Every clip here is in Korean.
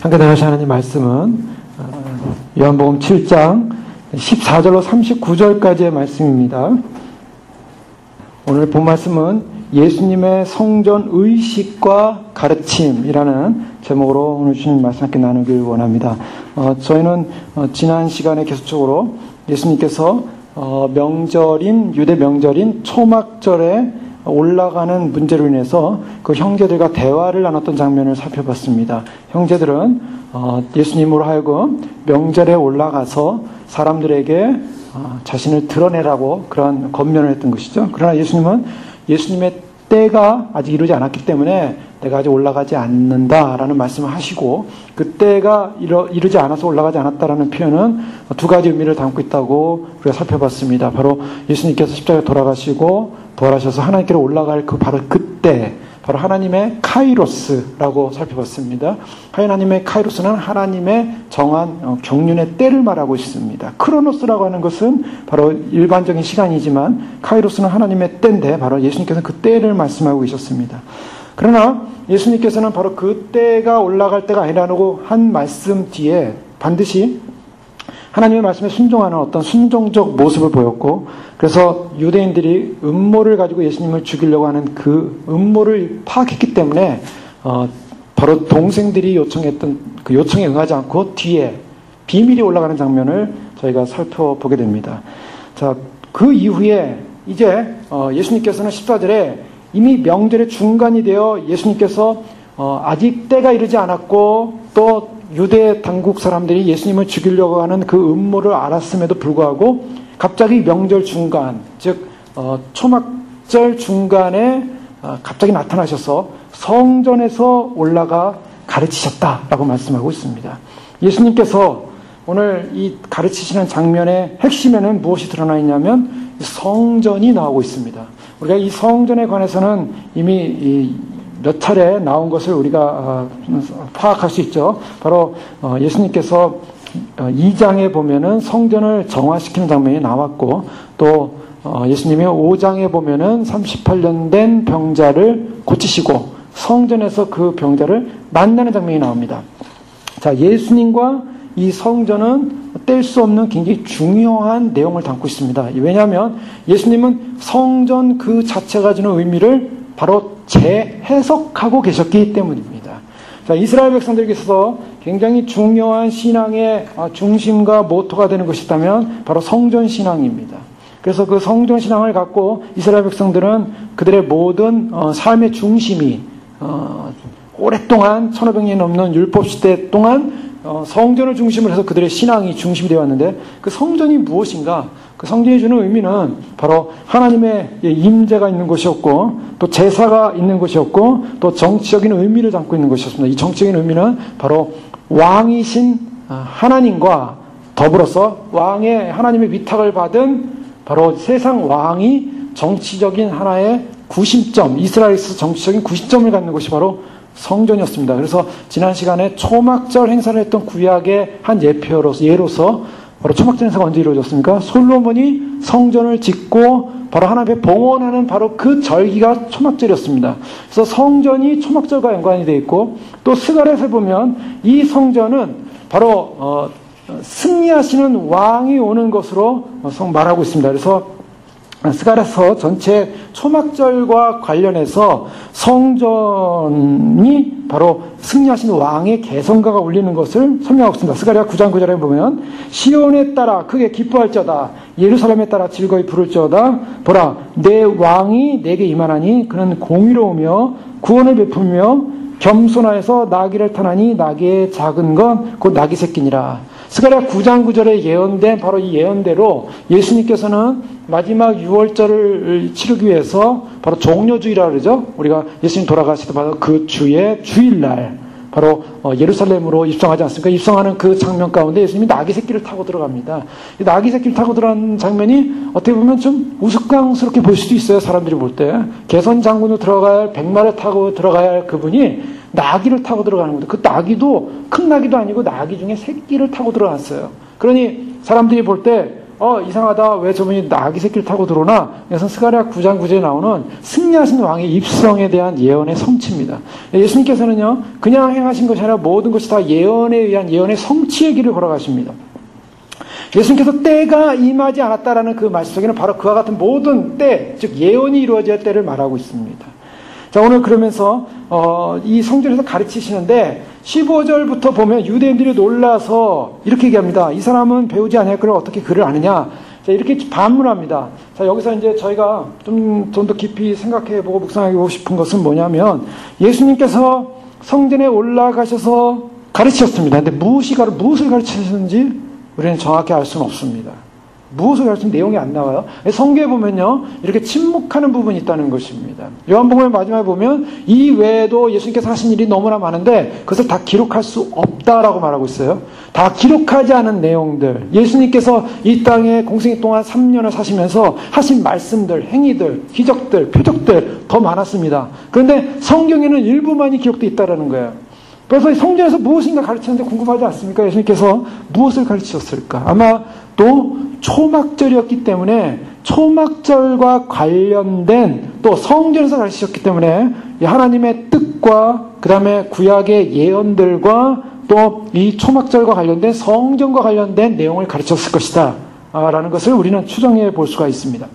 함께 나가신 하나님 말씀은 요한복음 7장 14절로 39절까지의 말씀입니다. 오늘 본 말씀은 예수님의 성전 의식과 가르침이라는 제목으로 오늘 주님 말씀 함께 나누길 원합니다. 저희는 지난 시간에 계속적으로 예수님께서 유대 명절인 초막절에 올라가는 문제로 인해서 그 형제들과 대화를 나눴던 장면을 살펴봤습니다. 형제들은 예수님으로 하여금 명절에 올라가서 사람들에게 자신을 드러내라고 그런 권면을 했던 것이죠. 그러나 예수님은 예수님의 때가 아직 이루지 않았기 때문에 내가 아직 올라가지 않는다라는 말씀을 하시고, 그 때가 이루지 않아서 올라가지 않았다라는 표현은 두 가지 의미를 담고 있다고 우리가 살펴봤습니다. 바로 예수님께서 십자가에 돌아가시고 부활하셔서 하나님께로 올라갈 바로 그때, 바로 하나님의 카이로스라고 살펴봤습니다. 하나님의 카이로스는 하나님의 정한 경륜의 때를 말하고 있습니다. 크로노스라고 하는 것은 바로 일반적인 시간이지만 카이로스는 하나님의 때인데 바로 예수님께서는 그 때를 말씀하고 계셨습니다. 그러나 예수님께서는 바로 그 때가 올라갈 때가 아니라고 한 말씀 뒤에 반드시 하나님의 말씀에 순종하는 어떤 순종적 모습을 보였고, 그래서 유대인들이 음모를 가지고 예수님을 죽이려고 하는 그 음모를 파악했기 때문에 바로 동생들이 요청했던 그 요청에 응하지 않고 뒤에 비밀이 올라가는 장면을 저희가 살펴보게 됩니다. 자, 그 이후에 이제 예수님께서는 14절에 이미 명절의 중간이 되어 예수님께서 아직 때가 이르지 않았고 또 유대 당국 사람들이 예수님을 죽이려고 하는 그 음모를 알았음에도 불구하고 갑자기 명절 중간, 즉 초막절 중간에 갑자기 나타나셔서 성전에서 올라가 가르치셨다라고 말씀하고 있습니다. 예수님께서 오늘 이 가르치시는 장면의 핵심에는 무엇이 드러나 있냐면 성전이 나오고 있습니다. 우리가 이 성전에 관해서는 이미 몇 차례 나온 것을 우리가 파악할 수 있죠. 바로 예수님께서 2장에 보면은 성전을 정화시키는 장면이 나왔고, 또 예수님이 5장에 보면은 38년 된 병자를 고치시고 성전에서 그 병자를 만나는 장면이 나옵니다. 자, 예수님과 이 성전은 뗄 수 없는 굉장히 중요한 내용을 담고 있습니다. 왜냐하면 예수님은 성전 그 자체가 주는 의미를 바로 재해석하고 계셨기 때문입니다. 자, 이스라엘 백성들에게 있어서 굉장히 중요한 신앙의 중심과 모토가 되는 것이 있다면 바로 성전 신앙입니다. 그래서 그 성전 신앙을 갖고 이스라엘 백성들은 그들의 모든 삶의 중심이 오랫동안 1500년이 넘는 율법 시대 동안 성전을 중심으로 해서 그들의 신앙이 중심이 되어 왔는데, 그 성전이 무엇인가? 그 성전이 주는 의미는 바로 하나님의 임재가 있는 곳이었고, 또 제사가 있는 곳이었고, 또 정치적인 의미를 담고 있는 것이었습니다. 이 정치적인 의미는 바로 왕이신 하나님과 더불어서 왕의 하나님의 위탁을 받은 바로 세상 왕이 정치적인 하나의 구심점, 이스라엘에서 정치적인 구심점을 갖는 것이 바로 성전이었습니다. 그래서 지난 시간에 초막절 행사를 했던 구약의 한 예로서 바로 초막절 행사가 언제 이루어졌습니까? 솔로몬이 성전을 짓고 바로 하나님의 봉헌하는 바로 그 절기가 초막절이었습니다. 그래서 성전이 초막절과 연관이 되어 있고, 또 스가랴에서 보면 이 성전은 바로 승리하시는 왕이 오는 것으로 말하고 있습니다. 그래서 스가랴서 전체 초막절과 관련해서 성전이 바로 승리하신 왕의 개성가가 울리는 것을 설명하고 있습니다. 스가랴 9장 9절에 보면 시온에 따라 크게 기뻐할지어다, 예루살렘에 따라 즐거이 부를지어다. 보라, 내 왕이 내게 임하나니 그는 공의로우며 구원을 베풀며 겸손하여서 나귀를 타나니 나귀의 작은 건 곧 나귀 새끼니라. 스가랴 9장 9절에 예언된 바로 이 예언대로 예수님께서는 마지막 유월절을 치르기 위해서 바로 종려주의라고 그러죠. 우리가 예수님 돌아가시던 바로 그 주의 주일날 바로 예루살렘으로 입성하지 않습니까? 입성하는 그 장면 가운데 예수님이 나귀 새끼를 타고 들어갑니다. 이 나귀 새끼를 타고 들어가는 장면이 어떻게 보면 좀 우스꽝스럽게 보일 수도 있어요. 사람들이 볼 때. 개선 장군으로 들어가야 할 백마를 타고 들어가야 할 그분이 나귀를 타고 들어가는 겁니다. 그 나귀도 큰 나귀도 아니고 나귀 중에 새끼를 타고 들어갔어요. 그러니 사람들이 볼 때 이상하다. 왜 저분이 나귀 새끼를 타고 들어오나? 이것은 스가랴 9장 9절에 나오는 승리하신 왕의 입성에 대한 예언의 성취입니다. 예수님께서는요, 그냥 행하신 것이 아니라 모든 것이 다 예언에 의한 예언의 성취의 길을 걸어가십니다. 예수님께서 때가 임하지 않았다라는 그 말씀 속에는 바로 그와 같은 모든 때, 즉 예언이 이루어질 때를 말하고 있습니다. 자, 오늘 그러면서 이 성전에서 가르치시는데 15절부터 보면 유대인들이 놀라서 이렇게 얘기합니다. 이 사람은 배우지 아니하였거늘 어떻게 글을 아느냐? 자, 이렇게 반문합니다. 자, 여기서 이제 저희가 좀 더 깊이 생각해보고 묵상하고 싶은 것은 뭐냐면, 예수님께서 성전에 올라가셔서 가르치셨습니다. 근데 무엇을 가르치셨는지 우리는 정확히 알 수는 없습니다. 무엇을 가르치는 내용이 안 나와요. 성경에 보면요, 이렇게 침묵하는 부분이 있다는 것입니다. 요한복음의 마지막에 보면 이 외에도 예수님께서 하신 일이 너무나 많은데 그것을 다 기록할 수 없다라고 말하고 있어요. 다 기록하지 않은 내용들, 예수님께서 이 땅에 공생애 동안 3년을 사시면서 하신 말씀들, 행위들, 기적들, 표적들 더 많았습니다. 그런데 성경에는 일부만이 기록되어 있다는 거예요. 그래서 성전에서 무엇인가 가르치는데 궁금하지 않습니까? 예수님께서 무엇을 가르치셨을까? 아마 또 초막절이었기 때문에 초막절과 관련된, 또 성전에서 가르치셨기 때문에 하나님의 뜻과 그 다음에 구약의 예언들과 또 이 초막절과 관련된 성전과 관련된 내용을 가르쳤을 것이다 라는 것을 우리는 추정해 볼 수가 있습니다.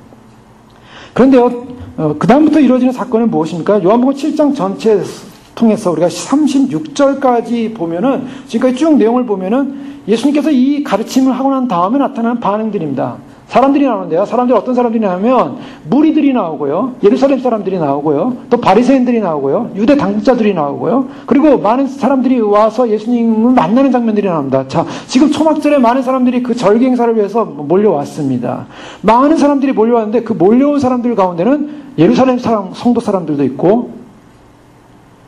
그런데요, 그 다음부터 이루어지는 사건은 무엇입니까? 요한복음 7장 전체 통해서 우리가 36절까지 보면은, 지금까지 쭉 내용을 보면은 예수님께서 이 가르침을 하고 난 다음에 나타나는 반응들입니다. 사람들이 나오는데요. 사람들이 어떤 사람들이 나오면 무리들이 나오고요. 예루살렘 사람들이 나오고요. 또 바리새인들이 나오고요. 유대 당국자들이 나오고요. 그리고 많은 사람들이 와서 예수님을 만나는 장면들이 나옵니다. 자, 지금 초막절에 많은 사람들이 그 절기 행사를 위해서 몰려왔습니다. 많은 사람들이 몰려왔는데 그 몰려온 사람들 가운데는 예루살렘 성도 사람들도 있고,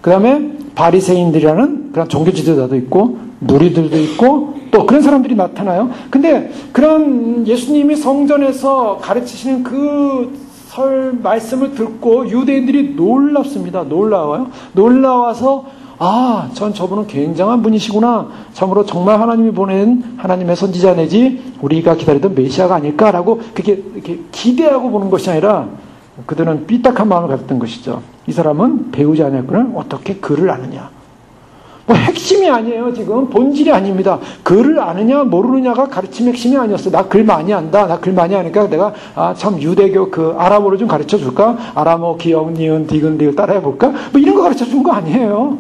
그 다음에 바리새인들이라는 그런 종교 지도자도 있고, 무리들도 있고, 또 그런 사람들이 나타나요. 근데 그런 예수님이 성전에서 가르치시는 그 말씀을 듣고 유대인들이 놀랍습니다. 놀라워요. 놀라워서, 저분은 굉장한 분이시구나. 참으로 정말 하나님이 보낸 하나님의 선지자 내지 우리가 기다리던 메시아가 아닐까라고 그렇게 기대하고 보는 것이 아니라 그들은 삐딱한 마음을 가졌던 것이죠. 이 사람은 배우지 않았거늘 어떻게 글을 아느냐. 뭐 핵심이 아니에요. 지금 본질이 아닙니다. 글을 아느냐 모르느냐가 가르침 핵심이 아니었어요. 나 글 많이 안다. 나 글 많이 아니까 내가 참 유대교 그 아람어를 좀 가르쳐 줄까? 아람어 기역 니은 디귿 리을 따라해 볼까? 뭐 이런 거 가르쳐 준 거 아니에요.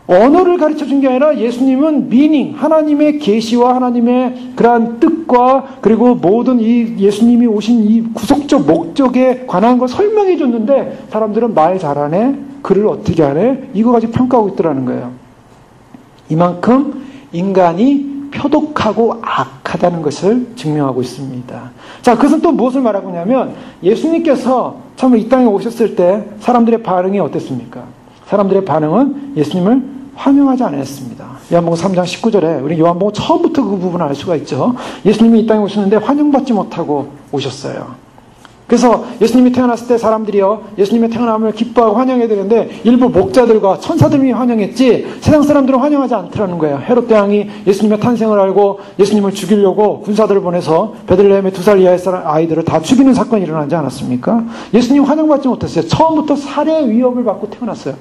언어를 가르쳐 준 게 아니라 예수님은 미닝, 하나님의 계시와 하나님의 그러한 뜻과 그리고 모든 이 예수님이 오신 이 구속적 목적에 관한 걸 설명해 줬는데 사람들은 말 잘하네, 글을 어떻게 하네, 이거 가지고 평가하고 있더라는 거예요. 이만큼 인간이 표독하고 악하다는 것을 증명하고 있습니다. 자, 그것은 또 무엇을 말하고 있냐면 예수님께서 참 이 땅에 오셨을 때 사람들의 반응이 어땠습니까? 사람들의 반응은 예수님을 환영하지 않았습니다. 요한복음 3장 19절에 우리 요한복음 처음부터 그 부분을 알 수가 있죠. 예수님이 이 땅에 오셨는데 환영받지 못하고 오셨어요. 그래서 예수님이 태어났을 때 사람들이요, 예수님의 태어남을 기뻐하고 환영해야 되는데 일부 목자들과 천사들이 환영했지 세상 사람들은 환영하지 않더라는 거예요. 헤롯 대왕이 예수님의 탄생을 알고 예수님을 죽이려고 군사들을 보내서 베들레헴의 2살 이하의 아이들을 다 죽이는 사건이 일어나지 않았습니까? 예수님 환영받지 못했어요. 처음부터 살해 위협을 받고 태어났어요.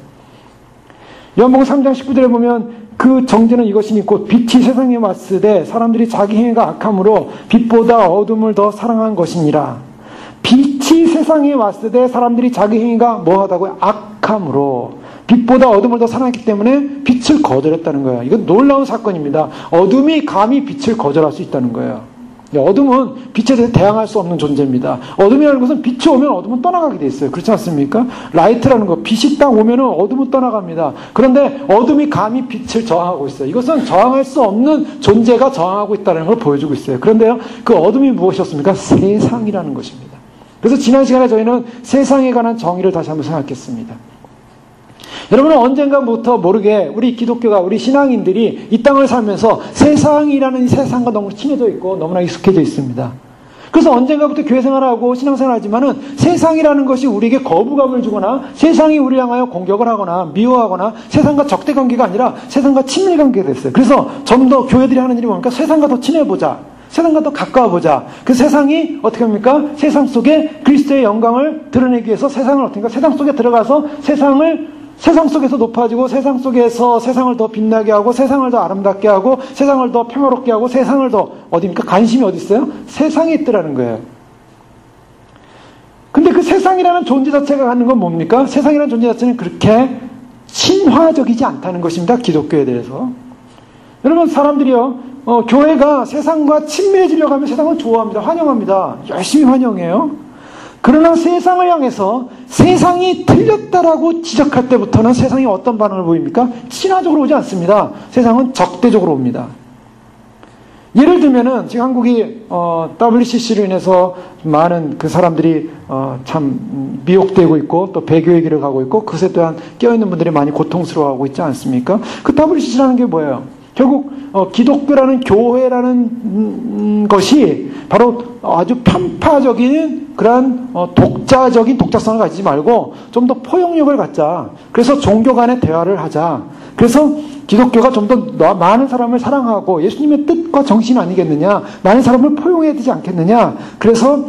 요한복음 3장 19절에 보면 그 정죄는 이것이니 곧 빛이 세상에 왔으되 사람들이 자기 행위가 악함으로 빛보다 어둠을 더 사랑한 것이니라. 빛이 세상에 왔을 때 사람들이 자기 행위가 뭐하다고요? 악함으로. 빛보다 어둠을 더 사랑했기 때문에 빛을 거절했다는 거예요. 이건 놀라운 사건입니다. 어둠이 감히 빛을 거절할 수 있다는 거예요. 어둠은 빛에 대해서 대항할 수 없는 존재입니다. 어둠이라는 것은 빛이 오면 어둠은 떠나가게 돼 있어요. 그렇지 않습니까? 라이트라는 거, 빛이 딱 오면은 어둠은 떠나갑니다. 그런데 어둠이 감히 빛을 저항하고 있어요. 이것은 저항할 수 없는 존재가 저항하고 있다는 걸 보여주고 있어요. 그런데요, 그 어둠이 무엇이었습니까? 세상이라는 것입니다. 그래서 지난 시간에 저희는 세상에 관한 정의를 다시 한번 생각했습니다. 여러분은 언젠가부터 모르게 우리 기독교가, 우리 신앙인들이 이 땅을 살면서 세상이라는 이 세상과 너무 친해져 있고 너무나 익숙해져 있습니다. 그래서 언젠가부터 교회 생활하고 신앙생활 하지만은 세상이라는 것이 우리에게 거부감을 주거나 세상이 우리를 향하여 공격을 하거나 미워하거나 세상과 적대관계가 아니라 세상과 친밀관계가 됐어요. 그래서 좀 더 교회들이 하는 일이 뭡니까? 세상과 더 친해보자. 세상과 더 가까워보자. 그 세상이 어떻게 합니까? 세상 속에 그리스도의 영광을 드러내기 위해서 세상을 어떻게 합니까? 세상 속에 들어가서 세상 속에서 높아지고 세상 속에서 세상을 더 빛나게 하고 세상을 더 아름답게 하고 세상을 더 평화롭게 하고 세상을 더 어디입니까? 관심이 어디 있어요? 세상에 있더라는 거예요. 근데 그 세상이라는 존재 자체가 갖는 건 뭡니까? 세상이라는 존재 자체는 그렇게 친화적이지 않다는 것입니다. 기독교에 대해서. 여러분, 사람들이요, 교회가 세상과 친밀해지려고 하면 세상을 좋아합니다. 환영합니다. 열심히 환영해요. 그러나 세상을 향해서 세상이 틀렸다라고 지적할 때부터는 세상이 어떤 반응을 보입니까? 친화적으로 오지 않습니다. 세상은 적대적으로 옵니다. 예를 들면은 지금 한국이 WCC로 인해서 많은 그 사람들이 참 미혹되고 있고 또 배교의 길을 가고 있고 그것에 또한 깨어있는 분들이 많이 고통스러워하고 있지 않습니까? 그 WCC라는 게 뭐예요? 결국 기독교라는 교회라는 것이 바로 아주 편파적인 그러한 독자적인 독자성을 가지지 말고 좀 더 포용력을 갖자. 그래서 종교 간의 대화를 하자. 그래서 기독교가 좀 더 많은 사람을 사랑하고 예수님의 뜻과 정신 아니겠느냐. 많은 사람을 포용해야 되지 않겠느냐. 그래서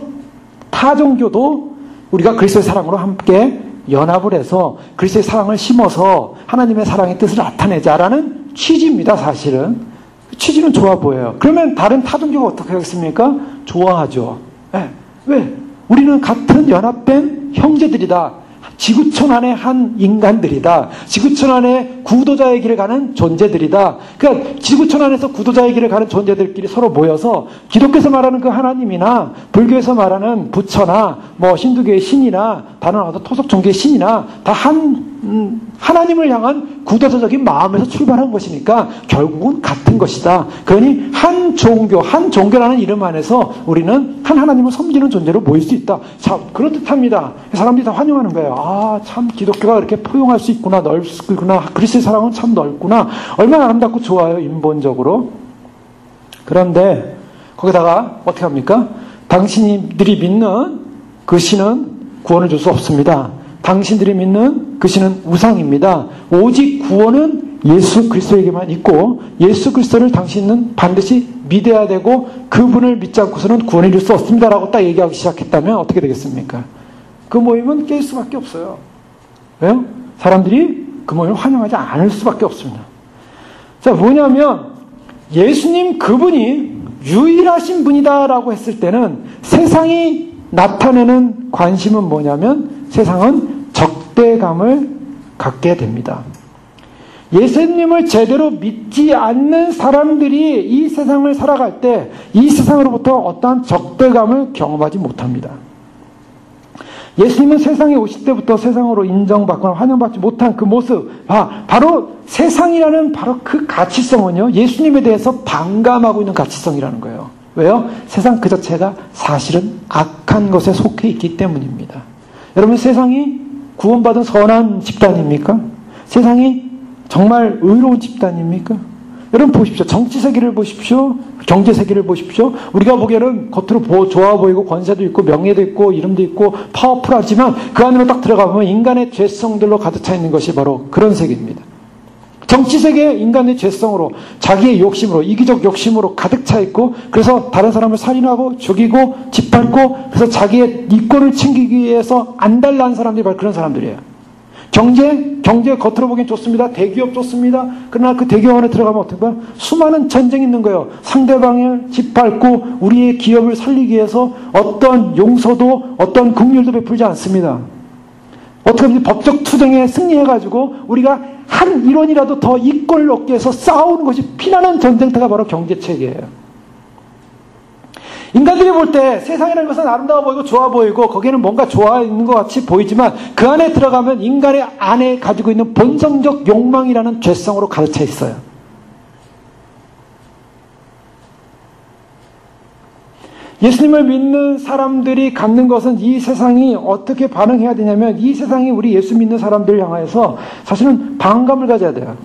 타 종교도 우리가 그리스도의 사랑으로 함께 연합을 해서 그리스도의 사랑을 심어서 하나님의 사랑의 뜻을 나타내자라는 취지입니다. 사실은. 취지는 좋아 보여요. 그러면 다른 타 종교가 어떻게 하겠습니까? 좋아하죠. 네. 왜? 우리는 같은 연합된 형제들이다. 지구촌 안에 한 인간들이다. 지구촌 안에 구도자의 길을 가는 존재들이다. 그러니까 지구촌 안에서 구도자의 길을 가는 존재들끼리 서로 모여서 기독교에서 말하는 그 하나님이나 불교에서 말하는 부처나 뭐 힌두교의 신이나 다른 어떤 토속 종교의 신이나 다 하나님을 향한 구도자적인 마음에서 출발한 것이니까 결국은 같은 것이다. 그러니 한 종교라는 이름 안에서 우리는 한 하나님을 섬기는 존재로 모일 수 있다. 자, 그렇듯합니다. 사람들이 다 환영하는 거예요. 아, 참 기독교가 이렇게 포용할 수 있구나, 넓을 수 있구나. 그리스도의 사랑은 참 넓구나. 얼마나 아름답고 좋아요, 인본적으로. 그런데 거기다가 어떻게 합니까? 당신들이 믿는 그 신은 구원을 줄 수 없습니다. 당신들이 믿는 그 신은 우상입니다. 오직 구원은 예수 그리스도에게만 있고 예수 그리스도를 당신은 반드시 믿어야 되고 그분을 믿지 않고서는 구원을 줄 수 없습니다라고 딱 얘기하기 시작했다면 어떻게 되겠습니까? 그 모임은 깰 수밖에 없어요. 왜요? 사람들이 그 모임을 환영하지 않을 수밖에 없습니다. 자, 뭐냐면 예수님 그분이 유일하신 분이다라고 했을 때는 세상이 나타내는 관심은 뭐냐면 세상은 적대감을 갖게 됩니다. 예수님을 제대로 믿지 않는 사람들이 이 세상을 살아갈 때 이 세상으로부터 어떠한 적대감을 경험하지 못합니다. 예수님은 세상에 오실 때부터 세상으로 인정받거나 환영받지 못한 그 모습, 바로 세상이라는 바로 그 가치성은요, 예수님에 대해서 반감하고 있는 가치성이라는 거예요. 왜요? 세상 그 자체가 사실은 악한 것에 속해 있기 때문입니다. 여러분, 세상이 구원받은 선한 집단입니까? 세상이 정말 의로운 집단입니까? 여러분 보십시오. 정치 세계를 보십시오. 경제 세계를 보십시오. 우리가 보기에는 겉으로 좋아 보이고 권세도 있고 명예도 있고 이름도 있고 파워풀하지만 그 안으로 딱 들어가보면 인간의 죄성들로 가득 차 있는 것이 바로 그런 세계입니다. 정치 세계 인간의 죄성으로 자기의 욕심으로 이기적 욕심으로 가득 차 있고 그래서 다른 사람을 살인하고 죽이고 짓밟고 그래서 자기의 이권을 챙기기 위해서 안달난 사람들이 바로 그런 사람들이에요. 경제 겉으로 보기엔 좋습니다. 대기업 좋습니다. 그러나 그 대기업 안에 들어가면 어떻게 봐요? 수많은 전쟁이 있는 거예요. 상대방을 짓밟고 우리의 기업을 살리기 위해서 어떤 용서도 어떤 긍휼도 베풀지 않습니다. 어떻게 보면 법적 투쟁에 승리해가지고 우리가 한 일원이라도 더 이권을 얻기 위해서 싸우는 것이 피나는 전쟁터가 바로 경제체계예요. 인간들이 볼 때 세상이라는 것은 아름다워 보이고 좋아 보이고 거기에는 뭔가 좋아 있는 것 같이 보이지만 그 안에 들어가면 인간의 안에 가지고 있는 본성적 욕망이라는 죄성으로 가득 차 있어요. 예수님을 믿는 사람들이 갖는 것은 이 세상이 어떻게 반응해야 되냐면 이 세상이 우리 예수 믿는 사람들을 향해서 사실은 반감을 가져야 돼요.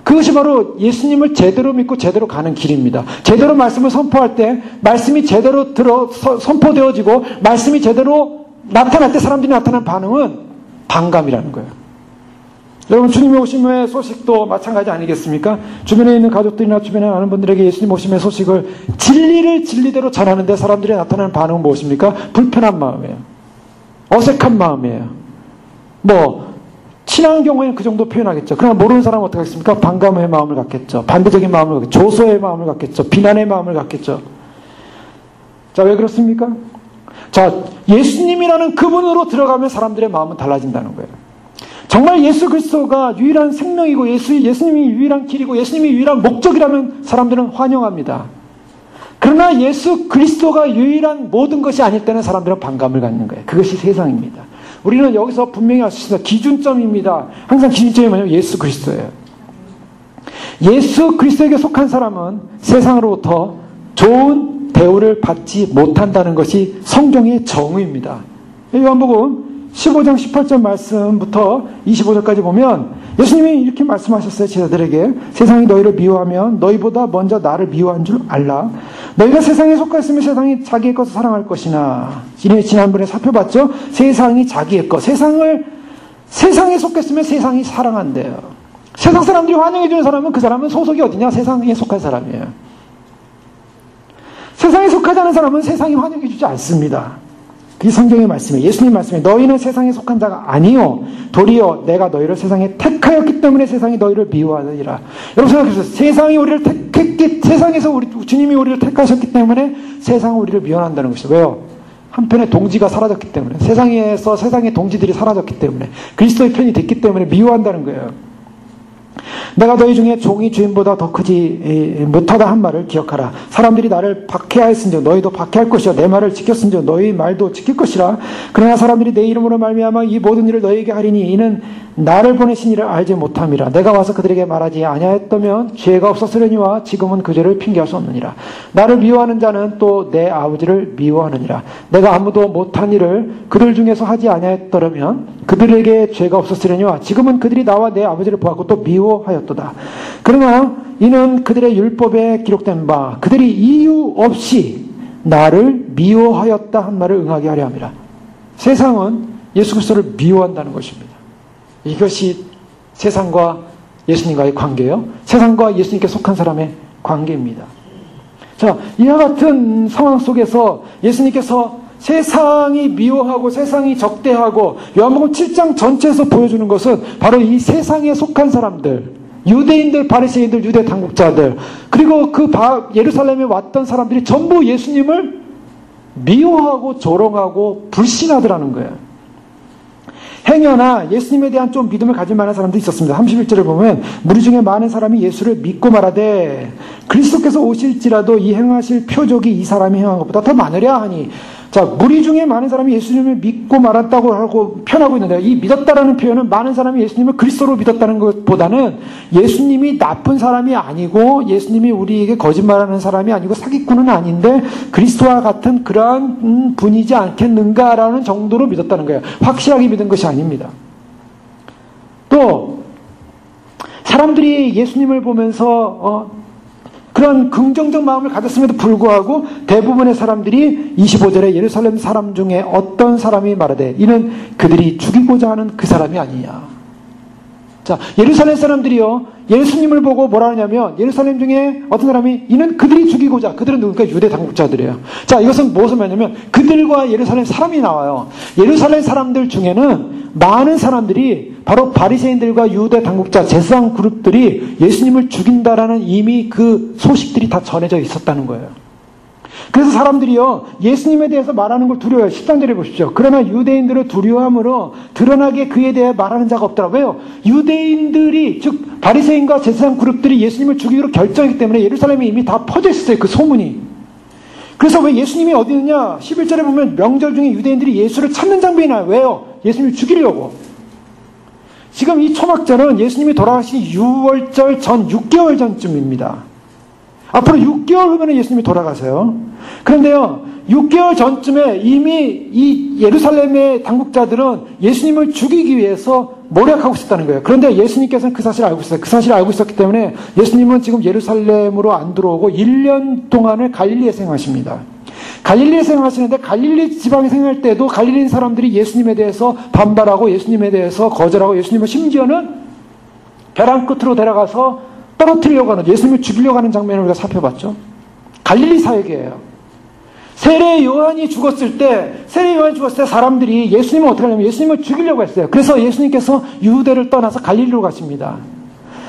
그것이 바로 예수님을 제대로 믿고 제대로 가는 길입니다. 제대로 말씀을 선포할 때 말씀이 제대로 선포되어지고 말씀이 제대로 나타날 때 사람들이 나타나는 반응은 반감이라는 거예요. 여러분, 주님의 오심의 소식도 마찬가지 아니겠습니까? 주변에 있는 가족들이나 주변에 아는 분들에게 예수님 오심의 소식을 진리를 진리대로 전하는데 사람들이 나타나는 반응은 무엇입니까? 불편한 마음이에요. 어색한 마음이에요. 친한 경우에는 그 정도 표현하겠죠. 그러나 모르는 사람은 어떻게 하겠습니까? 반감의 마음을 갖겠죠. 반대적인 마음을 갖겠죠. 조소의 마음을 갖겠죠. 비난의 마음을 갖겠죠. 자, 왜 그렇습니까? 자, 예수님이라는 그분으로 들어가면 사람들의 마음은 달라진다는 거예요. 정말 예수 그리스도가 유일한 생명이고 예수님이 유일한 길이고 예수님이 유일한 목적이라면 사람들은 환영합니다. 그러나 예수 그리스도가 유일한 모든 것이 아닐 때는 사람들은 반감을 갖는 거예요. 그것이 세상입니다. 우리는 여기서 분명히 알 수 있습니다. 기준점입니다. 항상 기준점이 뭐냐면 예수 그리스도예요. 예수 그리스도에게 속한 사람은 세상으로부터 좋은 대우를 받지 못한다는 것이 성경의 정의입니다. 요한복음 15장 18절 말씀부터 25절까지 보면 예수님이 이렇게 말씀하셨어요. 제자들에게 세상이 너희를 미워하면 너희보다 먼저 나를 미워한 줄 알라. 너희가 세상에 속하였으면 세상이 자기의 것을 사랑할 것이나 지난번에 살펴봤죠. 세상이 자기의 것, 세상에 속했으면 세상이 사랑한대요. 세상 사람들이 환영해주는 사람은 그 사람은 소속이 어디냐? 세상에 속한 사람이에요. 세상에 속하지 않은 사람은 세상이 환영해주지 않습니다. 이 성경의 말씀이에요. 예수님 말씀에 너희는 세상에 속한 자가 아니요 도리어 내가 너희를 세상에 택하였기 때문에 세상이 너희를 미워하느니라. 여러분 생각해보세요. 세상이 우리를 세상에서 주님이 우리를 택하셨기 때문에 세상은 우리를 미워한다는 것이죠. 왜요? 한편의 동지가 사라졌기 때문에, 세상에서 세상의 동지들이 사라졌기 때문에, 그리스도의 편이 됐기 때문에 미워한다는 거예요. 내가 너희 중에 종이 주인보다 더 크지 못하다 한 말을 기억하라. 사람들이 나를 박해하였은즉 너희도 박해할 것이요 내 말을 지켰은즉 너희 말도 지킬 것이라. 그러나 사람들이 내 이름으로 말미암아 이 모든 일을 너희에게 하리니 이는 나를 보내신 이를 알지 못함이라. 내가 와서 그들에게 말하지 아니하였다면 죄가 없었으려니와 지금은 그 죄를 핑계할 수 없느니라. 나를 미워하는 자는 또 내 아버지를 미워하느니라. 내가 아무도 못한 일을 그들 중에서 하지 아니하였더라면 그들에게 죄가 없었으려니와 지금은 그들이 나와 내 아버지를 보았고 또 미워하였도다. 그러나 이는 그들의 율법에 기록된 바 그들이 이유 없이 나를 미워하였다 한 말을 응하게 하려 함이라. 세상은 예수 그리스도를 미워한다는 것입니다. 이것이 세상과 예수님과의 관계예요. 세상과 예수님께 속한 사람의 관계입니다. 자, 이와 같은 상황 속에서 예수님께서 세상이 미워하고 세상이 적대하고 요한복음 7장 전체에서 보여주는 것은 바로 이 세상에 속한 사람들, 유대인들, 바리새인들, 유대 당국자들, 그리고 그 예루살렘에 왔던 사람들이 전부 예수님을 미워하고 조롱하고 불신하더라는 거예요. 행여나 예수님에 대한 좀 믿음을 가질 만한 사람도 있었습니다. 31절을 보면 무리 중에 많은 사람이 예수를 믿고 말하되 그리스도께서 오실지라도 이 행하실 표적이 이 사람이 행한 것보다 더 많으랴 하니. 자, 무리 중에 많은 사람이 예수님을 믿고 말았다고 하고 표현하고 있는데 이 믿었다라는 표현은 많은 사람이 예수님을 그리스도로 믿었다는 것보다는 예수님이 나쁜 사람이 아니고 예수님이 우리에게 거짓말하는 사람이 아니고 사기꾼은 아닌데 그리스도와 같은 그러한 분이지 않겠는가라는 정도로 믿었다는 거예요. 확실하게 믿은 것이 아닙니다. 또 사람들이 예수님을 보면서 그런 긍정적 마음을 가졌음에도 불구하고 대부분의 사람들이 25절에 예루살렘 사람 중에 어떤 사람이 말하되 이는 그들이 죽이고자 하는 그 사람이 아니냐. 자, 예루살렘 사람들이요 예수님을 보고 뭐라 하냐면 예루살렘 중에 어떤 사람이 이는 그들이 죽이고자, 그들은 누구니까 유대 당국자들이에요. 자, 이것은 무엇을 말하냐면 그들과 예루살렘 사람이 나와요. 예루살렘 사람들 중에는 많은 사람들이 바로 바리새인들과 유대 당국자 제사장 그룹들이 예수님을 죽인다라는 이미 그 소식들이 다 전해져 있었다는 거예요. 그래서 사람들이요 예수님에 대해서 말하는 걸 두려워해요. 13절에 보십시오. 그러나 유대인들을 두려워함으로 드러나게 그에 대해 말하는 자가 없더라. 왜요? 유대인들이 즉 바리새인과 제사장 그룹들이 예수님을 죽이기로 결정했기 때문에 예루살렘에 이미 다 퍼져 있었어요. 그 소문이. 그래서 왜 예수님이 어디 있느냐 11절에 보면 명절 중에 유대인들이 예수를 찾는 장면이 나요. 왜요? 예수님을 죽이려고. 지금 이 초막절은 예수님이 돌아가신 6월절 전 6개월 전쯤입니다. 앞으로 6개월 후면 예수님이 돌아가세요. 그런데요 6개월 전쯤에 이미 이 예루살렘의 당국자들은 예수님을 죽이기 위해서 모략하고 있었다는 거예요. 그런데 예수님께서는 그 사실을 알고 있어요. 그 사실을 알고 있었기 때문에 예수님은 지금 예루살렘으로 안 들어오고 1년 동안을 갈릴리에 생활하십니다. 갈릴리에 생활하시는데 갈릴리 지방에 생활할 때도 갈릴리 사람들이 예수님에 대해서 반발하고 예수님에 대해서 거절하고 예수님을 심지어는 벼랑 끝으로 데려가서 떨어뜨리려고 하는, 예수님을 죽이려고 하는 장면을 우리가 살펴봤죠. 갈릴리 사역이에요. 세례 요한이 죽었을 때 사람들이 예수님을 어떻게 하냐면 예수님을 죽이려고 했어요. 그래서 예수님께서 유대를 떠나서 갈릴리로 가십니다.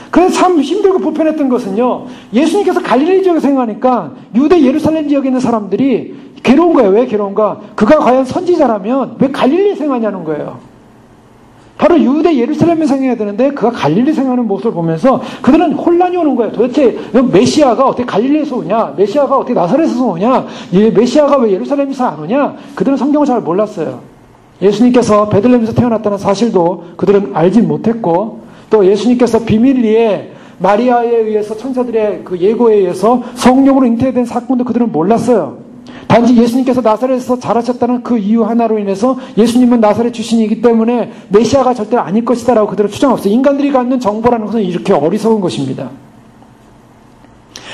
그래서 참 힘들고 불편했던 것은요, 예수님께서 갈릴리 지역에 생각하니까 유대 예루살렘 지역에 있는 사람들이 괴로운 거예요. 왜 괴로운가? 그가 과연 선지자라면 왜 갈릴리에 생각하냐는 거예요. 바로 유대 예루살렘에 생각해야 되는데 그가 갈릴리 생각하는 모습을 보면서 그들은 혼란이 오는 거예요. 도대체 메시아가 어떻게 갈릴리에서 오냐? 메시아가 어떻게 나사렛에서 오냐? 메시아가 왜 예루살렘에서 안 오냐? 그들은 성경을 잘 몰랐어요. 예수님께서 베들레헴에서 태어났다는 사실도 그들은 알지 못했고, 또 예수님께서 비밀리에 마리아에 의해서 천사들의 그 예고에 의해서 성령으로 잉태된 사건도 그들은 몰랐어요. 단지 예수님께서 나사렛에서 자라셨다는 그 이유 하나로 인해서 예수님은 나사렛 출신이기 때문에 메시아가 절대 아닐 것이다라고 그들은 추정했어요. 인간들이 갖는 정보라는 것은 이렇게 어리석은 것입니다.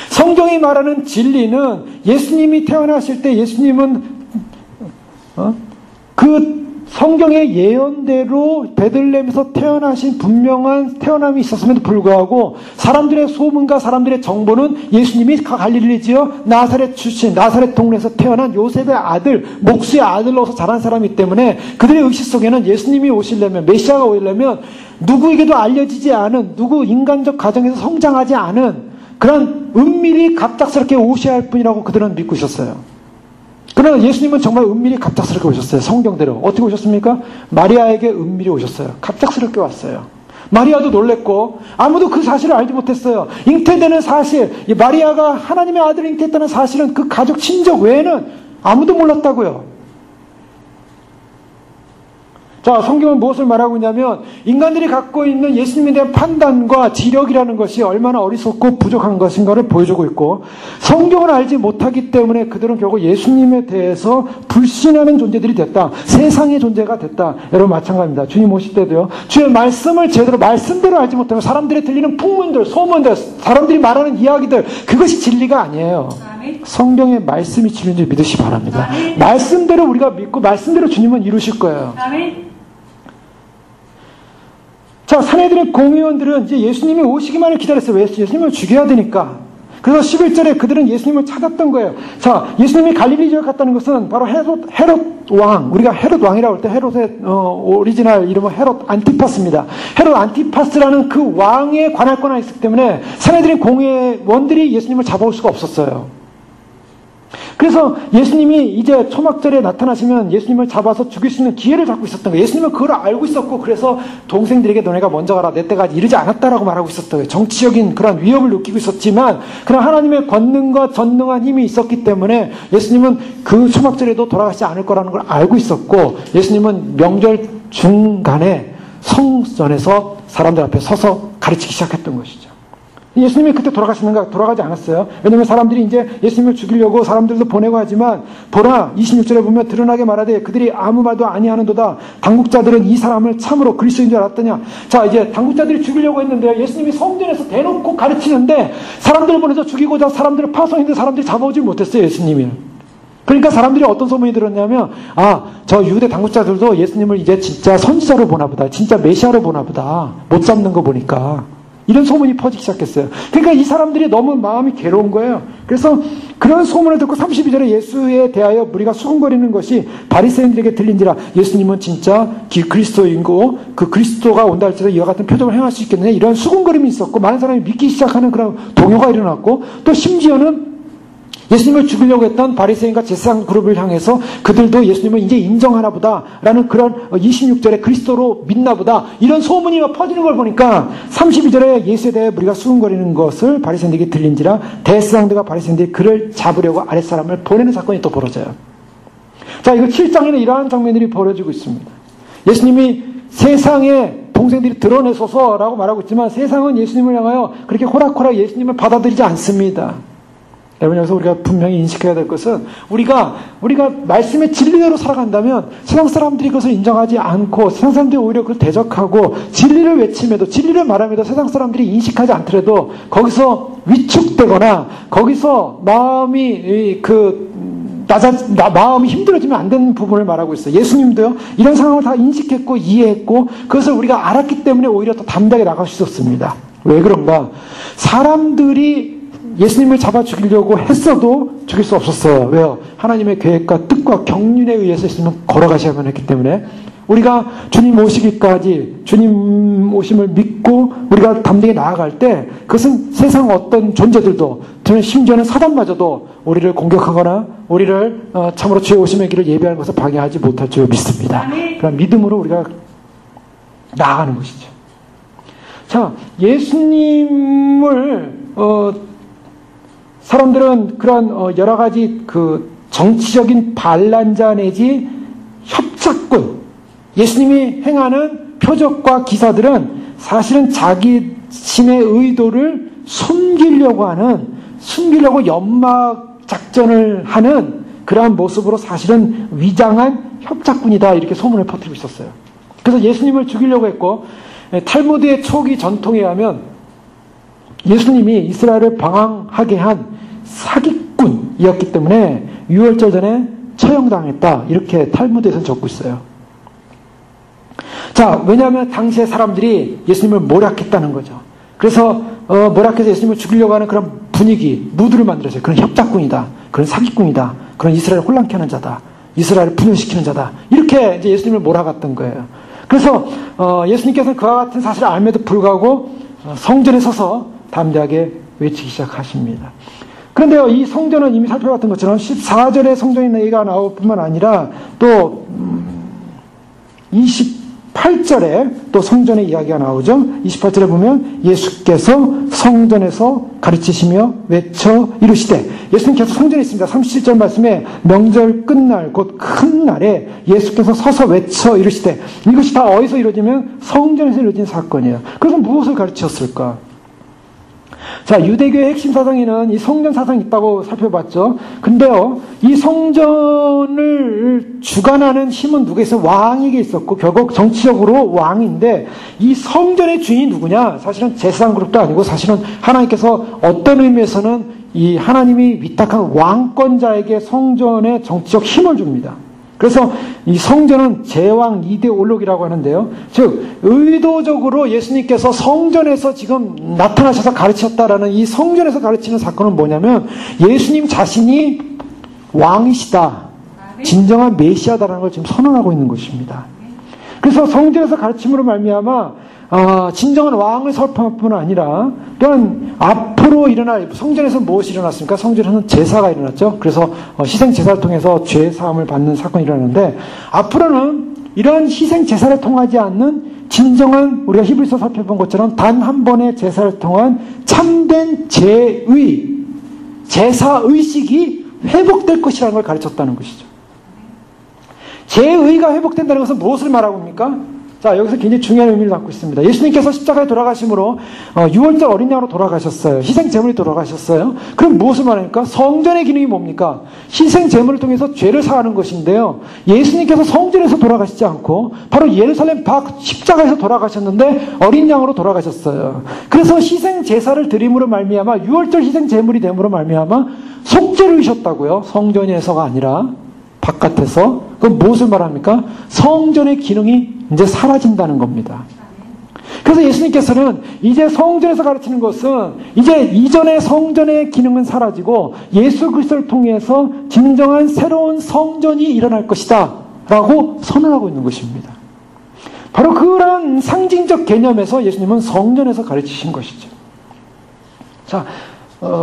성경이 말하는 진리는 예수님이 태어나실 때 예수님은 그 성경의 예언대로 베들레헴에서 태어나신 분명한 태어남이 있었음에도 불구하고 사람들의 소문과 사람들의 정보는 예수님이 갈릴리지요 나사렛 출신, 나사렛 동네에서 태어난 요셉의 아들, 목수의 아들로서 자란 사람이기 때문에 그들의 의식 속에는 예수님이 오시려면, 메시아가 오시려면 누구에게도 알려지지 않은, 누구 인간적 가정에서 성장하지 않은 그런 은밀히 갑작스럽게 오셔야 할 뿐이라고 그들은 믿고 있었어요. 그러나 예수님은 정말 은밀히 갑작스럽게 오셨어요. 성경대로. 어떻게 오셨습니까? 마리아에게 은밀히 오셨어요. 갑작스럽게 왔어요. 마리아도 놀랬고 아무도 그 사실을 알지 못했어요. 잉태되는 사실, 마리아가 하나님의 아들을 잉태했다는 사실은 그 가족 친족 외에는 아무도 몰랐다고요. 자, 성경은 무엇을 말하고 있냐면 인간들이 갖고 있는 예수님에 대한 판단과 지력이라는 것이 얼마나 어리석고 부족한 것인가를 보여주고 있고, 성경을 알지 못하기 때문에 그들은 결국 예수님에 대해서 불신하는 존재들이 됐다. 세상의 존재가 됐다. 여러분 마찬가지입니다. 주님 오실 때도요, 주의 말씀을 제대로 말씀대로 알지 못하면 사람들이 들리는 풍문들, 소문들, 사람들이 말하는 이야기들, 그것이 진리가 아니에요. 성경의 말씀이 진리인 줄 믿으시기 바랍니다. 말씀대로 우리가 믿고 말씀대로 주님은 이루실 거예요. 자, 사내들의 공의원들은 이제 예수님이 오시기만을 기다렸어요. 왜? 예수님을 죽여야 되니까. 그래서 11절에 그들은 예수님을 찾았던 거예요. 자, 예수님이 갈릴리 지역 갔다는 것은 바로 헤롯 왕, 우리가 헤롯 왕이라고 할 때 헤롯의 오리지널 이름은 헤롯 안티파스입니다. 헤롯 안티파스라는 그 왕의 관할 권한이 있기 때문에 사내들의 공의원들이 예수님을 잡아올 수가 없었어요. 그래서 예수님이 이제 초막절에 나타나시면 예수님을 잡아서 죽일 수 있는 기회를 잡고 있었던 거예요. 예수님은 그걸 알고 있었고, 그래서 동생들에게 너네가 먼저 가라, 내 때가 이르지 않았다라고 말하고 있었던 거예요. 정치적인 그런 위협을 느끼고 있었지만, 그러나 하나님의 권능과 전능한 힘이 있었기 때문에 예수님은 그 초막절에도 돌아가시지 않을 거라는 걸 알고 있었고, 예수님은 명절 중간에 성전에서 사람들 앞에 서서 가르치기 시작했던 것이죠. 예수님이 그때 돌아가시는가? 돌아가지 않았어요. 왜냐하면 사람들이 이제 예수님을 죽이려고 사람들도 보내고 하지만, 보라 26절에 보면 드러나게 말하되 그들이 아무 말도 아니하는도다. 당국자들은 이 사람을 참으로 그리스도인 줄 알았더냐. 자, 이제 당국자들이 죽이려고 했는데 예수님이 성전에서 대놓고 가르치는데 사람들을 보내서 죽이고자 사람들을 파송했는데 사람들이 잡아오지 못했어요. 예수님이. 그러니까 사람들이 어떤 소문이 들었냐면, 저 유대 당국자들도 예수님을 이제 진짜 선지자로 보나 보다, 진짜 메시아로 보나 보다, 못 잡는 거 보니까, 이런 소문이 퍼지기 시작했어요. 그러니까 이 사람들이 너무 마음이 괴로운 거예요. 그래서 그런 소문을 듣고 32절에 예수에 대하여 무리가 수군거리는 것이 바리새인들에게 들린지라. 예수님은 진짜 그리스도인고 그 그리스도가 온다 할지라도 이와 같은 표적을 행할 수 있겠느냐, 이런 수군거림이 있었고, 많은 사람이 믿기 시작하는 그런 동요가 일어났고, 또 심지어는 예수님을 죽이려고 했던 바리새인과 제사장 그룹을 향해서 그들도 예수님을 이제 인정하나 보다 라는 그런 26절에 그리스도로 믿나 보다, 이런 소문이 퍼지는 걸 보니까 32절에 예수에 대해 우리가 수군거리는 것을 바리새인들에게 들린지라 대제사장들과 바리새인들이 그를 잡으려고 아랫사람을 보내는 사건이 또 벌어져요. 자, 이거 7장에는 이러한 장면들이 벌어지고 있습니다. 예수님이 세상에 동생들이 드러내소서라고 말하고 있지만 세상은 예수님을 향하여 그렇게 호락호락 예수님을 받아들이지 않습니다. 여러분, 여기서 우리가 분명히 인식해야 될 것은 우리가 말씀의 진리대로 살아간다면 세상 사람들이 그것을 인정하지 않고 세상 사람들이 오히려 그걸 대적하고 진리를 외침에도, 진리를 말함에도 세상 사람들이 인식하지 않더라도 거기서 위축되거나 거기서 마음이 마음이 힘들어지면 안 되는 부분을 말하고 있어요. 예수님도요, 이런 상황을 다 인식했고 이해했고 그것을 우리가 알았기 때문에 오히려 더 담대하게 나갈 수 있었습니다. 왜 그런가? 사람들이 예수님을 잡아 죽이려고 했어도 죽일 수 없었어요. 왜요? 하나님의 계획과 뜻과 경륜에 의해서 예수님은 걸어가셔야만 했기 때문에 우리가 주님 오시기까지 주님 오심을 믿고 우리가 담대히 나아갈 때 그것은 세상 어떤 존재들도 심지어는 사단마저도 우리를 공격하거나 우리를 참으로 주의 오심의 길을 예비하는 것을 방해하지 못할 줄 믿습니다. 그런 믿음으로 우리가 나아가는 것이죠. 자, 예수님을 사람들은 그런 여러 가지 그 정치적인 반란자 내지 협착군, 예수님이 행하는 표적과 기사들은 사실은 자신의 의도를 숨기려고 연막 작전을 하는 그러한 모습으로 사실은 위장한 협착군이다, 이렇게 소문을 퍼뜨리고 있었어요. 그래서 예수님을 죽이려고 했고, 탈무드의 초기 전통에 의하면 예수님이 이스라엘을 방황하게 한 사기꾼이었기 때문에 유월절 전에 처형당했다, 이렇게 탈무드에서는 적고 있어요. 자, 왜냐하면 당시의 사람들이 예수님을 모략했다는 거죠. 그래서 모략해서 예수님을 죽이려고 하는 그런 분위기, 무드를 만들었어요. 그런 협작꾼이다, 그런 사기꾼이다, 그런 이스라엘을 혼란케 하는 자다, 이스라엘을 분열시키는 자다, 이렇게 이제 예수님을 몰아갔던 거예요. 그래서 예수님께서는 그와 같은 사실을 알면도 불구하고 성전에 서서 담대하게 외치기 시작하십니다. 그런데요, 이 성전은 이미 살펴봤던 것처럼 14절에 성전의 얘기가 나올 뿐만 아니라 또 28절에 또 성전의 이야기가 나오죠. 28절에 보면 예수께서 성전에서 가르치시며 외쳐 이르시되, 예수님께서 성전에 있습니다. 37절 말씀에 명절 끝날 곧 큰 날에 예수께서 서서 외쳐 이르시되, 이것이 다 어디서 이루어지면 성전에서 이루어진 사건이에요. 그래서 무엇을 가르치셨을까? 자, 유대교의 핵심 사상에는 이 성전 사상이 있다고 살펴봤죠. 근데요, 이 성전을 주관하는 힘은 누구에 있어? 왕에게 있었고, 결국 정치적으로 왕인데, 이 성전의 주인이 누구냐? 사실은 제사장 그룹도 아니고, 사실은 하나님께서 어떤 의미에서는 이 하나님이 위탁한 왕권자에게 성전의 정치적 힘을 줍니다. 그래서 이 성전은 제왕 이데올로기라고 하는데요. 즉, 의도적으로 예수님께서 성전에서 지금 나타나셔서 가르쳤다라는 이 성전에서 가르치는 사건은 뭐냐면, 예수님 자신이 왕이시다, 진정한 메시아다라는 걸 지금 선언하고 있는 것입니다. 그래서 성전에서 가르침으로 말미암아 진정한 왕을 설파할 뿐 아니라 또한 앞으로 일어날, 성전에서 무엇이 일어났습니까? 성전에서는 제사가 일어났죠. 그래서 희생 제사를 통해서 죄 사함을 받는 사건이 일어났는데, 앞으로는 이런 희생 제사를 통하지 않는 진정한, 우리가 히브리서 살펴본 것처럼 단 한 번의 제사를 통한 참된 제사의식이 회복될 것이라는 걸 가르쳤다는 것이죠. 제의가 회복된다는 것은 무엇을 말하고 있습니까? 자, 여기서 굉장히 중요한 의미를 갖고 있습니다. 예수님께서 십자가에 돌아가심으로 6월절 어린 양으로 돌아가셨어요. 희생 제물이 돌아가셨어요. 그럼 무엇을 말합니까? 성전의 기능이 뭡니까? 희생 제물을 통해서 죄를 사하는 것인데요. 예수님께서 성전에서 돌아가시지 않고 바로 예루살렘 밖 십자가에서 돌아가셨는데 어린 양으로 돌아가셨어요. 그래서 희생 제사를 드림으로 말미암아 6월절 희생 제물이 됨으로 말미암아 속죄를 이셨다고요. 성전에서가 아니라 바깥에서. 그럼 무엇을 말합니까? 성전의 기능이 이제 사라진다는 겁니다. 그래서 예수님께서는 이제 성전에서 가르치는 것은 이제 이전의 성전의 기능은 사라지고 예수 그리스도를 통해서 진정한 새로운 성전이 일어날 것이다 라고 선언하고 있는 것입니다. 바로 그런 상징적 개념에서 예수님은 성전에서 가르치신 것이죠. 자,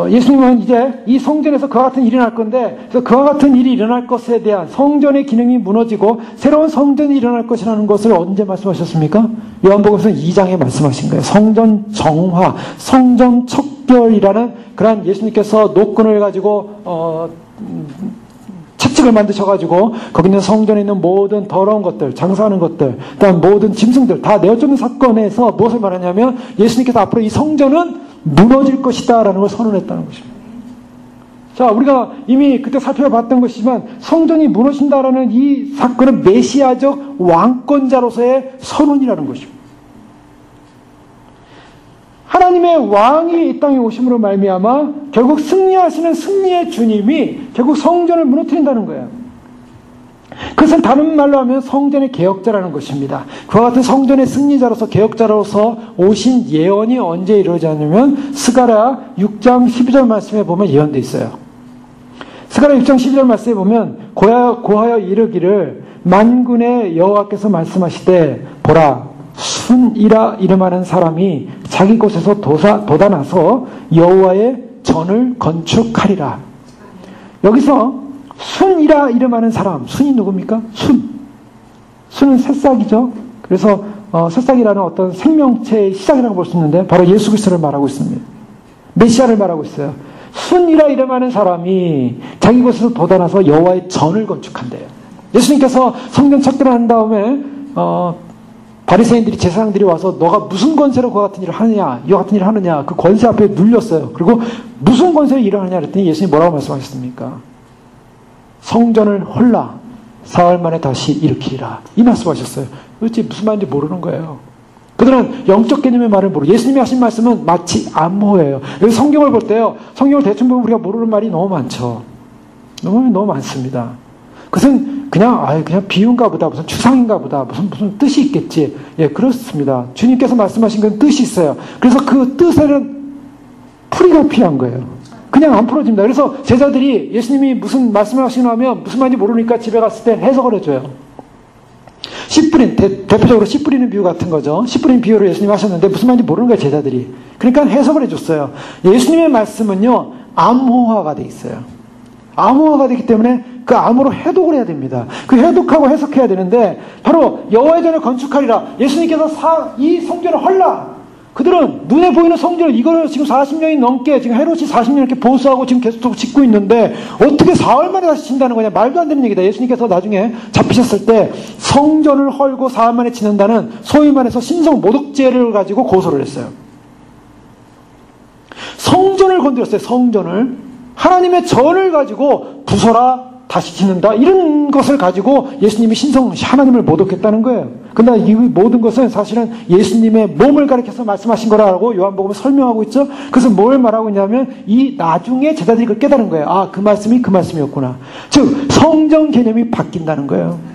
예수님은 이제 이 성전에서 그와 같은 일이 일어날 건데, 그래서 그와 같은 일이 일어날 것에 대한 성전의 기능이 무너지고 새로운 성전이 일어날 것이라는 것을 언제 말씀하셨습니까? 요한복음서 2장에 말씀하신 거예요. 성전 정화, 성전 척결이라는 그런 예수님께서 노끈을 가지고 채찍을 만드셔가지고 거기 있는 성전에 있는 모든 더러운 것들, 장사하는 것들, 그다음 모든 짐승들 다 내어쫓는 사건에서 무엇을 말하냐면, 예수님께서 앞으로 이 성전은 무너질 것이다 라는 걸 선언했다는 것입니다. 자, 우리가 이미 그때 살펴봤던 것이지만 성전이 무너진다라는 이 사건은 메시아적 왕권자로서의 선언이라는 것입니다. 하나님의 하나님의 왕이 이 땅에 오심으로 말미암아 결국 승리하시는 승리의 주님이 결국 성전을 무너뜨린다는 거예요. 그것은 다른 말로 하면 성전의 개혁자라는 것입니다. 그와 같은 성전의 승리자로서 개혁자로서 오신 예언이 언제 이루어지냐면 스가랴 6장 12절 말씀에 보면 예언되어 있어요. 스가랴 6장 12절 말씀에 보면 고하여 이르기를 만군의 여호와께서 말씀하시되 보라 순이라 이름하는 사람이 자기 곳에서 돋아나서 여호와의 전을 건축하리라. 여기서 순이라 이름하는 사람, 순이 누굽니까? 순은 새싹이죠. 그래서 새싹이라는 어떤 생명체의 시작이라고 볼 수 있는데 바로 예수 그리스도를 말하고 있습니다. 메시아를 말하고 있어요. 순이라 이름하는 사람이 자기 곳에서 돋아나서 여호와의 전을 건축한대요. 예수님께서 성전 찾기를 한 다음에 바리새인들이 제사장들이 와서 너가 무슨 권세로 그와 같은 일을 하느냐, 이와 같은 일을 하느냐, 그 권세 앞에 눌렸어요. 그리고 무슨 권세로 일을 하느냐 그랬더니 예수님이 뭐라고 말씀하셨습니까? 성전을 헐라 사흘 만에 다시 일으키리라. 이 말씀하셨어요. 도대체 무슨 말인지 모르는 거예요. 그들은 영적 개념의 말을 모르고 예수님이 하신 말씀은 마치 암호예요. 여기 성경을 볼 때요. 성경을 대충 보면 우리가 모르는 말이 너무 많죠. 너무 많습니다. 그것은 그냥 비유인가 보다, 무슨 추상인가 보다, 무슨 뜻이 있겠지. 예, 그렇습니다. 주님께서 말씀하신 건 뜻이 있어요. 그래서 그 뜻에는 풀이가 필요한 거예요. 그냥 안 풀어집니다. 그래서 제자들이 예수님이 무슨 말씀을 하시냐면 무슨 말인지 모르니까 집에 갔을 때 해석을 해줘요. 씨 뿌린, 대표적으로 씨 뿌리는 비유 같은 거죠. 씨 뿌리는 비유를 예수님이 하셨는데 무슨 말인지 모르는 거예요, 제자들이. 그러니까 해석을 해줬어요. 예수님의 말씀은요, 암호화가 돼 있어요. 암호화가 되기 때문에 그 암호로 해독을 해야 됩니다. 그 해독하고 해석해야 되는데 바로 여호와의 전을 건축하리라. 예수님께서 이 성전을 헐라. 그들은 눈에 보이는 성전을 이걸 지금 40년이 넘게 지금 헤롯이 40년 이렇게 보수하고 지금 계속 짓고 있는데 어떻게 4월 만에 다시 짓는다는 거냐. 말도 안 되는 얘기다. 예수님께서 나중에 잡히셨을 때 성전을 헐고 4월 만에 짓는다는 소위 말해서 신성 모독죄를 가지고 고소를 했어요. 성전을 건드렸어요. 성전을. 하나님의 전을 가지고 부숴라 다시 짓는다. 이런 것을 가지고 예수님이 하나님을 모독했다는 거예요. 근데 이 모든 것은 사실은 예수님의 몸을 가리켜서 말씀하신 거라고 요한복음에 설명하고 있죠. 그래서 뭘 말하고 있냐면 이 나중에 제자들이 그걸 깨달은 거예요. 아, 그 말씀이 그 말씀이었구나. 즉 성전 개념이 바뀐다는 거예요.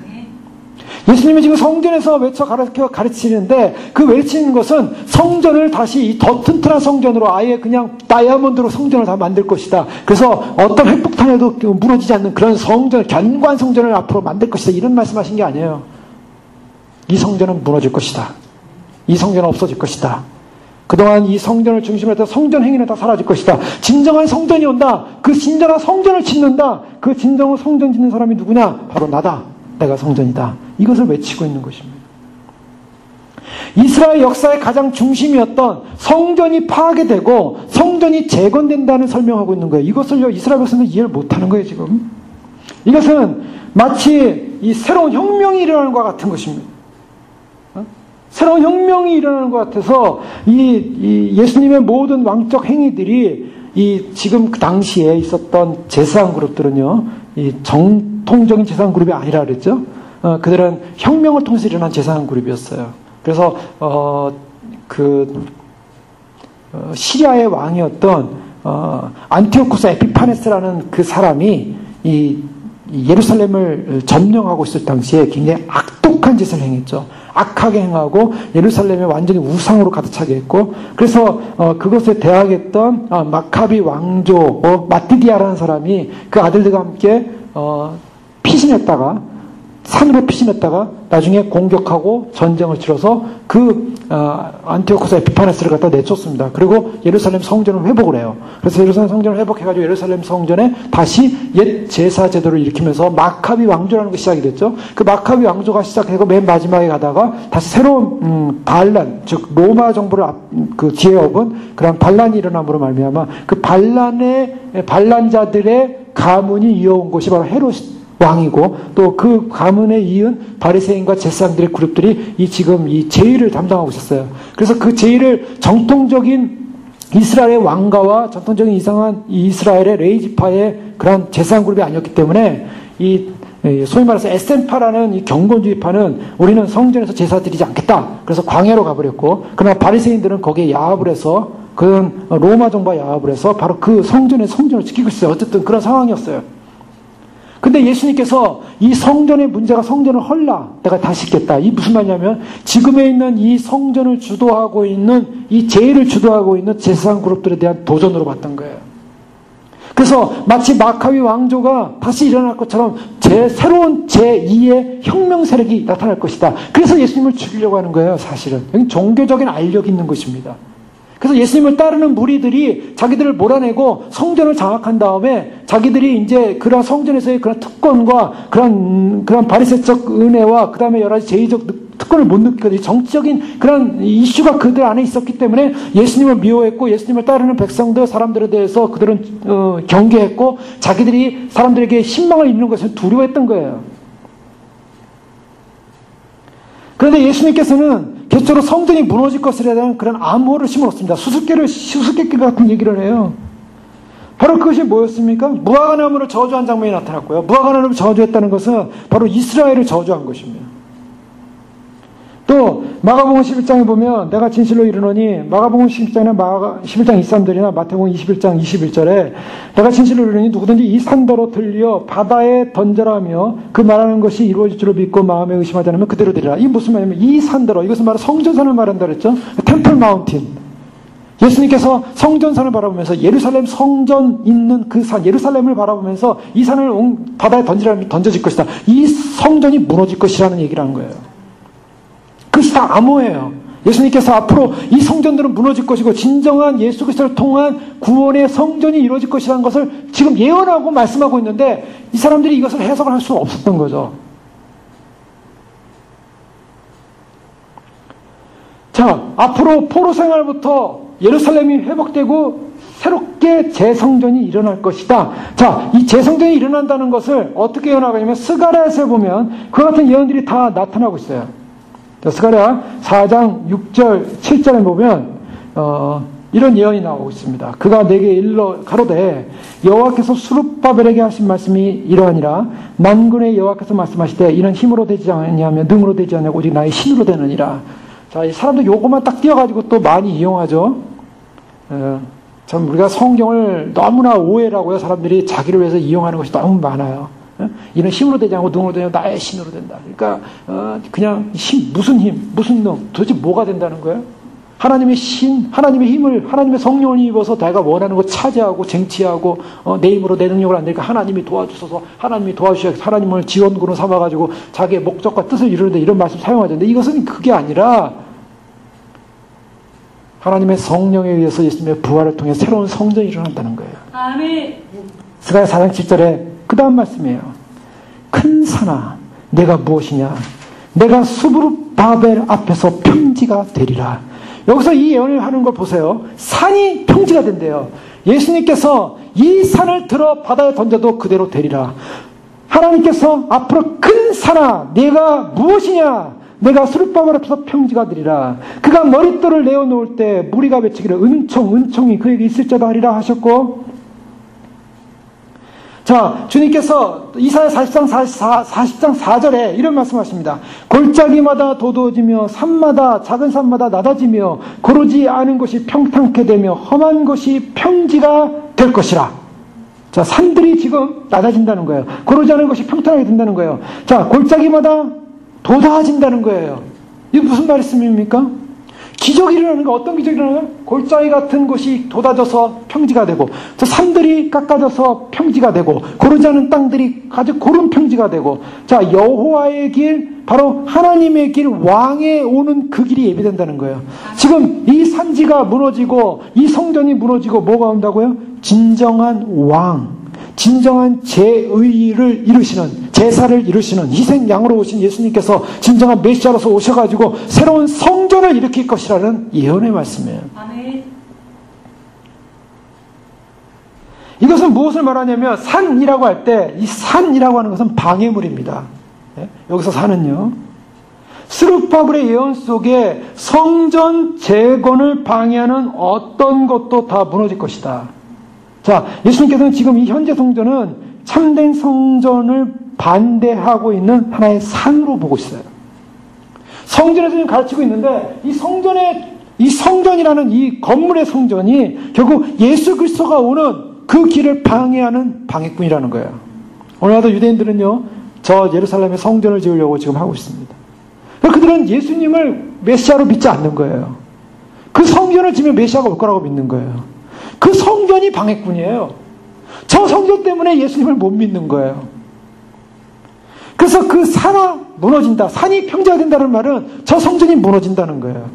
예수님이 지금 성전에서 가르치는데 그 외치는 것은 성전을 다시 더 튼튼한 성전으로 아예 그냥 다이아몬드로 성전을 다 만들 것이다. 그래서 어떤 핵폭탄에도 무너지지 않는 그런 성전, 견고한 성전을 앞으로 만들 것이다. 이런 말씀하신 게 아니에요. 이 성전은 무너질 것이다. 이 성전은 없어질 것이다. 그동안 이 성전을 중심으로 해서 성전 행위는 다 사라질 것이다. 진정한 성전이 온다. 그 진정한 성전을 짓는다. 그 진정한 성전 짓는 사람이 누구냐? 바로 나다. 내가 성전이다. 이것을 외치고 있는 것입니다. 이스라엘 역사의 가장 중심이었던 성전이 파괴되고 성전이 재건된다는 설명하고 있는 거예요. 이것을 이스라엘 백성들은 이해를 못하는 거예요, 지금. 이것은 마치 이 새로운 혁명이 일어나는 것과 같은 것입니다. 새로운 혁명이 일어나는 것 같아서 이 예수님의 모든 왕적 행위들이 지금 그 당시에 있었던 제사장 그룹들은요, 이 정통적인 제사장 그룹이 아니라 그랬죠. 그들은 혁명을 통해서 일어난 제사장 그룹이었어요. 그래서 시리아의 왕이었던 안티오쿠스 에피파네스라는 그 사람이 이 예루살렘을 점령하고 있을 당시에 굉장히 악독한 짓을 행했죠. 악하게 행하고 예루살렘에 완전히 우상으로 가득 차게 했고, 그래서 그것에 대항했던 마카비 왕조 마티디아라는 사람이 그 아들들과 함께 피신했다가 산으로 피신했다가 나중에 공격하고 전쟁을 치러서 그 안티오쿠스 에피파네스를 갖다 내쫓습니다. 그리고 예루살렘 성전을 회복을 해요. 그래서 예루살렘 성전을 회복해가지고 예루살렘 성전에 다시 옛 제사 제도를 일으키면서 마카비 왕조라는 것이 시작이 됐죠. 그 마카비 왕조가 시작되고 맨 마지막에 가다가 다시 새로운 반란, 즉 로마 정부를 그 뒤에 업은 그런 반란이 일어남으로 말미암아 그 반란자들의 가문이 이어온 곳이 바로 헤롯 왕이고, 또 그 가문에 이은 바리새인과 제사장들의 그룹들이 지금 이 제의를 담당하고 있었어요. 그래서 그 제의를 정통적인 이스라엘의 왕가와 전통적인 이상한 이스라엘의 레이지파의 그런 제사장 그룹이 아니었기 때문에 소위 말해서 에센파라는 이 경건주의파는 우리는 성전에서 제사 드리지 않겠다. 그래서 광야로 가버렸고, 그러나 바리새인들은 거기에 야합을 해서 그런 로마 정부가 야합을 해서 바로 그 성전을 지키고 있어요. 어쨌든 그런 상황이었어요. 근데 예수님께서 이 성전의 문제가 성전을 헐라, 내가 다시 짓겠다. 이 무슨 말이냐면 지금에 있는 이 성전을 주도하고 있는 이 제의를 주도하고 있는 제사장 그룹들에 대한 도전으로 봤던 거예요. 그래서 마치 마카비 왕조가 다시 일어날 것처럼 새로운 제2의 혁명 세력이 나타날 것이다. 그래서 예수님을 죽이려고 하는 거예요, 사실은. 여기 종교적인 알력이 있는 것입니다. 그래서 예수님을 따르는 무리들이 자기들을 몰아내고 성전을 장악한 다음에 자기들이 이제 그런 성전에서의 그런 특권과 그런 바리새적 은혜와 그 다음에 여러 가지 제의적 특권을 못 느끼거든요. 정치적인 그런 이슈가 그들 안에 있었기 때문에 예수님을 미워했고 예수님을 따르는 백성들, 사람들에 대해서 그들은 경계했고 자기들이 사람들에게 신망을 잇는 것을 두려워했던 거예요. 그런데 예수님께서는 계속적으로 성전이 무너질 것에 대한 그런 암호를 심어놓습니다. 수수께끼 같은 얘기를 해요. 바로 그것이 뭐였습니까? 무화과나무를 저주한 장면이 나타났고요. 무화과나무를 저주했다는 것은 바로 이스라엘을 저주한 것입니다. 또 마가복음 11장에 보면 내가 진실로 이르노니 마가복음 11장이나 11장 23절이나 마태복음 21장 21절에 내가 진실로 이르노니 누구든지 이 산더러 들려 바다에 던져라며 그 말하는 것이 이루어질 줄을 믿고 마음에 의심하지 않으면 그대로 되리라. 이게 무슨 말이냐면 이 산더러, 이것은 바로 성전산을 말한다 그랬죠. 템플 마운틴. 예수님께서 성전산을 바라보면서 예루살렘 성전 있는 그 산, 예루살렘을 바라보면서 이 산을 바다에 던져질 것이다. 이 성전이 무너질 것이라는 얘기를 한 거예요. 그것이 다 암호예요. 예수님께서 앞으로 이 성전들은 무너질 것이고 진정한 예수 그리스도를 통한 구원의 성전이 이루어질 것이라는 것을 지금 예언하고 말씀하고 있는데 이 사람들이 이것을 해석을 할 수 없었던 거죠. 자, 앞으로 포로 생활부터 예루살렘이 회복되고 새롭게 재성전이 일어날 것이다. 자, 이 재성전이 일어난다는 것을 어떻게 예언하고 있냐면 스가랴에서 보면 그와 같은 예언들이 다 나타나고 있어요. 스가랴 4장 6절 7절에 보면 이런 예언이 나오고 있습니다. 그가 내게 일러 가로되 여호와께서 수룹바벨에게 하신 말씀이 이러하니라. 만군의 여호와께서 말씀하시되 이는 힘으로 되지 않냐며 능으로 되지 않냐고 오직 나의 신으로 되느니라. 자, 이 사람들 요것만 딱 띄워가지고 또 많이 이용하죠. 참 우리가 성경을 너무나 오해를 하고요. 사람들이 자기를 위해서 이용하는 것이 너무 많아요. 이는 힘으로 되지 않고 능으로 되냐 나의 신으로 된다. 그러니까 그냥 무슨 힘, 무슨 능, 도대체 뭐가 된다는 거예요? 하나님의 신, 하나님의 힘을, 하나님의 성령을 입어서 내가 원하는 거 차지하고 쟁취하고 내 힘으로 내 능력을 안 되니까 하나님이 도와주셔서 하나님이 도와주셔서 하나님을 지원군으로 삼아가지고 자기의 목적과 뜻을 이루는데 이런 말씀 사용하는데 이것은 그게 아니라 하나님의 성령에 의해서 예수님의 부활을 통해 새로운 성전이 일어난다는 거예요. 아멘. 스가랴 4장 7절에 그 다음 말씀이에요. 큰 산아 내가 무엇이냐 내가 수브룹바벨 앞에서 평지가 되리라. 여기서 이 예언을 하는 걸 보세요. 산이 평지가 된대요. 예수님께서 이 산을 들어 바다에 던져도 그대로 되리라. 하나님께서 앞으로 큰 산아 내가 무엇이냐 내가 수룹바벨 앞에서 평지가 되리라. 그가 머릿돌을 내어놓을 때 무리가 외치기를 은총이 그에게 있을지어다 하리라 하셨고, 자, 주님께서 이사야 40장 4절에 이런 말씀하십니다. 골짜기마다 도도해지며 산마다 작은 산마다 낮아지며 고르지 않은 것이 평탄케 되며 험한 것이 평지가 될 것이라. 자, 산들이 지금 낮아진다는 거예요. 고르지 않은 것이 평탄하게 된다는 거예요. 자, 골짜기마다 도다해진다는 거예요. 이게 무슨 말씀입니까? 기적이 일어나는 거, 어떤 기적이 일어나요? 골짜기 같은 곳이 돋아져서 평지가 되고, 저 산들이 깎아져서 평지가 되고, 고르지 않은 땅들이 아주 고른 평지가 되고, 자, 여호와의 길, 바로 하나님의 길, 왕에 오는 그 길이 예비된다는 거예요. 지금 이 산지가 무너지고, 이 성전이 무너지고, 뭐가 온다고요? 진정한 왕, 진정한 제의를 이루시는, 제사를 이루시는 희생양으로 오신 예수님께서 진정한 메시아로서 오셔가지고 새로운 성전을 일으킬 것이라는 예언의 말씀이에요. 아멘. 이것은 무엇을 말하냐면 산이라고 할 때 이 산이라고 하는 것은 방해물입니다. 여기서 산은요. 스룹바벨의 예언 속에 성전 재건을 방해하는 어떤 것도 다 무너질 것이다. 자, 예수님께서는 지금 이 현재 성전은 참된 성전을 반대하고 있는 하나의 산으로 보고 있어요. 성전에서 지금 가르치고 있는데 이 성전의 이 성전이라는 이 건물의 성전이 결국 예수 그리스도가 오는 그 길을 방해하는 방해꾼이라는 거예요. 오늘날도 유대인들은요, 저 예루살렘에 성전을 지으려고 지금 하고 있습니다. 그들은 예수님을 메시아로 믿지 않는 거예요. 그 성전을 지으면 메시아가 올 거라고 믿는 거예요. 그 성전이 방해꾼이에요. 저 성전 때문에 예수님을 못 믿는 거예요. 그래서 그 산이 무너진다, 산이 평지화된다는 말은 저 성전이 무너진다는 거예요.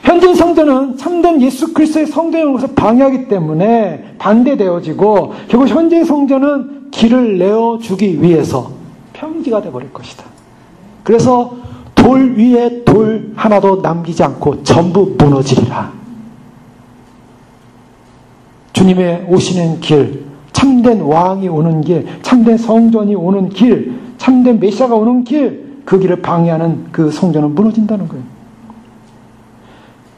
현재 성전은 참된 예수 그리스도의 성전으로서 방해하기 때문에 반대되어지고 결국 현재의 성전은 길을 내어주기 위해서 평지가 되어버릴 것이다. 그래서 돌 위에 돌 하나도 남기지 않고 전부 무너지리라. 주님의 오시는 길, 참된 왕이 오는 길, 참된 성전이 오는 길, 참된 메시아가 오는 길, 그 길을 방해하는 그 성전은 무너진다는 거예요.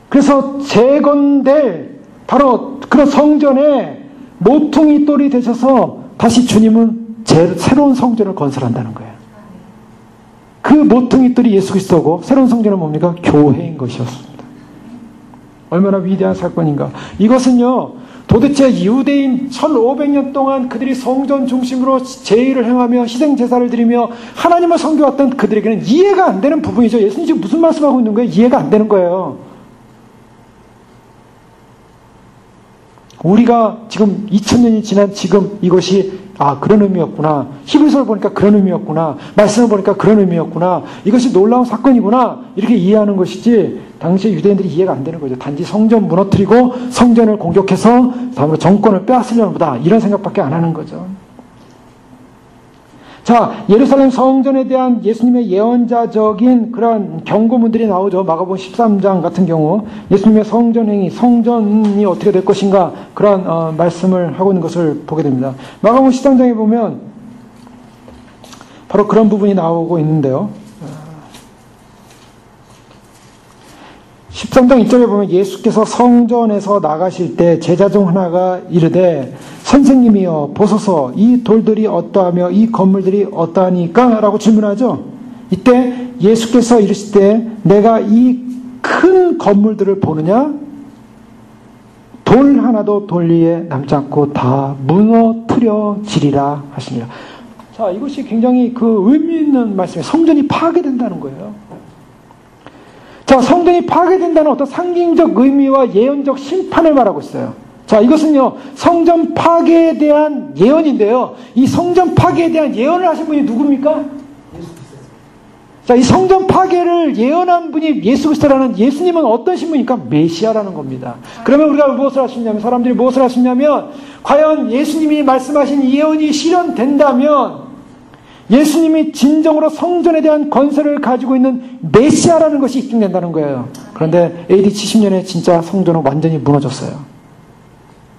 그래서 재건될 바로 그런 성전에 모퉁이 돌이 되셔서 다시 주님은 새로운 성전을 건설한다는 거예요. 그 모퉁이 돌이 예수 그리스도고 새로운 성전은 뭡니까? 교회인 것이었습니다. 얼마나 위대한 사건인가. 이것은요, 도대체 유대인 1500년 동안 그들이 성전 중심으로 제의를 행하며 희생 제사를 드리며 하나님을 섬겨왔던 그들에게는 이해가 안 되는 부분이죠. 예수님 지금 무슨 말씀하고 있는 거예요? 이해가 안 되는 거예요. 우리가 지금 2000년이 지난 지금 이것이 그런 의미였구나. 히브리서를 보니까 그런 의미였구나. 말씀을 보니까 그런 의미였구나. 이것이 놀라운 사건이구나. 이렇게 이해하는 것이지 당시 유대인들이 이해가 안 되는 거죠. 단지 성전 무너뜨리고 성전을 공격해서 다음으로 정권을 빼앗으려는 보다. 이런 생각밖에 안 하는 거죠. 자, 예루살렘 성전에 대한 예수님의 예언자적인 그런 경고문들이 나오죠. 마가복음 13장 같은 경우 예수님의 성전행위, 성전이 어떻게 될 것인가 그런 말씀을 하고 있는 것을 보게 됩니다. 마가복음 13장에 보면 바로 그런 부분이 나오고 있는데요. 13장 1절에 보면 예수께서 성전에서 나가실 때 제자 중 하나가 이르되 선생님이여 보소서 이 돌들이 어떠하며 이 건물들이 어떠하니까? 라고 질문하죠. 이때 예수께서 이르시되 내가 이 큰 건물들을 보느냐? 돌 하나도 돌 위에 남지 않고 다 무너뜨려지리라 하시니라. 자, 이것이 굉장히 그 의미 있는 말씀이에요. 성전이 파괴된다는 거예요. 자, 성전이 파괴된다는 어떤 상징적 의미와 예언적 심판을 말하고 있어요. 자, 이것은요, 성전 파괴에 대한 예언인데요. 이 성전 파괴에 대한 예언을 하신 분이 누굽니까? 자, 이 성전 파괴를 예언한 분이 예수 그리스도라는 예수님은 어떤 신분입니까? 메시아라는 겁니다. 그러면 우리가 무엇을 할 수 있냐면, 사람들이 무엇을 할 수 있냐면, 과연 예수님이 말씀하신 예언이 실현된다면, 예수님이 진정으로 성전에 대한 건설을 가지고 있는 메시아라는 것이 입증된다는 거예요. 그런데 AD 70년에 진짜 성전은 완전히 무너졌어요.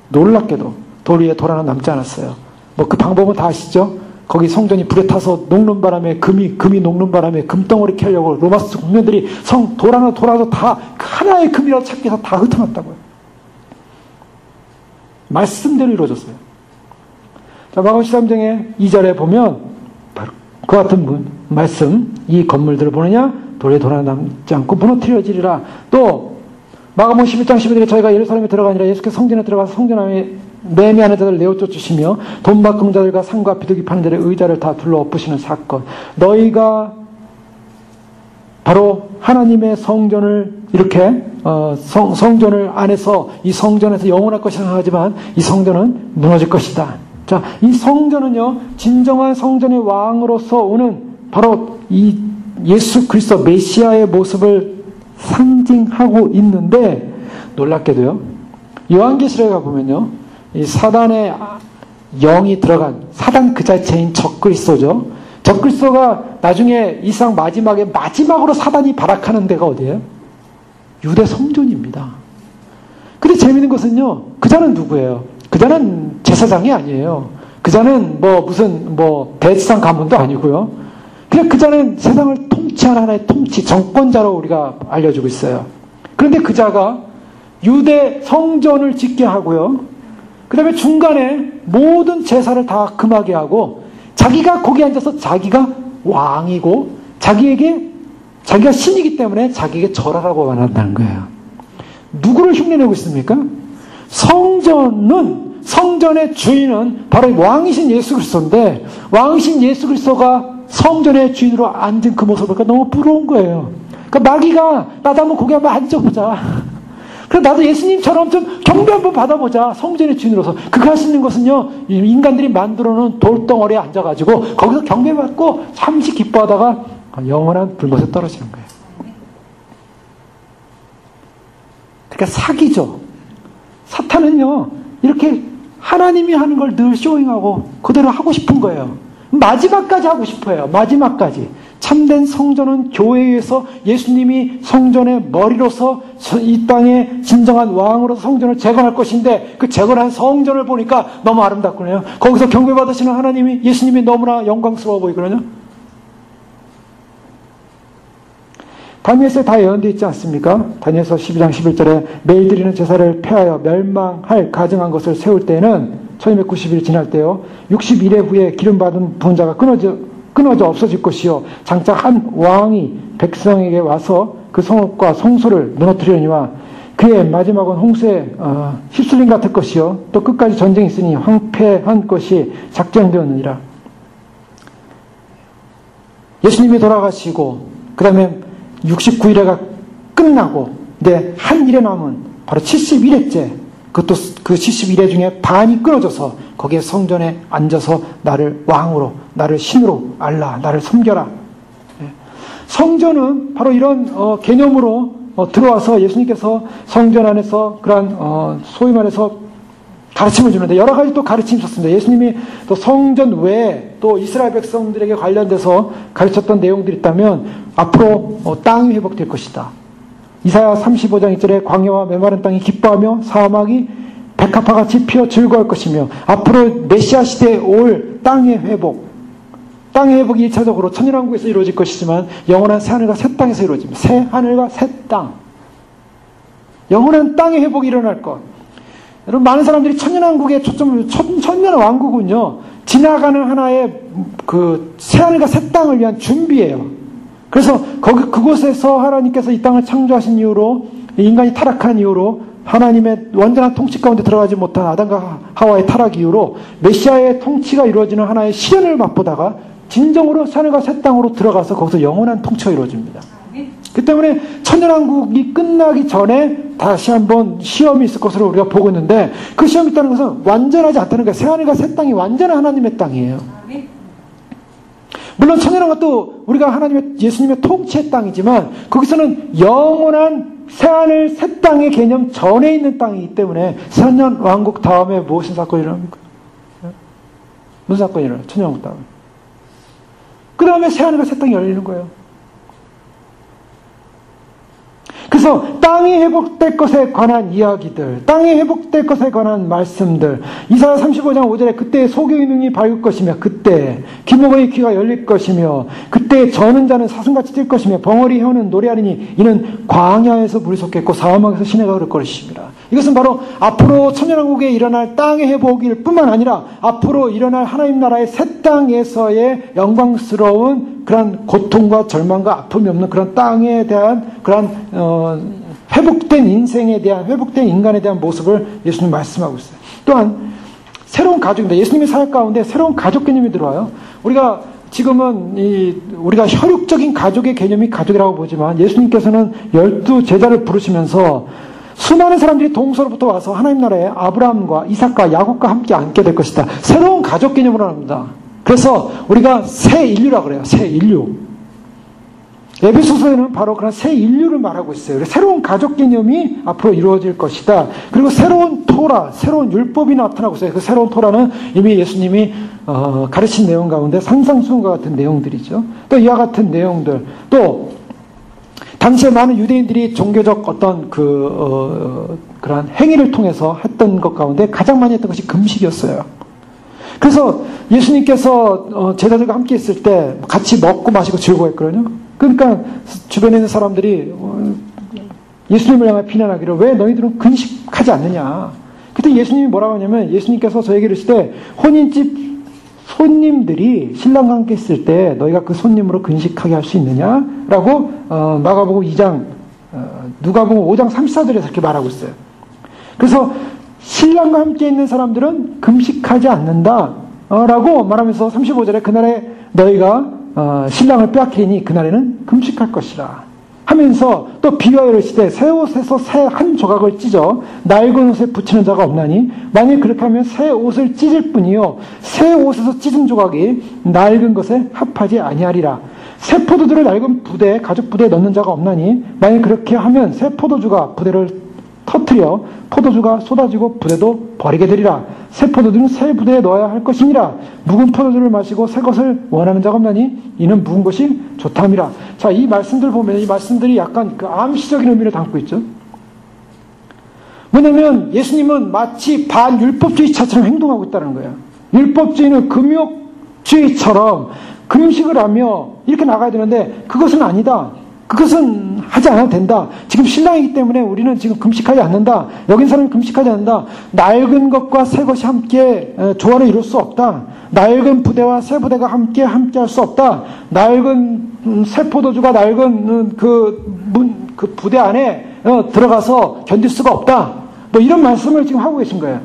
놀랍게도 돌 위에 돌 하나 남지 않았어요. 뭐 그 방법은 다 아시죠? 거기 성전이 불에 타서 녹는 바람에 금이 녹는 바람에 금덩어리 캐려고 로마스 공면들이 돌 하나 돌아서 다 하나의 금이라도 찾기 위해서 다 흩어놨다고요. 말씀대로 이루어졌어요. 자, 마가복음 13장의 2절에 보면 바로 그 같은 말씀, 이 건물들을 보느냐? 돌에 돌 하나 남지 않고 무너뜨려지리라. 또 마가복음 11장 11절에 저희가 예루살렘에 들어가니라 예수께서 성전에 들어가서 성전 안에 매매하는 자들을 내어 쫓으시며 돈 바꾸는 자들과 상과 비둘기 파는 자들의 의자를 다 둘러 엎으시는 사건. 너희가 바로 하나님의 성전을 이렇게 성전을 안에서 이 성전에서 영원할 것이라 생각하지만 이 성전은 무너질 것이다. 자, 이 성전은요, 진정한 성전의 왕으로서 오는 바로 이 예수 그리스도 메시아의 모습을 상징하고 있는데, 놀랍게도요, 요한계시록에 가보면요, 이 사단의 영이 들어간 사단 그 자체인 적그리스도죠. 적그리스도가 나중에 이 세상 마지막으로 사단이 발악하는 데가 어디예요? 유대 성전입니다. 근데 재미있는 것은요, 그자는 누구예요? 그자는 제사장이 아니에요. 그자는 무슨 대지상 가문도 아니고요. 그냥 그자는 세상을 통치하는 하나의 정권자로 우리가 알려주고 있어요. 그런데 그자가 유대 성전을 짓게 하고요. 그 다음에 중간에 모든 제사를 다 금하게 하고 자기가 거기 앉아서 자기가 왕이고 자기에게 자기가 신이기 때문에 자기에게 절하라고 말한다는 거예요. 누구를 흉내내고 있습니까? 성전의 주인은 바로 왕이신 예수 그리스도인데, 왕이신 예수 그리스도가 성전의 주인으로 앉은 그 모습을 보니까 너무 부러운 거예요. 그러니까 마귀가 나도 한번 거기 한번 앉아보자. 그래 나도 예수님처럼 좀 경배 한번 받아보자. 성전의 주인으로서. 그가 할 수 있는 것은요, 인간들이 만들어놓은 돌덩어리에 앉아가지고 거기서 경배받고 잠시 기뻐하다가 영원한 불못에 떨어지는 거예요. 그러니까 사기죠. 사탄은요, 이렇게 하나님이 하는 걸 늘 쇼잉하고 그대로 하고 싶은 거예요. 마지막까지 하고 싶어요. 마지막까지. 참된 성전은 교회에서 예수님이 성전의 머리로서 이 땅의 진정한 왕으로서 성전을 재건할 것인데, 그 재건한 성전을 보니까 너무 아름답거든요. 거기서 경배받으시는 하나님이, 예수님이 너무나 영광스러워 보이거든요. 다니엘서에 다 예언되어 있지 않습니까? 다니엘서 12장 11절에 매일 드리는 제사를 폐하여 멸망할 가증한 것을 세울 때에는 1290일 지날 때요, 60일에 후에 기름받은 부자가 끊어져 없어질 것이요, 장차 한 왕이 백성에게 와서 그 성읍과 성소를 무너뜨리려니와 그의 마지막은 홍수에 휩쓸림 같을 것이요, 또 끝까지 전쟁이 있으니 황폐한 것이 작정되었느니라. 예수님이 돌아가시고 그 다음에 69일회가 끝나고 이제 한 일에 남은 바로 71회째, 그것도 그 71회 중에 반이 끊어져서 거기에 성전에 앉아서 나를 왕으로, 나를 신으로 알라, 나를 섬겨라. 성전은 바로 이런 개념으로 들어와서 예수님께서 성전 안에서 그러한 소위 말해서 가르침을 주는데, 여러 가지 또 가르침이 있었습니다. 예수님이 또 성전 외에 또 이스라엘 백성들에게 관련돼서 가르쳤던 내용들이 있다면, 앞으로 땅이 회복될 것이다. 이사야 35장 2절에 광야와 메마른 땅이 기뻐하며 사막이 백합화같이 피어 즐거워할 것이며, 앞으로 메시아 시대에 올 땅의 회복, 땅의 회복이 1차적으로 천년왕국에서 이루어질 것이지만 영원한 새하늘과 새 땅에서 이루어집니다. 새하늘과 새 땅, 영원한 땅의 회복이 일어날 것. 여러분, 많은 사람들이 천년왕국의 초점을, 천년왕국은요, 지나가는 하나의 그 새하늘과 새 땅을 위한 준비예요. 그래서 그곳에서 하나님께서 이 땅을 창조하신 이후로, 인간이 타락한 이후로 하나님의 완전한 통치 가운데 들어가지 못한 아담과 하와의 타락 이후로 메시아의 통치가 이루어지는 하나의 시련을 맛보다가 진정으로 새하늘과 새 땅으로 들어가서 거기서 영원한 통치가 이루어집니다. 그 때문에 천년왕국이 끝나기 전에 다시 한번 시험이 있을 것으로 우리가 보고 있는데, 그 시험이 있다는 것은 완전하지 않다는 거예요. 새하늘과 새 땅이 완전한 하나님의 땅이에요. 물론 천년왕국도 우리가 하나님의, 예수님의 통치의 땅이지만 거기서는 영원한 새하늘 새 땅의 개념 전에 있는 땅이기 때문에, 천년왕국 다음에 무슨 사건이 일어납니까? 무슨 사건이 일어나요? 천년왕국 다음에. 그 다음에 새하늘과 새 땅이 열리는 거예요. 그래서 땅이 회복될 것에 관한 이야기들, 땅이 회복될 것에 관한 말씀들, 이사야 35장 5절에 그때 소경의 눈이 밝을 것이며, 그때 기목의 귀가 열릴 것이며, 그때 저는 자는 사슴같이 뛸 것이며, 벙어리 혀는 노래하리니 이는 광야에서 물이 솟겠고 사막에서 시내가 흐를 것입니다. 이것은 바로 앞으로 천년왕국에 일어날 땅의 회복일 뿐만 아니라 앞으로 일어날 하나님 나라의 새 땅에서의 영광스러운 그런 고통과 절망과 아픔이 없는 그런 땅에 대한 그런 회복된 인생에 대한, 회복된 인간에 대한 모습을 예수님 말씀하고 있어요. 또한 새로운 가족입니다. 예수님의 사역 가운데 새로운 가족 개념이 들어와요. 우리가 지금은 우리가 혈육적인 가족의 개념이 가족이라고 보지만, 예수님께서는 12 제자를 부르시면서 수많은 사람들이 동서로부터 와서 하나님 나라에 아브라함과 이삭과 야곱과 함께 앉게 될 것이다. 새로운 가족 개념으로 합니다. 그래서 우리가 새 인류라고 그래요. 새 인류. 에베소서에는 바로 그런 새 인류를 말하고 있어요. 새로운 가족 개념이 앞으로 이루어질 것이다. 그리고 새로운 토라, 새로운 율법이 나타나고 있어요. 그 새로운 토라는 이미 예수님이 가르친 내용 가운데 산상수훈과 같은 내용들이죠. 또 이와 같은 내용들, 또 당시에 많은 유대인들이 종교적 어떤 그런 행위를 통해서 했던 것 가운데 가장 많이 했던 것이 금식이었어요. 그래서 예수님께서 제자들과 함께 있을 때 같이 먹고 마시고 즐거워했거든요. 그러니까 주변에 있는 사람들이 예수님을 향해 비난하기를, 왜 너희들은 금식하지 않느냐. 그때 예수님이 뭐라고 하냐면, 예수님께서 저에게 이르시되 혼인집 손님들이 신랑과 함께 있을 때 너희가 그 손님으로 근식하게 할 수 있느냐라고 마가복음 2장 누가복음 5장 34절에서 이렇게 말하고 있어요. 그래서 신랑과 함께 있는 사람들은 금식하지 않는다 라고 말하면서 35절에 그날에 너희가 신랑을 빼앗기니 그날에는 금식할 것이라 하면서 또 비유하여 이르시되 새 옷에서 새 한 조각을 찢어 낡은 옷에 붙이는 자가 없나니 만일 그렇게 하면 새 옷을 찢을 뿐이요 새 옷에서 찢은 조각이 낡은 것에 합하지 아니하리라. 새 포도주를 낡은 부대 가죽 부대에 넣는 자가 없나니 만일 그렇게 하면 새 포도주가 부대를 터뜨려 포도주가 쏟아지고 부대도 버리게 되리라. 새 포도주는 새 부대에 넣어야 할 것이니라. 묵은 포도주를 마시고 새 것을 원하는 자가 없나니 이는 묵은 것이 좋다함이라. 자, 이 말씀들 보면 이 말씀들이 약간 그 암시적인 의미를 담고 있죠. 뭐냐면 예수님은 마치 반율법주의자처럼 행동하고 있다는 거예요. 율법주의는 금욕주의처럼 금식을 하며 이렇게 나가야 되는데 그것은 아니다. 그것은 하지 않아도 된다. 지금 신랑이기 때문에 우리는 지금 금식하지 않는다. 여긴 사람이 금식하지 않는다. 낡은 것과 새 것이 함께 조화를 이룰 수 없다. 낡은 부대와 새 부대가 함께 할 수 없다. 낡은 새 포도주가 낡은 그 부대 안에 들어가서 견딜 수가 없다. 뭐 이런 말씀을 지금 하고 계신 거예요.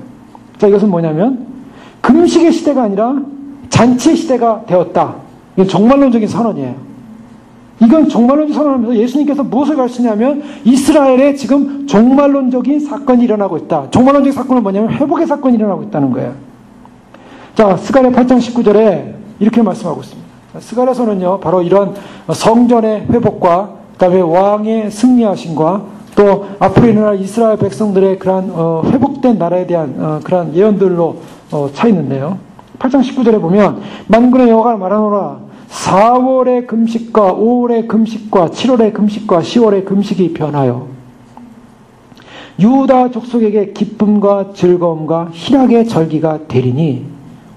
자, 이것은 뭐냐면 금식의 시대가 아니라 잔치의 시대가 되었다. 이건 종말론적인 선언이에요. 이건 종말론적 선언하면서 예수님께서 무엇을 가르치냐면 이스라엘에 지금 종말론적인 사건이 일어나고 있다. 종말론적인 사건은 뭐냐면 회복의 사건이 일어나고 있다는 거예요. 자, 스가랴 8장 19절에 이렇게 말씀하고 있습니다. 스가랴서는요 바로 이런 성전의 회복과 그다음에 왕의 승리하심과 또 앞으로 일어날 이스라엘 백성들의 그러한 회복된 나라에 대한 그러한 예언들로 차 있는데요. 8장 19절에 보면 만군의 여호와가 말하노라 4월의 금식과 5월의 금식과 7월의 금식과 10월의 금식이 변하여 유다 족속에게 기쁨과 즐거움과 희락의 절기가 되리니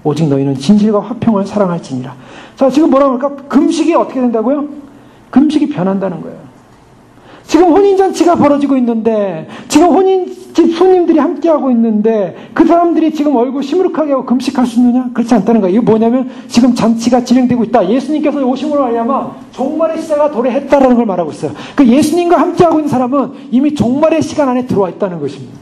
오직 너희는 진실과 화평을 사랑할지니라. 자, 지금 뭐라고 할까? 금식이 어떻게 된다고요? 금식이 변한다는 거예요. 지금 혼인잔치가 벌어지고 있는데 지금 혼인집 손님들이 함께하고 있는데 그 사람들이 지금 얼굴 시무룩하게 하고 금식할 수 있느냐? 그렇지 않다는 거예요. 이게 뭐냐면 지금 잔치가 진행되고 있다. 예수님께서 오심으로 말미암아 종말의 시대가 도래했다라는 걸 말하고 있어요. 그 예수님과 함께하고 있는 사람은 이미 종말의 시간 안에 들어와 있다는 것입니다.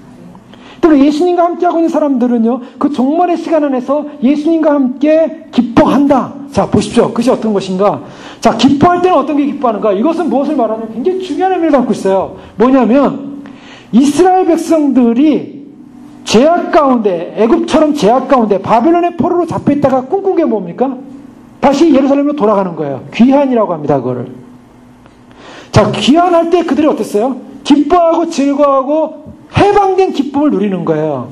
그리고 예수님과 함께하고 있는 사람들은요 그 종말의 시간 안에서 예수님과 함께 기뻐한다. 자, 보십시오. 그것이 어떤 것인가? 자, 기뻐할 때는 어떤 게 기뻐하는가? 이것은 무엇을 말하냐면 굉장히 중요한 의미를 담고 있어요. 뭐냐면 이스라엘 백성들이 죄악 가운데, 애굽처럼 죄악 가운데 바벨론의 포로로 잡혀있다가 꿈꾼 게 뭡니까? 다시 예루살렘으로 돌아가는 거예요. 귀환이라고 합니다. 그거를. 자, 귀환할 때 그들이 어땠어요? 기뻐하고 즐거워하고 해방된 기쁨을 누리는 거예요.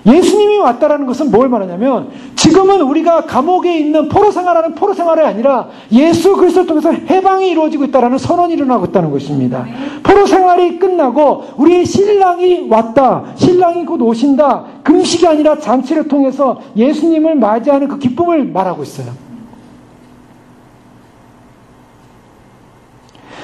예수님이 왔다라는 것은 뭘 말하냐면 지금은 우리가 감옥에 있는 포로 생활하는 포로 생활이 아니라 예수 그리스도를 통해서 해방이 이루어지고 있다라는 선언이 일어나고 있다는 것입니다. 포로 생활이 끝나고 우리의 신랑이 왔다. 신랑이 곧 오신다. 금식이 아니라 잔치를 통해서 예수님을 맞이하는 그 기쁨을 말하고 있어요.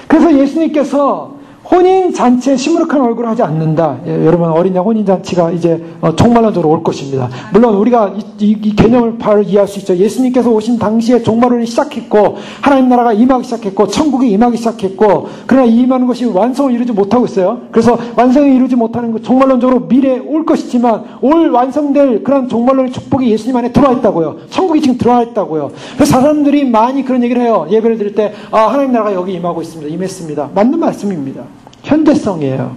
그래서 예수님께서 혼인잔치에 시무룩한 얼굴을 하지 않는다. 여러분, 어린 양 혼인잔치가 이제 종말론적으로 올 것입니다. 물론 우리가 이 개념을 바로 이해할 수 있죠. 예수님께서 오신 당시에 종말론이 시작했고 하나님 나라가 임하기 시작했고 천국이 임하기 시작했고 그러나 이 임하는 것이 완성을 이루지 못하고 있어요. 그래서 완성을 이루지 못하는 것 종말론적으로 미래에 올 것이지만 올 완성될 그런 종말론의 축복이 예수님 안에 들어와 있다고요. 천국이 지금 들어와 있다고요. 그래서 사람들이 많이 그런 얘기를 해요. 예배를 드릴 때 하나님 나라가 여기 임하고 있습니다. 임했습니다. 맞는 말씀입니다. 현대성이에요.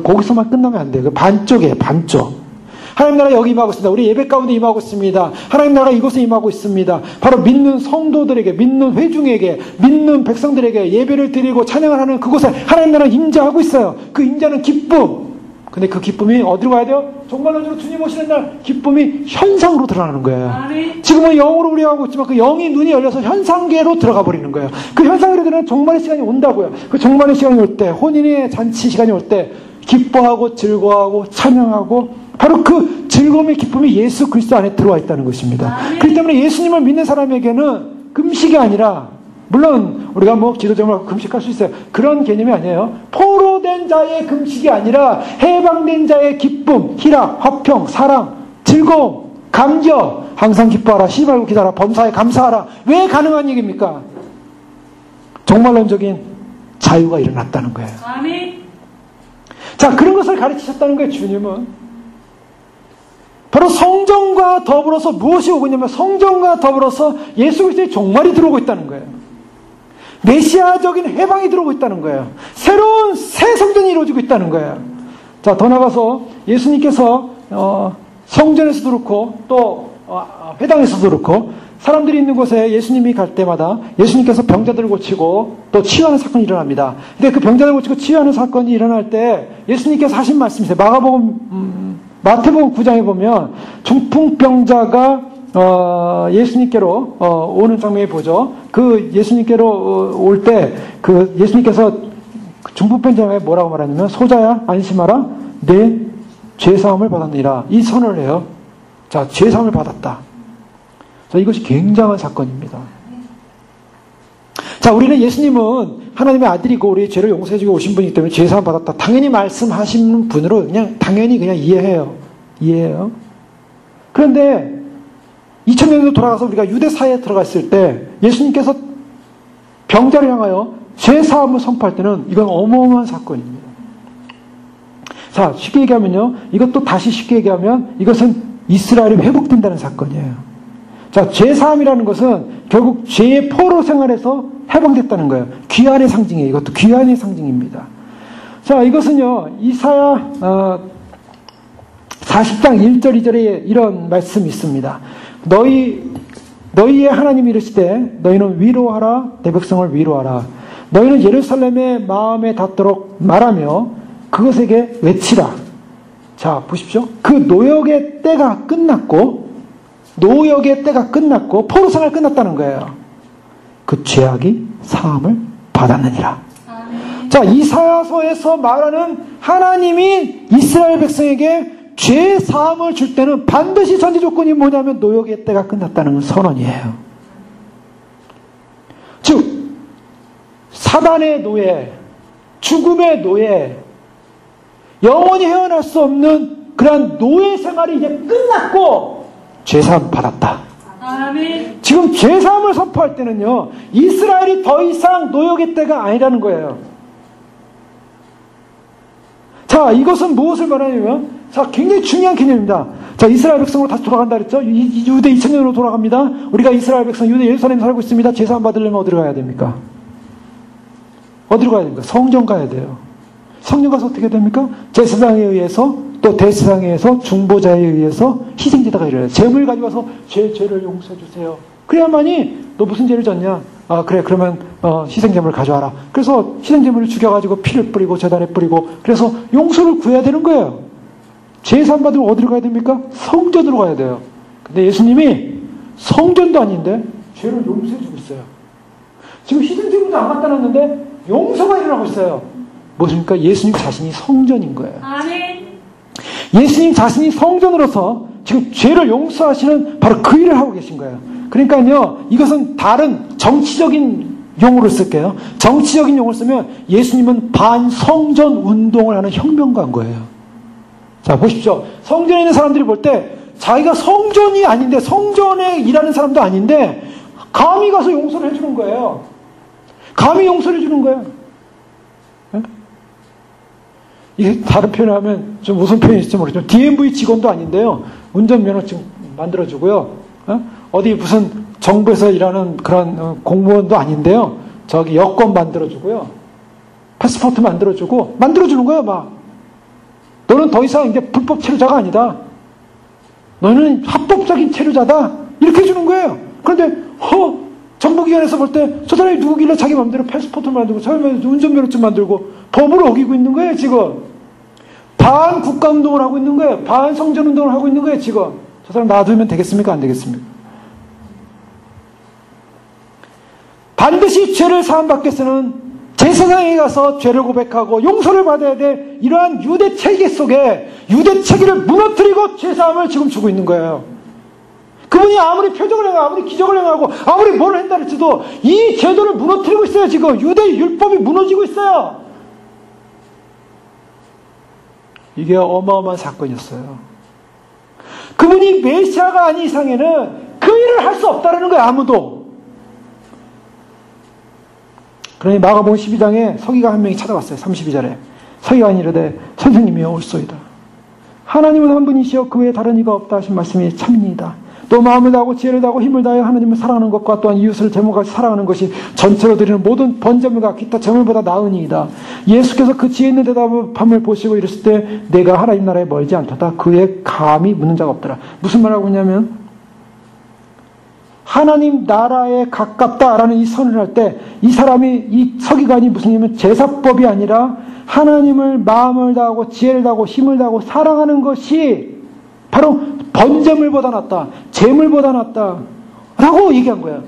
거기서만 끝나면 안 돼요. 그 반쪽이에요. 반쪽. 하나님 나라가 여기 임하고 있습니다. 우리 예배 가운데 임하고 있습니다. 하나님 나라가 이곳에 임하고 있습니다. 바로 믿는 성도들에게, 믿는 회중에게, 믿는 백성들에게 예배를 드리고 찬양을 하는 그곳에 하나님 나라가 임재하고 있어요. 그 임재는 기쁨. 근데 그 기쁨이 어디로 가야 돼요? 종말론적으로 주님 오시는 날 기쁨이 현상으로 드러나는 거예요. 지금은 영으로 우리가 하고 있지만 그 영이 눈이 열려서 현상계로 들어가 버리는 거예요. 그 현상계로 들어가는 종말의 시간이 온다고요. 그 종말의 시간이 올 때, 혼인의 잔치 시간이 올 때 기뻐하고 즐거워하고 찬양하고 바로 그 즐거움의 기쁨이 예수 그리스도 안에 들어와 있다는 것입니다. 그렇기 때문에 예수님을 믿는 사람에게는 금식이 아니라 물론 우리가 기도제목을 금식할 수 있어요. 그런 개념이 아니에요. 포로된 자의 금식이 아니라 해방된 자의 기쁨, 희락, 화평, 사랑, 즐거움, 감겨. 항상 기뻐하라. 쉬지 말고 기도하라. 범사에 감사하라. 왜 가능한 얘기입니까? 종말론적인 자유가 일어났다는 거예요. 아멘. 자, 그런 것을 가르치셨다는 거예요, 주님은. 바로 성전과 더불어서 무엇이 오고 있냐면 성전과 더불어서 예수 그리스도의 종말이 들어오고 있다는 거예요. 메시아적인 해방이 들어오고 있다는 거예요. 새로운 새 성전이 이루어지고 있다는 거예요. 자, 더 나가서 예수님께서 성전에서도 그렇고 또 회당에서도 그렇고 사람들이 있는 곳에 예수님이 갈 때마다 예수님께서 병자들을 고치고 또 치유하는 사건이 일어납니다. 근데 그 병자들을 고치고 치유하는 사건이 일어날 때 예수님께서 하신 말씀이세요. 마태복음 9장에 보면 중풍병자가 예수님께로 오는 장면을 보죠. 그 예수님께로 올 때 그 예수님께서 중풍병자에 뭐라고 말하냐면 소자야 안심하라 내 죄사함을 받았느니라 이 선언을 해요. 자, 죄사함을 받았다. 자, 이것이 굉장한 사건입니다. 자, 우리는 예수님은 하나님의 아들이고 우리의 죄를 용서해주고 오신 분이기 때문에 죄사함 받았다. 당연히 말씀하시는 분으로 당연히 이해해요. 그런데 2000년도 돌아가서 우리가 유대 사회에 들어갔을 때 예수님께서 병자를 향하여 죄사함을 선포할 때는 이건 어마어마한 사건입니다. 자, 쉽게 얘기하면요. 이것도 다시 쉽게 얘기하면 이것은 이스라엘이 회복된다는 사건이에요. 자, 죄사함이라는 것은 결국 죄의 포로 생활에서 해방됐다는 거예요. 귀환의 상징이에요. 이것도 귀환의 상징입니다. 자, 이것은요. 이사야 40장 1절 2절에 이런 말씀이 있습니다. 너희의 하나님이 이르시되 너희는 위로하라 내 백성을 위로하라. 너희는 예루살렘의 마음에 닿도록 말하며 그것에게 외치라. 자, 보십시오. 그 노역의 때가 끝났고 포로생활 끝났다는 거예요. 그 죄악이 사함을 받았느니라. 자, 이사야서에서 말하는 하나님이 이스라엘 백성에게 죄 사함을 줄 때는 반드시 전제 조건이 뭐냐면 노역의 때가 끝났다는 선언이에요. 즉 사단의 노예, 죽음의 노예, 영원히 헤어날 수 없는 그러한 노예 생활이 이제 끝났고 죄사함 받았다. 아멘. 지금 죄사함을 선포할 때는요, 이스라엘이 더 이상 노역의 때가 아니라는 거예요. 자, 이것은 무엇을 말하냐면, 자, 굉장히 중요한 개념입니다. 자, 이스라엘 백성으로 다시 돌아간다 그랬죠? 유대 2000년으로 돌아갑니다. 우리가 이스라엘 백성, 유대 예루살렘에 살고 있습니다. 죄사함 받으려면 어디로 가야 됩니까? 어디로 가야 됩니까? 성전 가야 돼요. 성전 가서 어떻게 됩니까? 제사장에 의해서 또 대제사장에 의해서 중보자에 의해서 희생제다가 일어나요. 재물 가지고 와서 죄를 용서해 주세요. 그래야만이 너 무슨 죄를 졌냐? 아, 그래, 그러면 희생제물을 가져와라. 그래서 희생제물을 죽여가지고 피를 뿌리고 제단에 뿌리고 그래서 용서를 구해야 되는 거예요. 죄사함 받으면 어디로 가야 됩니까? 성전으로 가야 돼요. 근데 예수님이 성전도 아닌데 죄를 용서해 주고 있어요. 지금 희생제물도 안 갖다 놨는데 용서가 일어나고 있어요. 무엇입니까? 예수님 자신이 성전인 거예요. 아멘. 예수님 자신이 성전으로서 지금 죄를 용서하시는 바로 그 일을 하고 계신 거예요. 그러니까요, 이것은 다른 정치적인 용어를 쓸게요. 정치적인 용어를 쓰면 예수님은 반성전 운동을 하는 혁명가인 거예요. 자, 보십시오. 성전에 있는 사람들이 볼 때 자기가 성전이 아닌데, 성전에 일하는 사람도 아닌데 감히 가서 용서를 해주는 거예요. 감히 용서를 해주는 거예요. 네? 이게 다른 표현을 하면 좀 무슨 표현이 있을지 모르겠지만 DMV 직원도 아닌데요. 운전면허증 만들어주고요. 어디 무슨 정부에서 일하는 그런 공무원도 아닌데요. 저기 여권 만들어주고요. 패스포트 만들어주는 거예요. 막 너는 더 이상 이제 불법 체류자가 아니다. 너는 합법적인 체류자다. 이렇게 해주는 거예요. 그런데 정부기관에서 볼 때 저 사람이 누구길래 자기 마음대로 패스포트를 만들고 저 사람이 운전면허증 만들고 법을 어기고 있는 거예요. 지금 반국가운동을 하고 있는 거예요. 반성전운동을 하고 있는 거예요. 지금 저 사람 놔두면 되겠습니까? 안 되겠습니까? 반드시 죄를 사함받기 위해서는 제사장에 가서 죄를 고백하고 용서를 받아야 돼. 이러한 유대 체계 속에 유대 체계를 무너뜨리고 죄사함을 지금 주고 있는 거예요. 그분이 아무리 표적을 행하고 아무리 기적을 행하고 아무리 뭘 한다 할지도 이 제도를 무너뜨리고 있어요. 지금 유대 율법이 무너지고 있어요. 이게 어마어마한 사건이었어요. 그분이 메시아가 아닌 이상에는 그 일을 할 수 없다는 거예요. 아무도. 그러니 마가복음 12장에 서기관 한 명이 찾아왔어요. 32절에 서기관이 이르되 선생님이여 올소이다. 하나님은 한 분이시여 그 외에 다른 이가 없다 하신 말씀이 참입니다. 또 마음을 다하고 지혜를 다하고 힘을 다하여 하나님을 사랑하는 것과 또한 이웃을 제물같이 사랑하는 것이 전체로 드리는 모든 번제물과 기타 제물보다 나으니이다. 예수께서 그 지혜 있는 대답을 보시고 이랬을 때 내가 하나님 나라에 멀지 않도다. 그에 감히 묻는 자가 없더라. 무슨 말하고 있냐면 하나님 나라에 가깝다라는 이 선언을 할 때 이 사람이 이 서기관이 무슨 얘기냐면 제사법이 아니라 하나님을 마음을 다하고 지혜를 다하고 힘을 다하고 사랑하는 것이 바로 번제물보다 낫다. 제물보다 낫다. 라고 얘기한 거예요.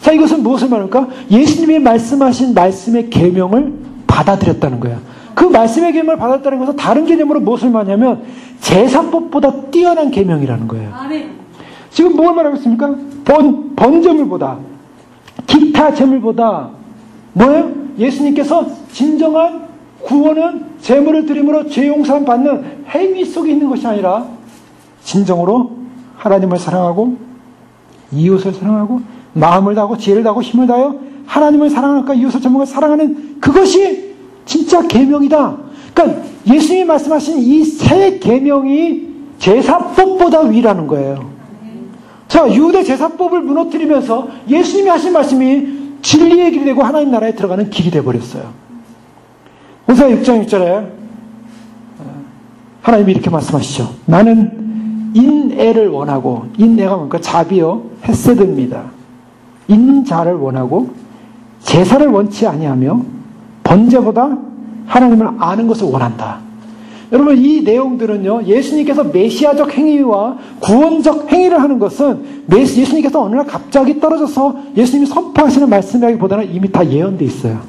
자, 이것은 무엇을 말합니까? 예수님이 말씀하신 말씀의 계명을 받아들였다는 거예요. 그 말씀의 계명을 받았다는 것은 다른 개념으로 무엇을 말하냐면 제사법보다 뛰어난 계명이라는 거예요. 아멘. 지금 뭘 말하고 있습니까? 번제물보다 기타 제물보다 뭐예요? 예수님께서 진정한 구원은 제물을 드림으로 죄 용서 받는 행위 속에 있는 것이 아니라 진정으로 하나님을 사랑하고 이웃을 사랑하고 마음을 다하고 지혜를 다하고 힘을 다하여 하나님을 사랑할까 이웃을 전문가 사랑하는 그것이 진짜 계명이다. 그러니까 예수님이 말씀하신 이 세 계명이 제사법보다 위라는 거예요. 자, 유대 제사법을 무너뜨리면서 예수님이 하신 말씀이 진리의 길이 되고 하나님 나라에 들어가는 길이 되어버렸어요. 호세아 6장 6절에 하나님이 이렇게 말씀하시죠. 나는 인애를 원하고, 인애가 뭡니까? 자비요 헤세드입니다. 인자를 원하고 제사를 원치 아니하며 번제보다 하나님을 아는 것을 원한다. 여러분, 이 내용들은요, 예수님께서 메시아적 행위와 구원적 행위를 하는 것은 예수님께서 어느 날 갑자기 떨어져서 예수님이 선포하시는 말씀이라기보다는 이미 다 예언되어 있어요.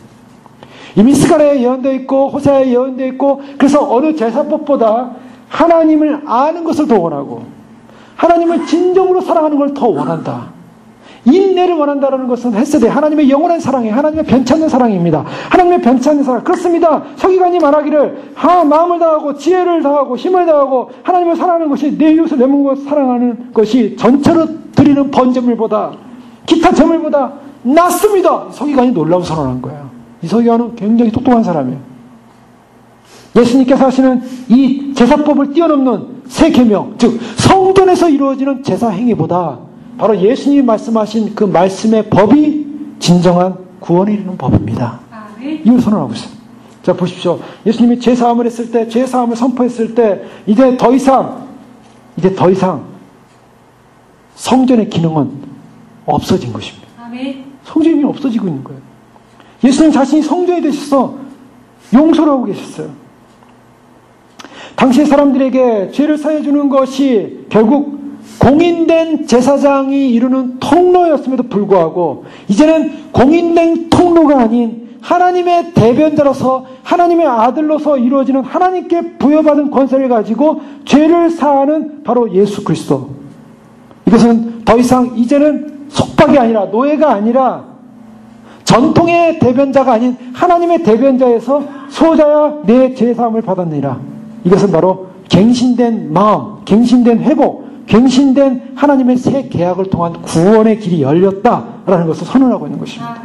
이미 스가랴에 예언되어 있고 호세아에 예언되어 있고, 그래서 어느 제사법보다 하나님을 아는 것을 더 원하고 하나님을 진정으로 사랑하는 걸 더 원한다. 인내를 원한다는 것은 헤세드, 하나님의 영원한 사랑이, 하나님의 변치 않는 사랑입니다. 하나님의 변치 않는 사랑. 그렇습니다. 서기관이 말하기를 마음을 다하고 지혜를 다하고 힘을 다하고 하나님을 사랑하는 것이 내 이웃을 내 몸과 사랑하는 것이 전체로 드리는 번제물보다 기타 제물보다 낫습니다. 서기관이 놀라운 선언한 거예요. 이 서기관은 굉장히 똑똑한 사람이에요. 예수님께서 하시는 이 제사법을 뛰어넘는 세 계명, 즉 성전에서 이루어지는 제사 행위보다 바로 예수님이 말씀하신 그 말씀의 법이 진정한 구원에 이르는 법입니다. 이걸 선언하고 있어요. 자, 보십시오. 예수님이 죄사함을 했을 때, 죄사함을 선포했을 때 이제 더 이상 성전의 기능은 없어진 것입니다. 성전이 없어지고 있는 거예요. 예수님 자신이 성전이 되셔서 용서를 하고 계셨어요. 당시의 사람들에게 죄를 사해주는 것이 결국 공인된 제사장이 이루는 통로였음에도 불구하고 이제는 공인된 통로가 아닌 하나님의 대변자로서 하나님의 아들로서 이루어지는 하나님께 부여받은 권세를 가지고 죄를 사하는 바로 예수 그리스도. 이것은 더 이상 이제는 속박이 아니라 노예가 아니라 전통의 대변자가 아닌 하나님의 대변자에서 소자야 내 죄사함을 받았느니라. 이것은 바로 갱신된 마음, 갱신된 회복, 갱신된 하나님의 새 계약을 통한 구원의 길이 열렸다라는 것을 선언하고 있는 것입니다.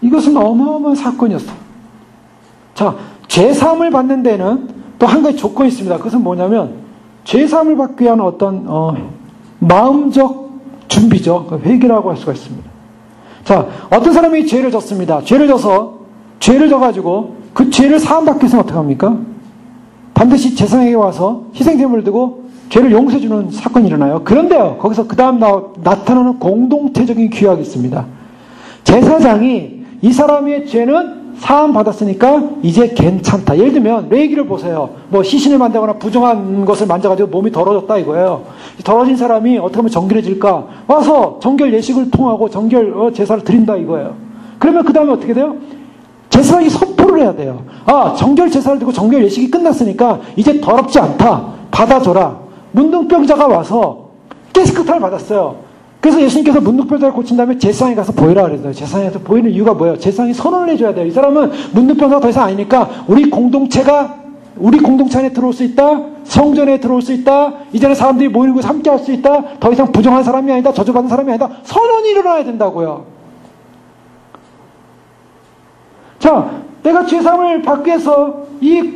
이것은 어마어마한 사건이었어요. 자, 죄사함을 받는 데는 또 한 가지 조건이 있습니다. 그것은 뭐냐면 죄사함을 받기 위한 어떤 마음적 준비죠. 회개라고 할 수가 있습니다. 자, 어떤 사람이 죄를 졌습니다. 죄를 져가지고 그 죄를 사함받기 위해서는 어떻게 합니까? 반드시 제사장에게 와서 희생제물을 두고 죄를 용서해주는 사건이 일어나요. 그런데요, 거기서 그 다음 나타나는 공동체적인 규약이 있습니다. 제사장이 이 사람의 죄는 사함 받았으니까 이제 괜찮다. 예를 들면 레위기를 보세요. 뭐 시신을 만들거나 부정한 것을 만져가지고 몸이 더러워졌다 이거예요. 더러진 사람이 어떻게 하면 정결해질까? 와서 정결 예식을 통하고 정결 제사를 드린다 이거예요. 그러면 그 다음에 어떻게 돼요? 제사장이 선포를 해야 돼요. 아, 정결 제사를 드리고 정결 예식이 끝났으니까 이제 더럽지 않다. 받아줘라. 문둥병자가 와서 깨끗함을 받았어요. 그래서 예수님께서 문둥병자를 고친 다음에 제사장에 가서 보이라 그랬어요. 제사장에서 보이는 이유가 뭐예요? 제사장이 선언을 해줘야 돼요. 이 사람은 문둥병자가 더 이상 아니니까 우리 공동체가 우리 공동체 안에 들어올 수 있다. 성전에 들어올 수 있다. 이제는 사람들이 모이는 곳에 함께 할 수 있다. 더 이상 부정한 사람이 아니다. 저주받은 사람이 아니다. 선언이 일어나야 된다고요. 자, 내가 죄사함을 받기 위해서 이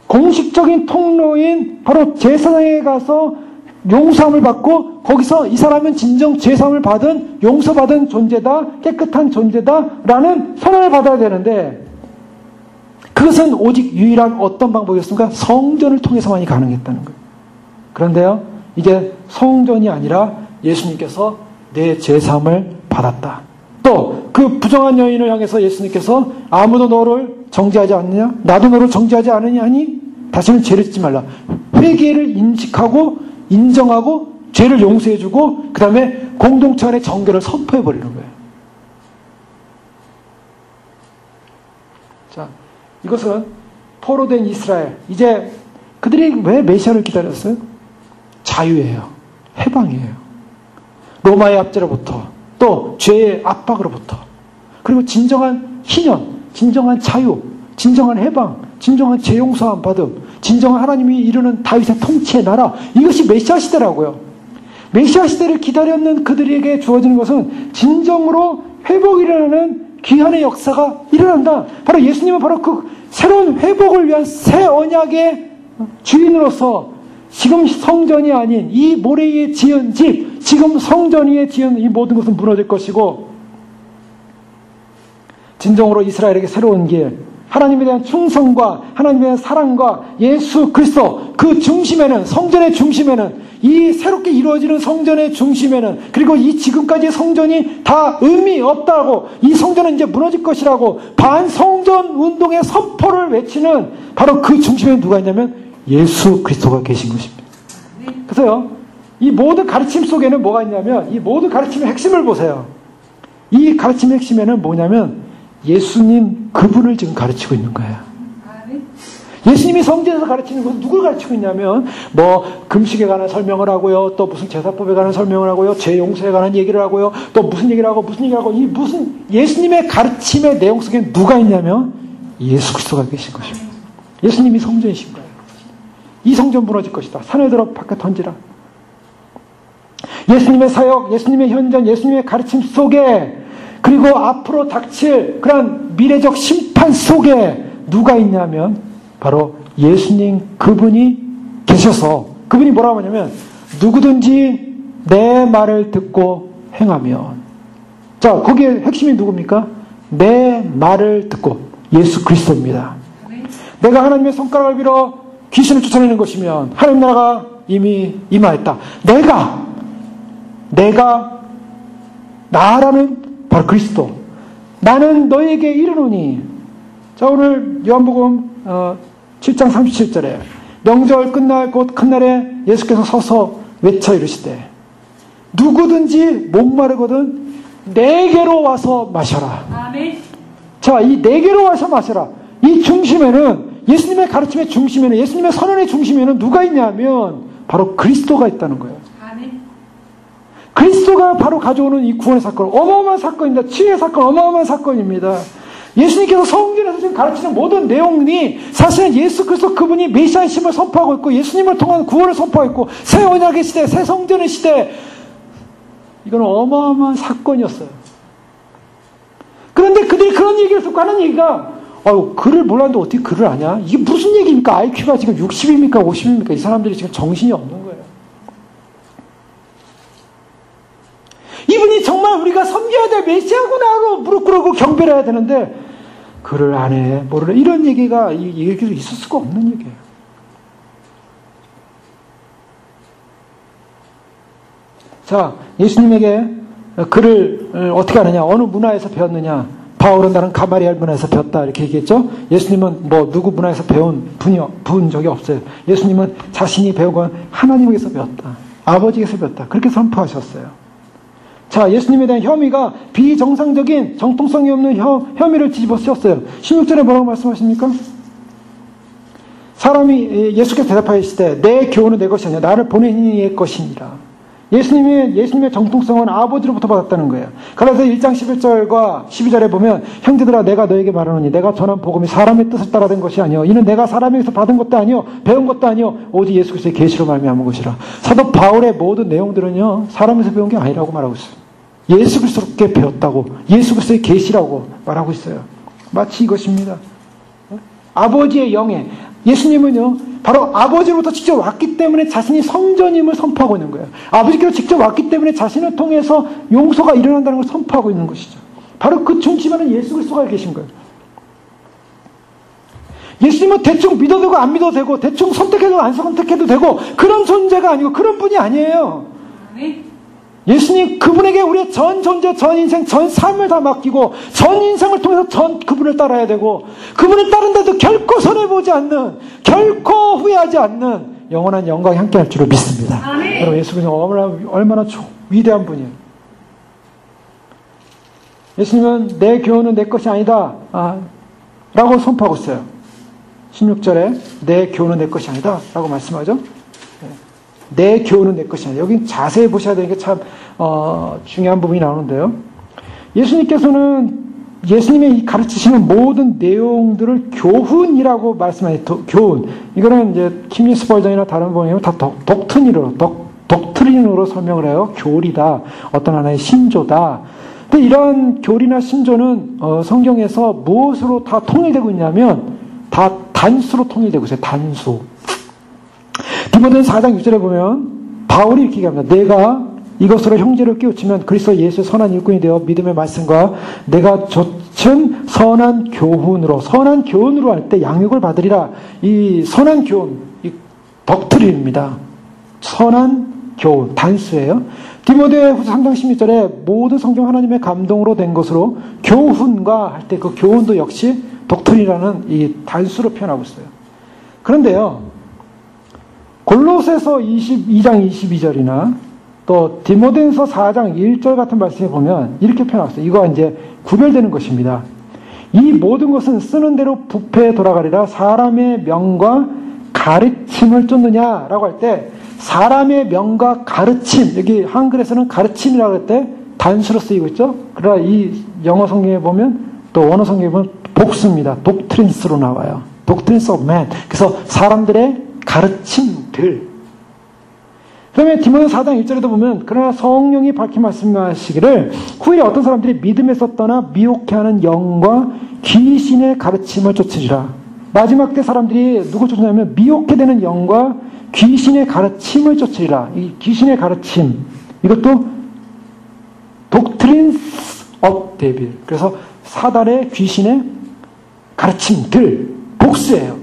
공식적인 통로인 바로 제사장에 가서 용서함을 받고 거기서 이 사람은 진정 죄사함을 받은 용서받은 존재다. 깨끗한 존재다라는 선언을 받아야 되는데 그것은 오직 유일한 어떤 방법이었습니까? 성전을 통해서만이 가능했다는 거예요. 그런데요, 이제 성전이 아니라 예수님께서 내 죄사함을 받았다. 또 그 부정한 여인을 향해서 예수님께서 아무도 너를 정죄하지 않느냐? 나도 너를 정죄하지 않으냐 하니 다시는 죄를 짓지 말라. 회개를 인식하고 인정하고 죄를 용서해주고 그 다음에 공동체 안의 정결을 선포해버리는 거예요. 자, 이것은 포로된 이스라엘. 이제 그들이 왜 메시아를 기다렸어요? 자유예요. 해방이에요. 로마의 압제로부터 또 죄의 압박으로부터 그리고 진정한 희년, 진정한 자유, 진정한 해방, 진정한 죄 용서함 받음, 진정한 하나님이 이루는 다윗의 통치의 나라, 이것이 메시아 시대라고요. 메시아 시대를 기다렸는 그들에게 주어지는 것은 진정으로 회복이 일어나는 귀한의 역사가 일어난다. 바로 예수님은 바로 그 새로운 회복을 위한 새 언약의 주인으로서 지금 성전이 아닌 이 모래 위에 지은 집, 지금 성전 위에 지은 이 모든 것은 무너질 것이고 진정으로 이스라엘에게 새로운 길, 하나님에 대한 충성과 하나님에 대한 사랑과 예수 그리스도 그 중심에는, 성전의 중심에는, 이 새롭게 이루어지는 성전의 중심에는, 그리고 이 지금까지의 성전이 다 의미 없다고, 이 성전은 이제 무너질 것이라고 반성전 운동의 선포를 외치는 바로 그 중심에 누가 있냐면 예수 그리스도가 계신 것입니다. 그래서요, 이 모든 가르침 속에는 뭐가 있냐면, 이 모든 가르침의 핵심을 보세요. 이 가르침의 핵심에는 뭐냐면 예수님 그분을 지금 가르치고 있는 거예요. 예수님이 성전에서 가르치는 것은 누굴 가르치고 있냐면 뭐 금식에 관한 설명을 하고요, 또 무슨 제사법에 관한 설명을 하고요, 죄 용서에 관한 얘기를 하고요, 또 무슨 얘기를 하고 무슨 얘기를 하고, 이 무슨 예수님의 가르침의 내용 속에 누가 있냐면 예수 그리스도가 계신 것입니다. 예수님이 성전이신 거예요. 이 성전 무너질 것이다. 산에 들어 밖에 던지라. 예수님의 사역, 예수님의 현장, 예수님의 가르침 속에, 그리고 앞으로 닥칠 그런 미래적 심판 속에 누가 있냐면 바로 예수님 그분이 계셔서, 그분이 뭐라고 하냐면 누구든지 내 말을 듣고 행하면, 자, 거기에 핵심이 누굽니까? 내 말을 듣고 예수 그리스도입니다. 내가 하나님의 손가락을 빌어 귀신을 쫓아내는 것이면 하나님 나라가 이미 임하였다. 내가 나라는 바로 그리스도. 나는 너에게 이르노니. 자, 오늘 요한복음 7장 37절에 명절 끝날 곧 큰 날에 예수께서 서서 외쳐 이르시되 누구든지 목마르거든 내게로 와서 마셔라. 아멘. 자, 이 내게로 와서 마셔라. 이 중심에는, 예수님의 가르침의 중심에는, 예수님의 선언의 중심에는 누가 있냐면 바로 그리스도가 있다는 거예요. 그리스도가 바로 가져오는 이 구원의 사건, 어마어마한 사건입니다. 치유의 사건, 어마어마한 사건입니다. 예수님께서 성전에서 지금 가르치는 모든 내용이 사실은 예수 그리스도 그분이 메시아이심을 선포하고 있고 예수님을 통한 구원을 선포하고 있고 새 언약의 시대, 새 성전의 시대, 이건 어마어마한 사건이었어요. 그런데 그들이 그런 얘기를 듣고 하는 얘기가, 글을 몰랐는데 어떻게 글을 아냐? 이게 무슨 얘기입니까? IQ가 지금 60입니까? 50입니까? 이 사람들이 지금 정신이 없는 거예요. 이분이 정말 우리가 섬겨야 될 메시아구나 하고 무릎 꿇고 경배를 해야 되는데 글을 안 해, 모르네. 이런 얘기가 있을 수가 없는 얘기예요. 자, 예수님에게 글을 어떻게 하느냐, 어느 문화에서 배웠느냐. 바울은 나는 가마리엘 문화에서 배웠다 이렇게 얘기했죠. 예수님은 뭐 누구 문화에서 배운 적이 없어요. 예수님은 자신이 배운 건 하나님에게서 배웠다, 아버지에게서 배웠다, 그렇게 선포하셨어요. 자, 예수님에 대한 혐의가 비정상적인 정통성이 없는 혐의를 뒤집어 쓰였어요. 16절에 뭐라고 말씀하십니까? 사람이 예수께서 대답하시되 내 교훈은 내 것이 아니라 나를 보낸 이의 것이니라. 예수님의 정통성은 아버지로부터 받았다는 거예요. 그래서 1장 11절과 12절에 보면 형제들아 내가 너에게 말하노니 내가 전한 복음이 사람의 뜻을 따라 된 것이 아니요 이는 내가 사람에게서 받은 것도 아니요 배운 것도 아니요 오직 예수 그리스도의 계시로 말미암은 것이라. 사도 바울의 모든 내용들은요 사람에서 배운 게 아니라고 말하고 있어요. 예수 그리스도께 배웠다고, 예수 그리스도의 계시라고 말하고 있어요. 마치 이것입니다. 아버지의 영에, 예수님은요 바로 아버지로부터 직접 왔기 때문에 자신이 성전임을 선포하고 있는 거예요. 아버지께로 직접 왔기 때문에 자신을 통해서 용서가 일어난다는 걸 선포하고 있는 것이죠. 바로 그 중심에는 예수 그리스도가 계신 거예요. 예수님은 대충 믿어도 되고 안 믿어도 되고 대충 선택해도 안 선택해도 되고 그런 존재가 아니고 그런 분이 아니에요. 예수님 그분에게 우리의 전 존재, 전 인생, 전 삶을 다 맡기고 전 인생을 통해서 전 그분을 따라야 되고 그분을 따른데도 결코 손해보지 않는, 결코 후회하지 않는 영원한 영광이 함께할 줄을 믿습니다. 여러분 예수 그리스도는 얼마나 위대한 분이에요. 예수님은 내 교훈은 내 것이 아니다 라고 선포하고 있어요. 16절에 내 교훈은 내 것이 아니다 라고 말씀하죠. 내 교훈은 내 것이 아니다. 여기 자세히 보셔야 되는 게 참 중요한 부분이 나오는데요. 예수님께서는 예수님의 이 가르치시는 모든 내용들을 교훈이라고 말씀하세요. 교훈. 이거는 이제 킴리스 버전이나 다른 번역이면 다 독트린으로 설명을 해요. 교리다. 어떤 하나의 신조다. 근데 이런 교리나 신조는 성경에서 무엇으로 다 통일되고 있냐면 다 단수로 통일되고 있어요. 단수. 디모데전서 4장 6절에 보면 바울이 이렇게 얘기합니다. 내가 이것으로 형제를 깨우치면 그리스도 예수의 선한 일꾼이 되어 믿음의 말씀과 내가 좇은 선한 교훈으로 할 때 양육을 받으리라. 이 선한 교훈, 이 덕트린입니다. 선한 교훈, 단수예요. 디모데후서 3장 16절에 모든 성경 하나님의 감동으로 된 것으로 교훈과 할 때 그 교훈도 역시 독트린이라는 이 단수로 표현하고 있어요. 그런데요, 골로새서 22장 22절이나 또 디모데전서 4장 1절 같은 말씀에 보면 이렇게 표현하고 있어요. 이거 이제 구별되는 것입니다. 이 모든 것은 쓰는 대로 부패에 돌아가리라. 사람의 명과 가르침을 쫓느냐라고 할 때 사람의 명과 가르침, 여기 한글에서는 가르침이라고 할 때 단수로 쓰이고 있죠. 그러나 이 영어 성경에 보면 또 원어 성경에 보면 복수입니다. doctrines로 나와요. doctrines of man. 그래서 사람들의 가르침들. 그러면 디모데전서 4장 1절에도 보면 그러나 성령이 밝히 말씀하시기를 후에 어떤 사람들이 믿음에서 떠나 미혹해하는 영과 귀신의 가르침을 쫓으리라. 마지막 때 사람들이 누구 쫓느냐면 미혹해 되는 영과 귀신의 가르침을 쫓으리라. 이 귀신의 가르침, 이것도 doctrines of devil. 그래서 사단의 귀신의 가르침들, 복수예요.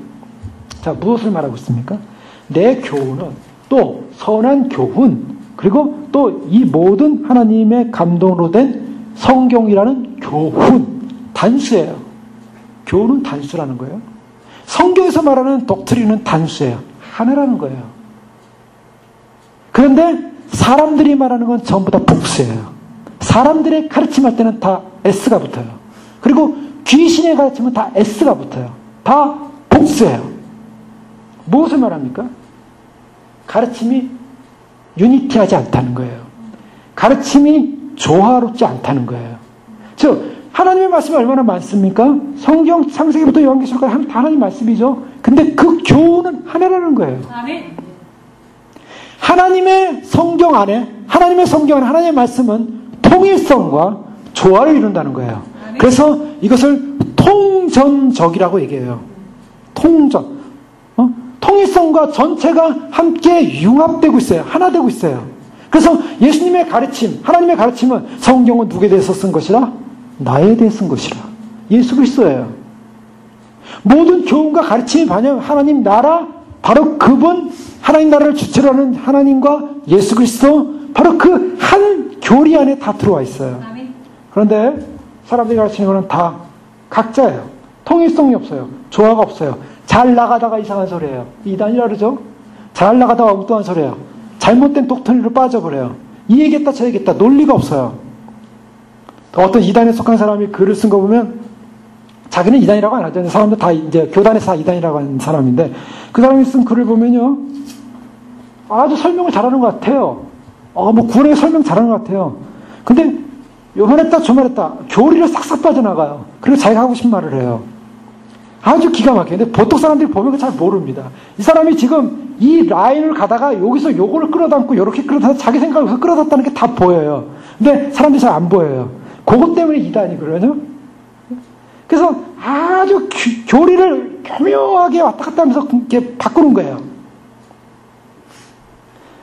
자, 무엇을 말하고 있습니까? 내 교훈은 또 선한 교훈, 그리고 또 이 모든 하나님의 감동으로 된 성경이라는 교훈, 단수예요. 교훈은 단수라는 거예요. 성경에서 말하는 독트린은 단수예요. 하나라는 거예요. 그런데 사람들이 말하는 건 전부 다 복수예요. 사람들의 가르침할 때는 다 S가 붙어요. 그리고 귀신의 가르침은 다 S가 붙어요. 다 복수예요. 무엇을 말합니까? 가르침이 유니티하지 않다는 거예요. 가르침이 조화롭지 않다는 거예요. 즉 하나님의 말씀이 얼마나 많습니까? 성경 창세기부터 요한계시록까지 다 하나님 말씀이죠. 근데 그 교훈은 하나라는 거예요. 하나님의 성경 안에 하나님의 말씀은 통일성과 조화를 이룬다는 거예요. 그래서 이것을 통전적이라고 얘기해요. 통전. 통일성과 전체가 함께 융합되고 있어요. 하나 되고 있어요. 그래서 예수님의 가르침, 하나님의 가르침은 성경은 누구에 대해서 쓴 것이라? 나에 대해 쓴 것이라. 예수 그리스도예요. 모든 교훈과 가르침이 반영 하나님 나라, 바로 그분, 하나님 나라를 주체로 하는 하나님과 예수 그리스도, 바로 그 한 교리 안에 다 들어와 있어요. 그런데 사람들이 가르치는 것은 다 각자예요. 통일성이 없어요. 조화가 없어요. 잘 나가다가 이상한 소리예요. 이단이라 그러죠. 잘 나가다가 엉뚱한 소리예요. 잘못된 독트린으로 빠져버려요. 이 얘기했다 저 얘기했다. 논리가 없어요. 어떤 이단에 속한 사람이 글을 쓴 거 보면 자기는 이단이라고 안 하죠. 사람들 다 이제 교단에서 다 이단이라고 하는 사람인데 그 사람이 쓴 글을 보면요, 아주 설명을 잘하는 것 같아요. 뭐 구원의 설명 잘하는 것 같아요. 근데 요만 했다 저만 했다 교리를 싹싹 빠져나가요. 그리고 자기가 하고 싶은 말을 해요. 아주 기가 막혀요. 근데 보통 사람들이 보면 잘 모릅니다. 이 사람이 지금 이 라인을 가다가 여기서 요거를 끌어담고 요렇게 끌어다가 자기 생각을 끌어담다는 게 다 보여요. 근데 사람들이 잘 안 보여요. 그것 때문에 이단이거든요. 그래서 아주 교리를 교묘하게 왔다 갔다 하면서 이렇게 바꾸는 거예요.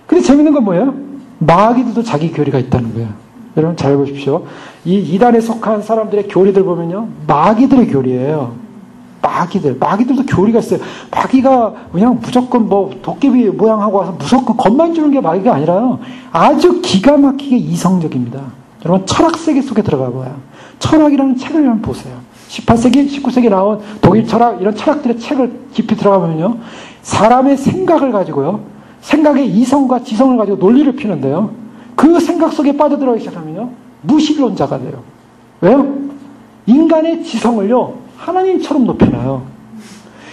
근데 재밌는 건 뭐예요? 마귀들도 자기 교리가 있다는 거예요. 여러분 잘 보십시오. 이 이단에 속한 사람들의 교리들 보면요. 마귀들의 교리예요. 마귀들도 교리가 있어요. 마귀가 그냥 무조건 뭐 도깨비 모양하고 와서 무조건 겁만 주는 게 마귀가 아니라요. 아주 기가 막히게 이성적입니다. 여러분 철학 세계 속에 들어가 봐요. 철학이라는 책을 한번 보세요. 18세기, 19세기 나온 독일 철학, 이런 철학들의 책을 깊이 들어가면요. 사람의 생각을 가지고요. 생각의 이성과 지성을 가지고 논리를 피는데요. 그 생각 속에 빠져들어가기 시작하면요. 무신론자가 돼요. 왜요? 인간의 지성을요. 하나님처럼 높여놔요.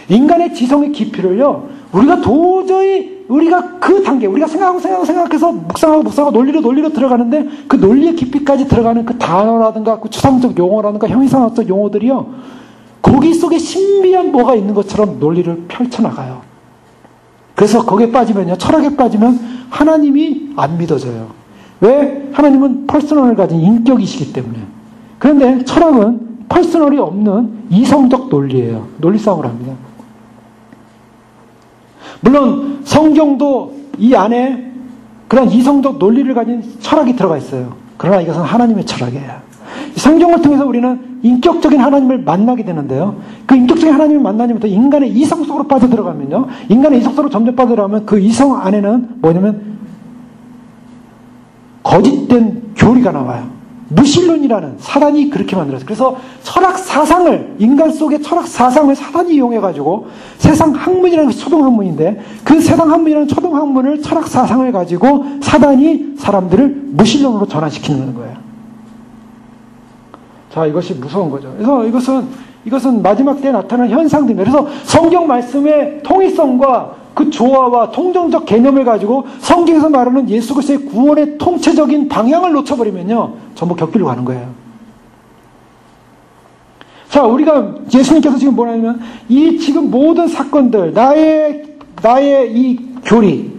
인간의 지성의 깊이를요. 우리가 도저히 우리가 그 단계, 우리가 생각해서 묵상하고 논리로 들어가는데 그 논리의 깊이까지 들어가는 그 단어라든가 그 추상적 용어라든가 형이상학적 용어들이요. 거기 속에 신비한 뭐가 있는 것처럼 논리를 펼쳐나가요. 그래서 거기에 빠지면요. 철학에 빠지면 하나님이 안 믿어져요. 왜? 하나님은 퍼스널을 가진 인격이시기 때문에. 그런데 철학은 퍼스널이 없는 이성적 논리예요. 논리싸움을 합니다. 물론 성경도 이 안에 그런 이성적 논리를 가진 철학이 들어가 있어요. 그러나 이것은 하나님의 철학이에요. 성경을 통해서 우리는 인격적인 하나님을 만나게 되는데요. 그 인격적인 하나님을 만나면부터 인간의 이성 속으로 빠져들어가면요. 인간의 이성 속으로 점점 빠져들어가면 그 이성 안에는 뭐냐면 거짓된 교리가 나와요. 무신론이라는 사단이 그렇게 만들었어요. 그래서 철학 사상을, 인간 속의 철학 사상을 사단이 이용해가지고 세상 학문이라는 것이 초등학문인데 그 세상 학문이라는 초등학문을 철학 사상을 가지고 사단이 사람들을 무신론으로 전환시키는 거예요. 자, 이것이 무서운 거죠. 그래서 이것은 마지막 때에 나타나는 현상들입니다. 그래서 성경 말씀의 통일성과 그 조화와 통정적 개념을 가지고 성경에서 말하는 예수 그리스도의 구원의 통체적인 방향을 놓쳐버리면요. 전부 격비로 가는 거예요. 자, 우리가 예수님께서 지금 뭐냐면 이 지금 모든 사건들, 나의 이 교리,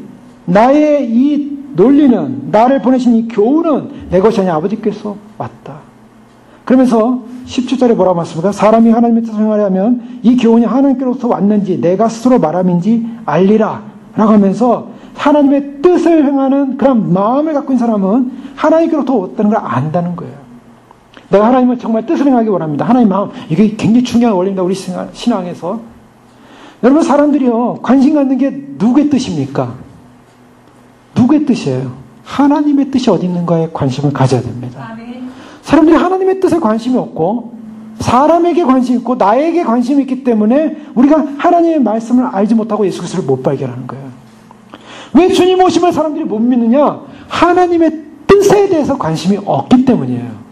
나의 이 논리는, 나를 보내신 이 교훈은 내 것이 아니라 아버지께서 왔다. 그러면서 17절에 뭐라고 말씀합니까? 사람이 하나님의 뜻을 행하려면 이 교훈이 하나님께로부터 왔는지 내가 스스로 말함인지 알리라 라고 하면서 하나님의 뜻을 행하는 그런 마음을 갖고 있는 사람은 하나님께로부터 왔다는 걸 안다는 거예요. 내가 하나님을 정말 뜻을 행하기 원합니다. 하나님 마음, 이게 굉장히 중요한 원리입니다. 우리 신앙에서. 여러분 사람들이요 관심 갖는 게 누구의 뜻입니까? 누구의 뜻이에요? 하나님의 뜻이 어디 있는가에 관심을 가져야 됩니다. 사람들이 하나님의 뜻에 관심이 없고 사람에게 관심이 있고 나에게 관심이 있기 때문에 우리가 하나님의 말씀을 알지 못하고 예수 그리스도를 못 발견하는 거예요. 왜 주님 오심을 사람들이 못 믿느냐? 하나님의 뜻에 대해서 관심이 없기 때문이에요.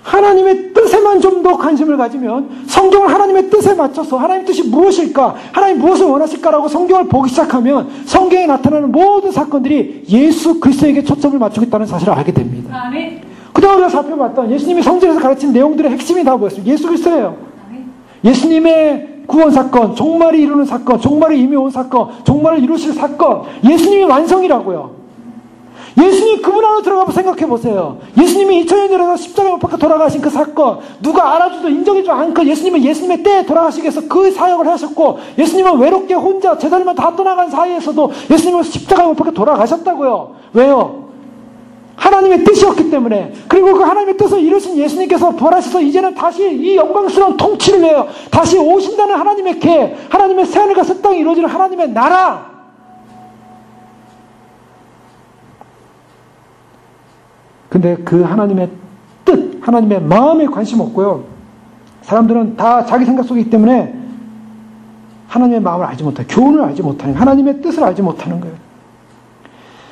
하나님의 뜻에만 좀 더 관심을 가지면 성경을 하나님의 뜻에 맞춰서 하나님의 뜻이 무엇일까? 하나님 무엇을 원하실까라고 성경을 보기 시작하면 성경에 나타나는 모든 사건들이 예수 그리스도에게 초점을 맞추고 있다는 사실을 알게 됩니다. 아멘. 그동안 우리가 살펴봤던 예수님이 성전에서 가르친 내용들의 핵심이 다 뭐였어요? 예수 그리스도예요. 예수님의 구원 사건, 종말이 이루는 사건, 종말이 이미 온 사건, 종말을 이루실 사건, 예수님이 완성이라고요. 예수님 그분 안으로 들어가서 생각해 보세요. 예수님이 2000년 전에 십자가에 못 박혀 돌아가신 그 사건, 누가 알아주도 인정해주지 않고 예수님은 예수님의 때에 돌아가시기 위해서 그 사역을 하셨고, 예수님은 외롭게 혼자 제자들만 다 떠나간 사이에서도 예수님은 십자가에 못 박혀 돌아가셨다고요. 왜요? 하나님의 뜻이었기 때문에. 그리고 그 하나님의 뜻을 이루신 예수님께서 부활하셔서 이제는 다시 이 영광스러운 통치를 위하여 다시 오신다는 하나님의 계획, 하나님의 새하늘과 새 땅이 이루어지는 하나님의 나라. 근데 그 하나님의 뜻, 하나님의 마음에 관심 없고요. 사람들은 다 자기 생각 속이기 때문에 하나님의 마음을 알지 못해요. 교훈을 알지 못하는 거예요. 하나님의 뜻을 알지 못하는 거예요.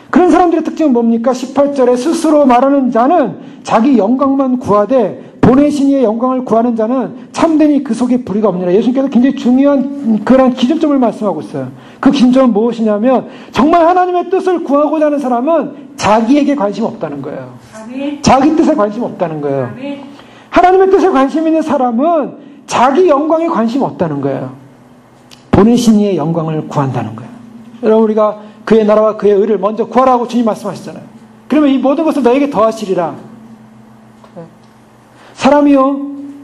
그런 사람들의 특징은 뭡니까? 18절에 스스로 말하는 자는 자기 영광만 구하되 보내신 이의 영광을 구하는 자는 참되니 그 속에 불의가 없느니라. 예수님께서 굉장히 중요한 그런 기준점을 말씀하고 있어요. 그 기준점은 무엇이냐면 정말 하나님의 뜻을 구하고자 하는 사람은 자기에게 관심 없다는 거예요. 아멘. 자기 뜻에 관심 없다는 거예요. 아멘. 하나님의 뜻에 관심 있는 사람은 자기 영광에 관심 없다는 거예요. 보내신 이의 영광을 구한다는 거예요. 여러분, 우리가 그의 나라와 그의 의를 먼저 구하라고 주님 말씀하시잖아요. 그러면 이 모든 것을 너에게 더하시리라. 사람이요,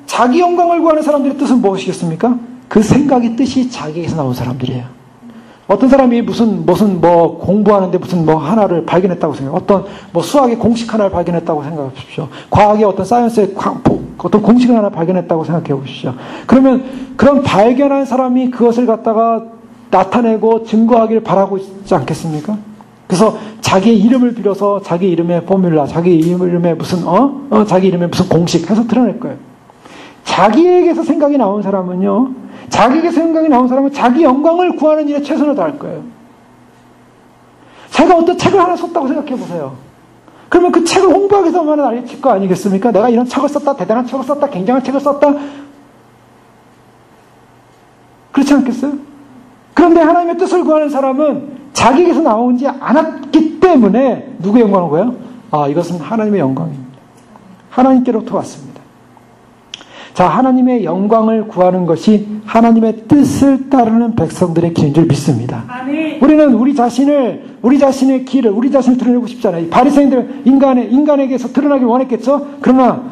자기 영광을 구하는 사람들의 뜻은 무엇이겠습니까? 그 생각의 뜻이 자기에게서 나온 사람들이에요. 어떤 사람이 무슨 공부하는데 무슨 하나를 발견했다고 생각해요. 어떤 수학의 공식 하나를 발견했다고 생각해 보십시오. 과학의 어떤 사이언스의 어떤 공식 하나 발견했다고 생각해 보십시오. 그러면 그런 발견한 사람이 그것을 갖다가 나타내고 증거하기를 바라고 있지 않겠습니까? 그래서 자기의 이름을 빌어서 자기 이름의 포뮬라, 자기 이름의 무슨 공식 해서 드러낼 거예요. 자기에게서 생각이 나온 사람은요, 자기에게서 생각이 나온 사람은 자기 영광을 구하는 일에 최선을 다할 거예요. 자기가 어떤 책을 하나 썼다고 생각해 보세요. 그러면 그 책을 홍보하기 위해서만 알릴 거 아니겠습니까? 내가 이런 책을 썼다, 대단한 책을 썼다, 굉장한 책을 썼다. 그렇지 않겠어요? 그런데 하나님의 뜻을 구하는 사람은 자기에게서 나오지 않았기 때문에 누구의 영광을 구해요? 이것은 하나님의 영광입니다. 하나님께로부터 왔습니다. 자, 하나님의 영광을 구하는 것이 하나님의 뜻을 따르는 백성들의 길인 줄 믿습니다. 아멘. 우리는 우리 자신의 길을, 우리 자신을 드러내고 싶잖아요. 바리새인들 인간에게서 드러나길 원했겠죠? 그러나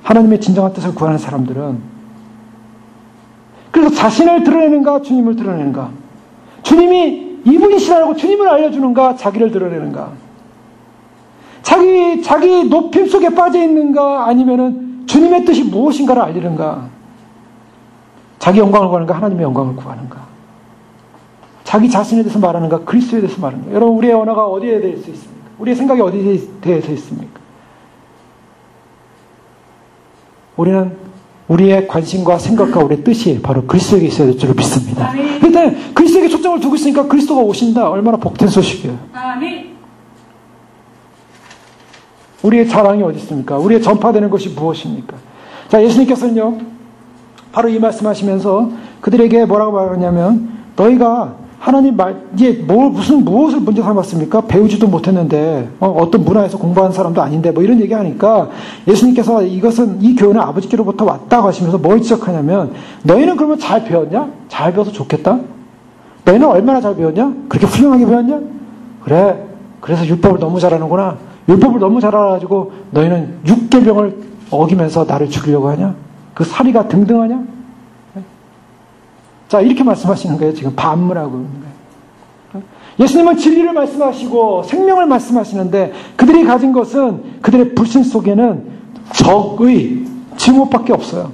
하나님의 진정한 뜻을 구하는 사람들은, 그래서 자신을 드러내는가, 주님을 드러내는가? 주님이 이분이시라고 주님을 알려주는가, 자기를 드러내는가? 자기 높임 속에 빠져 있는가, 아니면은 주님의 뜻이 무엇인가를 알리는가? 자기 영광을 구하는가, 하나님의 영광을 구하는가? 자기 자신에 대해서 말하는가, 그리스도에 대해서 말하는가? 여러분, 우리의 언어가 어디에 대해서 있습니까? 우리의 생각이 어디에 대해서 있습니까? 우리는 우리의 관심과 생각과 우리의 뜻이 바로 그리스도에게 있어야 될 줄을 믿습니다. 일단 그리스도에게 초점을 두고 있으니까 그리스도가 오신다. 얼마나 복된 소식이에요. 아멘. 우리의 자랑이 어디 있습니까? 우리의 전파되는 것이 무엇입니까? 자, 예수님께서는요, 바로 이 말씀하시면서 그들에게 뭐라고 말하냐면, 너희가 하나님 무엇을 문제 삼았습니까? 배우지도 못했는데, 어떤 문화에서 공부한 사람도 아닌데, 이런 얘기 하니까, 예수님께서 이 교훈은 아버지께로부터 왔다고 하시면서 뭘 지적하냐면, 너희는 그러면 잘 배웠냐? 잘 배워서 좋겠다? 너희는 얼마나 잘 배웠냐? 그렇게 훌륭하게 배웠냐? 그래. 그래서 율법을 너무 잘하는구나. 율법을 너무 잘 알아가지고 너희는 육계명을 어기면서 나를 죽이려고 하냐? 그 사리가 등등하냐? 자, 이렇게 말씀하시는 거예요. 지금 반문하고 있는 거예요. 예수님은 진리를 말씀하시고 생명을 말씀하시는데 그들이 가진 것은, 그들의 불신 속에는 적의 증오밖에 없어요.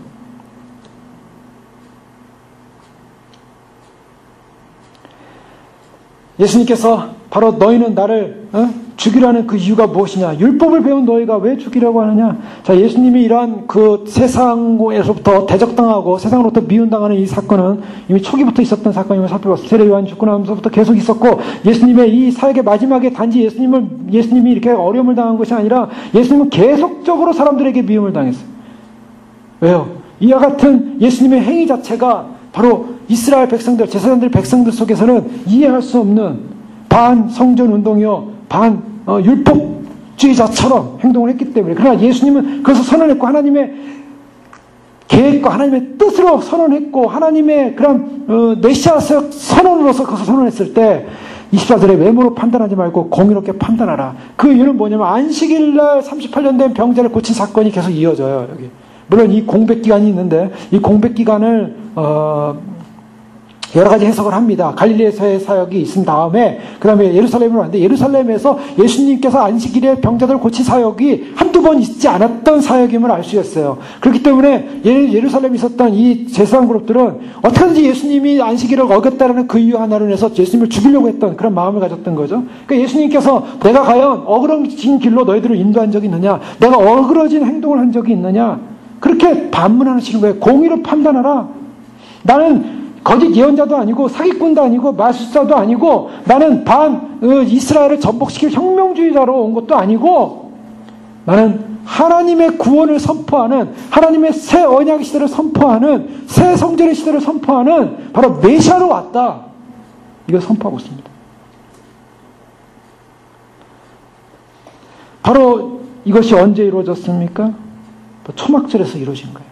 예수님께서 바로 너희는 나를 죽이라는 그 이유가 무엇이냐? 율법을 배운 너희가 왜 죽이려고 하느냐? 자, 예수님이 이러한 그 세상에서부터 대적당하고 세상으로부터 미움당하는 이 사건은 이미 초기부터 있었던 사건임을 살펴봤어요. 세례 요한 죽고 나면서부터 계속 있었고, 예수님의 이 사역의 마지막에 단지 예수님이 이렇게 어려움을 당한 것이 아니라 예수님은 계속적으로 사람들에게 미움을 당했어요. 왜요? 이와 같은 예수님의 행위 자체가 바로 이스라엘 백성들, 제사장들 백성들 속에서는 이해할 수 없는 반성전 운동이요, 율법주의자처럼 행동을 했기 때문에. 그러나 예수님은 그것을 선언했고, 하나님의 계획과 하나님의 뜻으로 선언했고, 하나님의 그런 메시아적 선언으로서 그것을 선언했을 때 24절에 외모로 판단하지 말고 공의롭게 판단하라. 그 이유는 뭐냐면 안식일날 38년 된 병자를 고친 사건이 계속 이어져요. 여기 물론 이 공백기간이 있는데, 이 공백기간을 여러 가지 해석을 합니다. 갈릴리에서의 사역이 있은 다음에 그 다음에 예루살렘으로 왔는데, 예루살렘에서 예수님께서 안식일에 병자들을 고친 사역이 한두 번 있지 않았던 사역임을 알 수 있어요. 그렇기 때문에 예루살렘에 있었던 이 제사장 그룹들은 어떻게든지 예수님이 안식일을 어겼다는 그 이유 하나로 인해서 예수님을 죽이려고 했던 그런 마음을 가졌던 거죠. 그러니까 예수님께서 내가 과연 어그러진 길로 너희들을 인도한 적이 있느냐? 내가 어그러진 행동을 한 적이 있느냐? 그렇게 반문하시는 거예요. 공의로 판단하라. 나는 거짓 예언자도 아니고 사기꾼도 아니고 마술사도 아니고, 나는 이스라엘을 전복시킬 혁명주의자로 온 것도 아니고, 나는 하나님의 구원을 선포하는, 하나님의 새 언약의 시대를 선포하는, 새 성전의 시대를 선포하는 바로 메시아로 왔다. 이걸 선포하고 있습니다. 바로 이것이 언제 이루어졌습니까? 초막절에서 이루어진 거예요.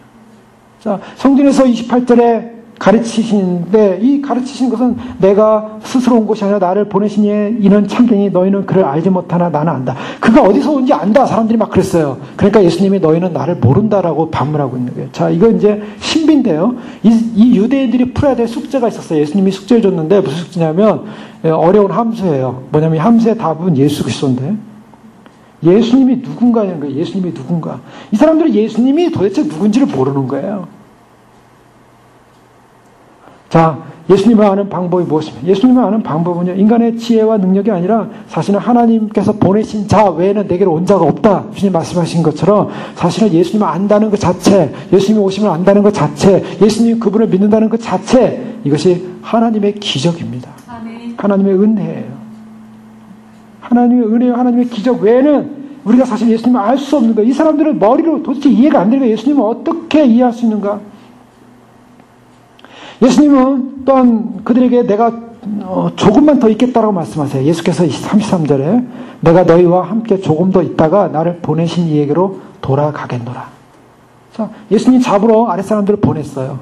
자, 성경에서 28절에 가르치시는데 이 가르치신 것은 내가 스스로 온 것이 아니라 나를 보내신 이는 참되니 너희는 그를 알지 못하나 나는 안다. 그가 어디서 온지 안다. 사람들이 막 그랬어요. 그러니까 예수님이 너희는 나를 모른다라고 반문하고 있는 거예요. 자, 이거 이제 신비인데요. 이 유대인들이 풀어야 될 숙제가 있었어요. 예수님이 숙제를 줬는데 무슨 숙제냐면 어려운 함수예요. 뭐냐면 이 함수의 답은 예수 그리스도인데 예수님이 누군가냐는 거예요. 예수님이 누군가. 이 사람들은 예수님이 도대체 누군지를 모르는 거예요. 자, 예수님을 아는 방법이 무엇입니까? 예수님을 아는 방법은요, 인간의 지혜와 능력이 아니라 사실은 하나님께서 보내신 자 외에는 내게로 온 자가 없다. 주님 말씀하신 것처럼 사실은 예수님을 안다는 것 자체, 예수님이 오심을 안다는 것 자체, 예수님 그분을 믿는다는 것 자체, 이것이 하나님의 기적입니다. 아멘. 하나님의 은혜예요. 하나님의 은혜와 하나님의 기적 외에는 우리가 사실 예수님을 알 수 없는 거예요. 이 사람들은 머리로 도대체 이해가 안 되는 거예요. 예수님을 어떻게 이해할 수 있는가? 예수님은 또한 그들에게 내가 조금만 더 있겠다라고 말씀하세요. 예수께서 33절에 내가 너희와 함께 조금 더 있다가 나를 보내신 이에게로 돌아가겠노라. 자, 예수님 잡으러 아랫사람들을 보냈어요.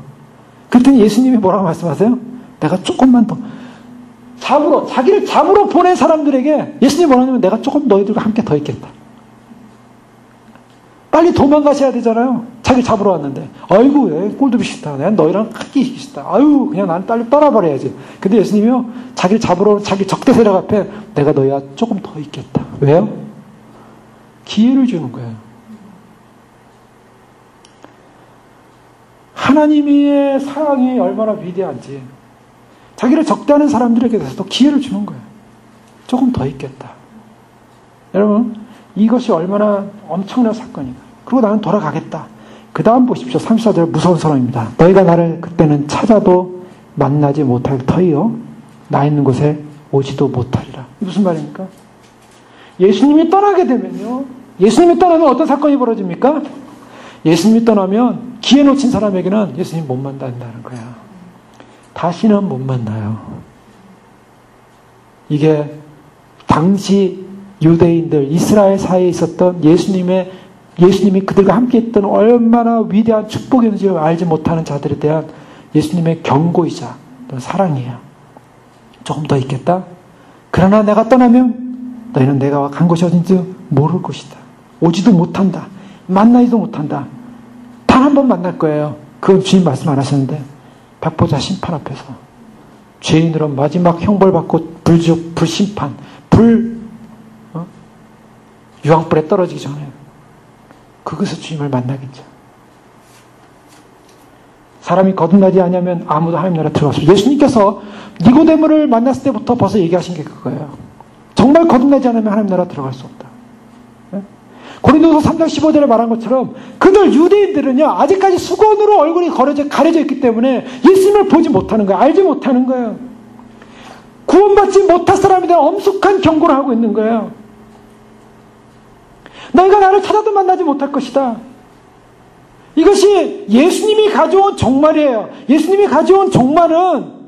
그랬더니 예수님이 뭐라고 말씀하세요? 내가 조금만 더 자기를 잡으러 보낸 사람들에게 예수님이 뭐라고 하냐면 내가 조금 너희들과 함께 더 있겠다. 빨리 도망가셔야 되잖아요. 자기 잡으러 왔는데. 아이고, 꼴도 비슷하다. 내가 너희랑 같이 있다. 아유, 그냥 나는 빨리 떠나버려야지. 근데 예수님이요, 자기를 잡으러 자기 적대 세력 앞에 내가 너희와 조금 더 있겠다. 왜요? 기회를 주는 거예요. 하나님의 사랑이 얼마나 위대한지 자기를 적대하는 사람들에게 대해서도 기회를 주는 거예요. 조금 더 있겠다. 여러분, 이것이 얼마나 엄청난 사건인가. 그리고 나는 돌아가겠다. 그 다음 보십시오. 34절 무서운 선언입니다. 너희가 나를 그때는 찾아도 만나지 못할 터이요 나 있는 곳에 오지도 못하리라. 무슨 말입니까? 예수님이 떠나게 되면요. 예수님이 떠나면 어떤 사건이 벌어집니까? 예수님이 떠나면 기회 놓친 사람에게는 예수님 못 만난다는 거야. 다시는 못 만나요. 이게 당시 유대인들, 이스라엘 사이에 있었던 예수님이 그들과 함께 했던 얼마나 위대한 축복이었는지 알지 못하는 자들에 대한 예수님의 경고이자 사랑이에요. 조금 더 있겠다. 그러나 내가 떠나면 너희는 내가 간 곳이 어딘지 모를 것이다. 오지도 못한다. 만나지도 못한다. 단 한 번 만날 거예요. 그건 주님 말씀 안 하셨는데 백보자 심판 앞에서 죄인으로 마지막 형벌받고 불심판, 유황불에 떨어지기 전에 그것을 주님을 만나겠죠. 사람이 거듭나지 않으면 아무도 하나님 나라에 들어갈 수 없어요. 예수님께서 니고데모를 만났을 때부터 벌써 얘기하신 게 그거예요. 정말 거듭나지 않으면 하나님 나라 들어갈 수 없다. 고린도서 3장 15절에 말한 것처럼 그들 유대인들은요 아직까지 수건으로 얼굴이 가려져 있기 때문에 예수님을 보지 못하는 거예요. 알지 못하는 거예요. 구원받지 못할 사람에 대한 엄숙한 경고를 하고 있는 거예요. 너희가 나를 찾아도 만나지 못할 것이다. 이것이 예수님이 가져온 종말이에요. 예수님이 가져온 종말은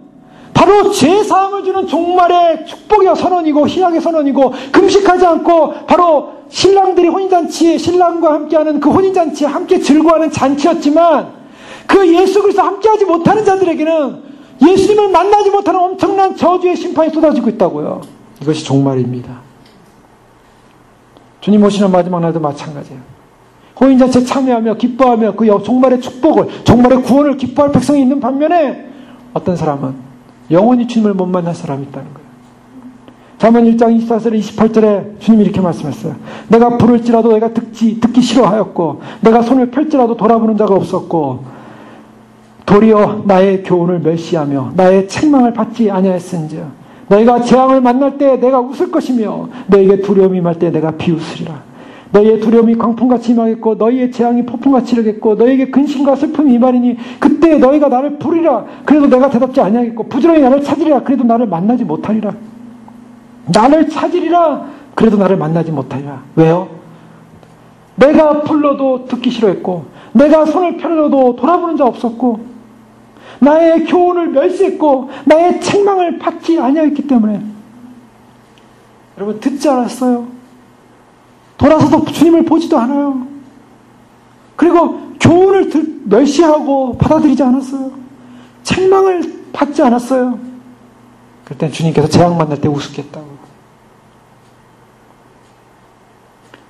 바로 죄사함을 주는 종말의 축복의 선언이고 희락의 선언이고 금식하지 않고 바로 신랑들이 혼인잔치에 신랑과 함께하는 그 혼인잔치에 함께 즐거워하는 잔치였지만 그 예수 그리스도 함께하지 못하는 자들에게는 예수님을 만나지 못하는 엄청난 저주의 심판이 쏟아지고 있다고요. 이것이 종말입니다. 주님 오시는 마지막 날도 마찬가지예요. 혼인잔치에 참여하며 기뻐하며 그 종말의 축복을 종말의 구원을 기뻐할 백성이 있는 반면에 어떤 사람은 영원히 주님을 못 만날 사람이 있다는 거예요. 잠언 1장 24절 28절에 주님이 이렇게 말씀했어요. 내가 부를지라도 내가 듣기 싫어하였고 내가 손을 펼지라도 돌아보는 자가 없었고 도리어 나의 교훈을 멸시하며 나의 책망을 받지 아니하였은지요. 너희가 재앙을 만날 때 내가 웃을 것이며 너희에게 두려움이 임할 때 내가 비웃으리라. 너희의 두려움이 광풍같이 임하겠고 너희의 재앙이 폭풍같이 이르겠고 너희에게 근심과 슬픔이 임하리니 그때 너희가 나를 부르리라. 그래도 내가 대답지 아니하겠고 부지런히 나를 찾으리라. 그래도 나를 만나지 못하리라. 나를 찾으리라. 그래도 나를 만나지 못하리라. 왜요? 내가 불러도 듣기 싫어했고 내가 손을 펴려도 돌아보는 자 없었고 나의 교훈을 멸시했고 나의 책망을 받지 아니하였기 때문에. 여러분 듣지 않았어요. 돌아서도 주님을 보지도 않아요. 그리고 교훈을 멸시하고 받아들이지 않았어요. 책망을 받지 않았어요. 그때 주님께서 재앙 만날 때 우습겠다고.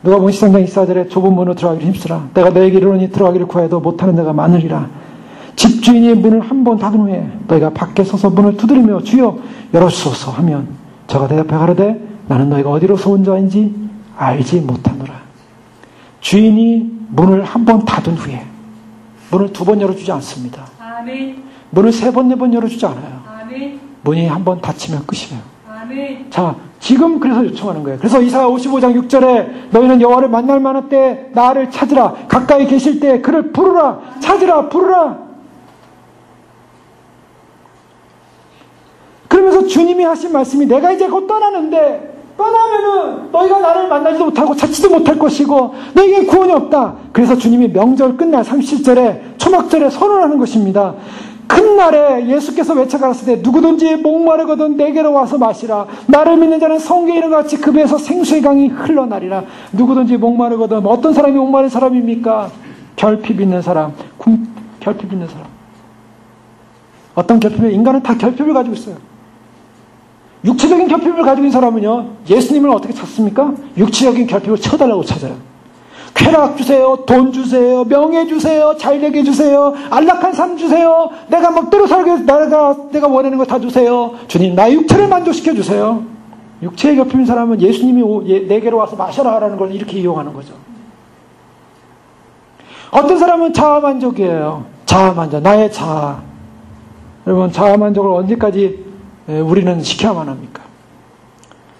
누가복음 13장 24절에 좁은 문으로 들어가기를 힘쓰라. 내가 너에게 이르노니 들어가기를 구해도 못하는 데가 많으리라. 집주인이 문을 한 번 닫은 후에 너희가 밖에 서서 문을 두드리며 주여 열어주소서 하면 저가 대답해 가로되 나는 너희가 어디로서 온 자인지 알지 못하노라. 주인이 문을 한 번 닫은 후에 문을 2번 열어주지 않습니다. 아멘. 문을 3번, 4번 열어주지 않아요. 아멘. 문이 한 번 닫히면 끝이에요. 아멘. 자, 지금 그래서 요청하는 거예요. 그래서 이사야 55장 6절에 너희는 여호와를 만날 만한 때 나를 찾으라. 가까이 계실 때 그를 부르라. 찾으라. 부르라. 그러면서 주님이 하신 말씀이 내가 이제 곧 떠나는데 떠나면은 너희가 나를 만나지도 못하고 찾지도 못할 것이고 너희에겐 구원이 없다. 그래서 주님이 명절 끝날 37절에 초막절에 선언하는 것입니다. 큰 날에 예수께서 외쳐가라사대 때 누구든지 목마르거든 내게로 와서 마시라. 나를 믿는 자는 성경에 이른 것 같이 그 배에서 생수의 강이 흘러나리라. 누구든지 목마르거든 어떤 사람이 목마른 사람입니까? 결핍 있는 사람, 결핍 있는 사람. 어떤 결핍이 인간은 다 결핍을 가지고 있어요. 육체적인 결핍을 가지고 있는 사람은요, 예수님을 어떻게 찾습니까? 육체적인 결핍을 쳐달라고 찾아요. 쾌락 주세요, 돈 주세요, 명예 주세요, 잘되게 주세요, 안락한 삶 주세요, 내가 멋대로 살게, 내가 원하는 거 다 주세요. 주님, 나의 육체를 만족시켜 주세요. 육체의 결핍인 사람은 예수님이 내게로 와서 마셔라 하라는 걸 이렇게 이용하는 거죠. 어떤 사람은 자아만족이에요. 자아만족, 나의 자아. 여러분, 자아만족을 언제까지 우리는 시켜야만 합니까?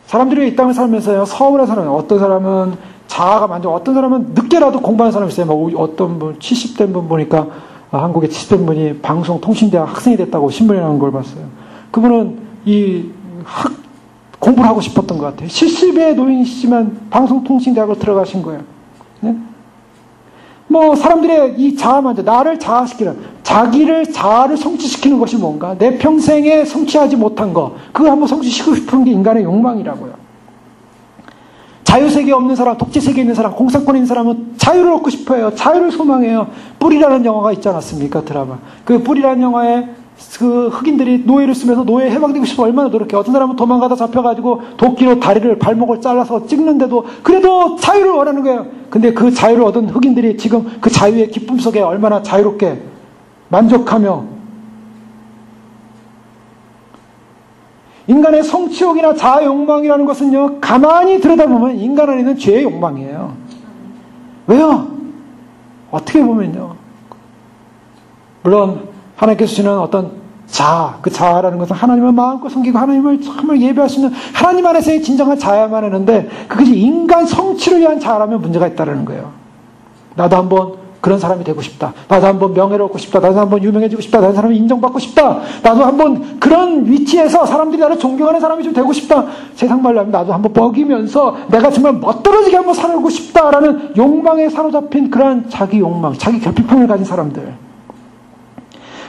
사람들이 이 땅을 살면서요, 서울에 사는 어떤 사람은 자아가 만족, 어떤 사람은 늦게라도 공부하는 사람이 있어요. 뭐 어떤 분, 70대 분 보니까 한국에 70대 분이 방송통신대학 학생이 됐다고 신문에 나온 걸 봤어요. 그분은 공부를 하고 싶었던 것 같아요. 70의 노인이시지만 방송통신대학을 들어가신 거예요. 네? 뭐 사람들의 이 자아만족, 나를 자아시키는, 자아를 성취시키는 것이 뭔가? 내 평생에 성취하지 못한 거, 그거 한번 성취시키고 싶은 게 인간의 욕망이라고요. 자유세계에 없는 사람, 독재세계에 있는 사람, 공산권에 있는 사람은 자유를 얻고 싶어요. 자유를 소망해요. 뿔이라는 영화가 있지 않았습니까? 드라마. 그 뿔이라는 영화에 그 흑인들이 노예를 쓰면서 노예에 해방되고 싶어 얼마나 노력해. 어떤 사람은 도망가다 잡혀가지고 도끼로 다리를, 발목을 잘라서 찍는데도 그래도 자유를 원하는 거예요. 근데 그 자유를 얻은 흑인들이 지금 그 자유의 기쁨 속에 얼마나 자유롭게 만족하며, 인간의 성취욕이나 자아 욕망이라는 것은요, 가만히 들여다보면 인간 안에 있는 죄의 욕망이에요. 왜요? 어떻게 보면요, 물론 하나님께서 주시는 어떤 자아, 그 자아라는 것은 하나님을 마음껏 섬기고 하나님을 정말 예배할 수 있는 하나님 안에서의 진정한 자아만 하는데, 그것이 인간 성취를 위한 자아라면 문제가 있다는 거예요. 나도 한번 그런 사람이 되고 싶다. 나도 한번 명예를 얻고 싶다. 나도 한번 유명해지고 싶다. 다른 사람이 인정받고 싶다. 나도 한번 그런 위치에서 사람들이 나를 존경하는 사람이 좀 되고 싶다. 세상 말로 하면 나도 한번 먹이면서 내가 정말 멋들어지게 한번 살고 싶다라는 욕망에 사로잡힌 그러한 자기 욕망, 자기 결핍함을 가진 사람들.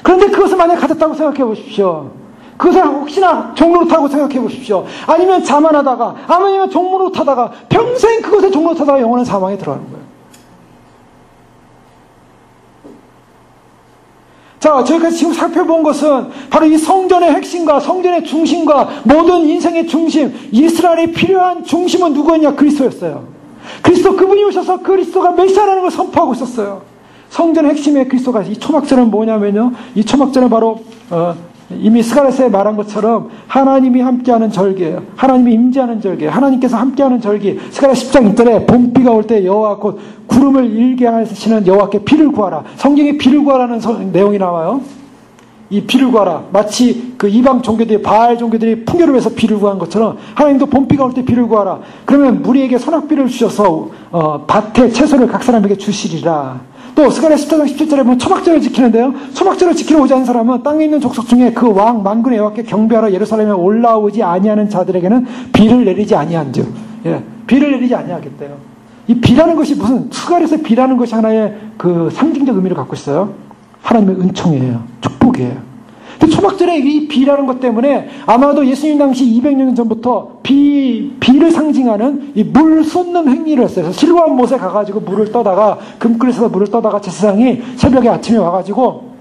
그런데 그것을 만약 가졌다고 생각해 보십시오. 그것을 혹시나 종로타고 생각해 보십시오. 아니면 자만하다가, 아니면 종로타다가 평생 그것에 종로타다가 영원한 사망에 들어가는 거예요. 자, 저희가 지금 살펴본 것은 바로 이 성전의 핵심과 성전의 중심과 모든 인생의 중심, 이스라엘이 필요한 중심은 누구였냐? 그리스도였어요. 그리스도, 그분이 오셔서 그리스도가 메시아라는 걸 선포하고 있었어요. 성전의 핵심의 그리스도가, 이 초막절은 뭐냐면요, 이 초막절은 바로 이미 스가랴서에 말한 것처럼 하나님이 함께하는 절기예요. 하나님이 임재하는 절기예요. 하나님께서 함께하는 절기. 스가랴 10장 1절에 봄비가 올 때 여호와 곧 구름을 일게 하시는 여호와께 비를 구하라. 성경에 비를 구하라는 내용이 나와요. 이 비를 구하라. 마치 그 이방 종교들이, 바알 종교들이 풍요를 위해서 비를 구한 것처럼 하나님도 봄비가 올 때 비를 구하라. 그러면 무리에게 소낙비를 주셔서 밭에 채소를 각 사람에게 주시리라. 또 스가랴 14장 17절에 보면 초막절을 지키는데요, 초막절을 지키러 오지 않은 사람은 땅에 있는 족속 중에 그 왕 만군의 여호와께 경배하러 예루살렘에 올라오지 아니하는 자들에게는 비를 내리지 아니한즉, 예, 비를 내리지 아니하겠대요. 이 비라는 것이 무슨, 스가랴에서 비라는 것이 하나의 그 상징적 의미를 갖고 있어요. 하나님의 은총이에요. 축복이에요. 그 초막절에 이 비라는 것 때문에 아마도 예수님 당시 200년 전부터 비를 상징하는 이 물 쏟는 행위를 했어요. 그래서 실로암 못에 가가지고 물을 떠다가, 금그릇에서 물을 떠다가 제사장이 새벽에 아침에 와가지고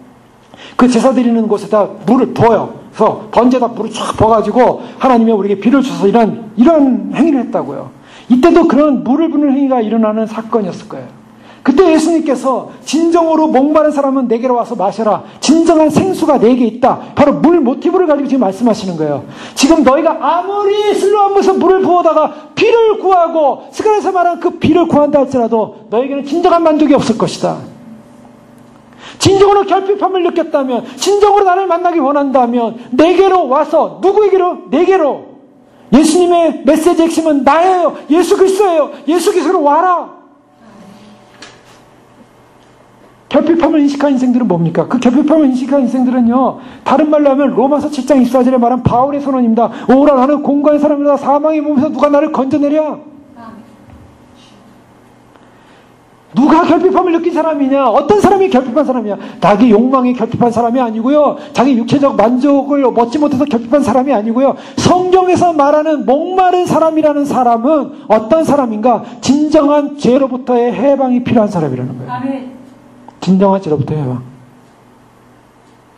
그 제사 드리는 곳에다 물을 부어요. 그래서 번제에다 물을 쫙 부어가지고 하나님이 우리에게 비를 주셔서 이런 행위를 했다고요. 이때도 그런 물을 부는 행위가 일어나는 사건이었을 거예요. 그때 예수님께서 진정으로 목마른 사람은 내게로 와서 마셔라. 진정한 생수가 내게 있다. 바로 물 모티브를 가지고 지금 말씀하시는 거예요. 지금 너희가 아무리 실로암에서 물을 부어다가 비를 구하고 스가랴에서 말한 그 비를 구한다 할지라도 너에게는 진정한 만족이 없을 것이다. 진정으로 결핍함을 느꼈다면, 진정으로 나를 만나기 원한다면 내게로 와서, 누구에게로? 내게로. 예수님의 메시지 핵심은 나예요. 예수 그리스도예요. 예수 그리스도로 와라. 결핍함을 인식한 인생들은 뭡니까? 그 결핍함을 인식한 인생들은요, 다른 말로 하면 로마서 7장 24절에 말한 바울의 선언입니다. 오라, 나는 공고한 사람이다. 사망의 몸에서 누가 나를 건져내랴? 누가 결핍함을 느낀 사람이냐? 어떤 사람이 결핍한 사람이냐? 자기 욕망에 결핍한 사람이 아니고요. 자기 육체적 만족을 얻지 못해서 결핍한 사람이 아니고요. 성경에서 말하는 목마른 사람이라는 사람은 어떤 사람인가? 진정한 죄로부터의 해방이 필요한 사람이라는 거예요. 아멘. 진정한 죄로부터의 해방.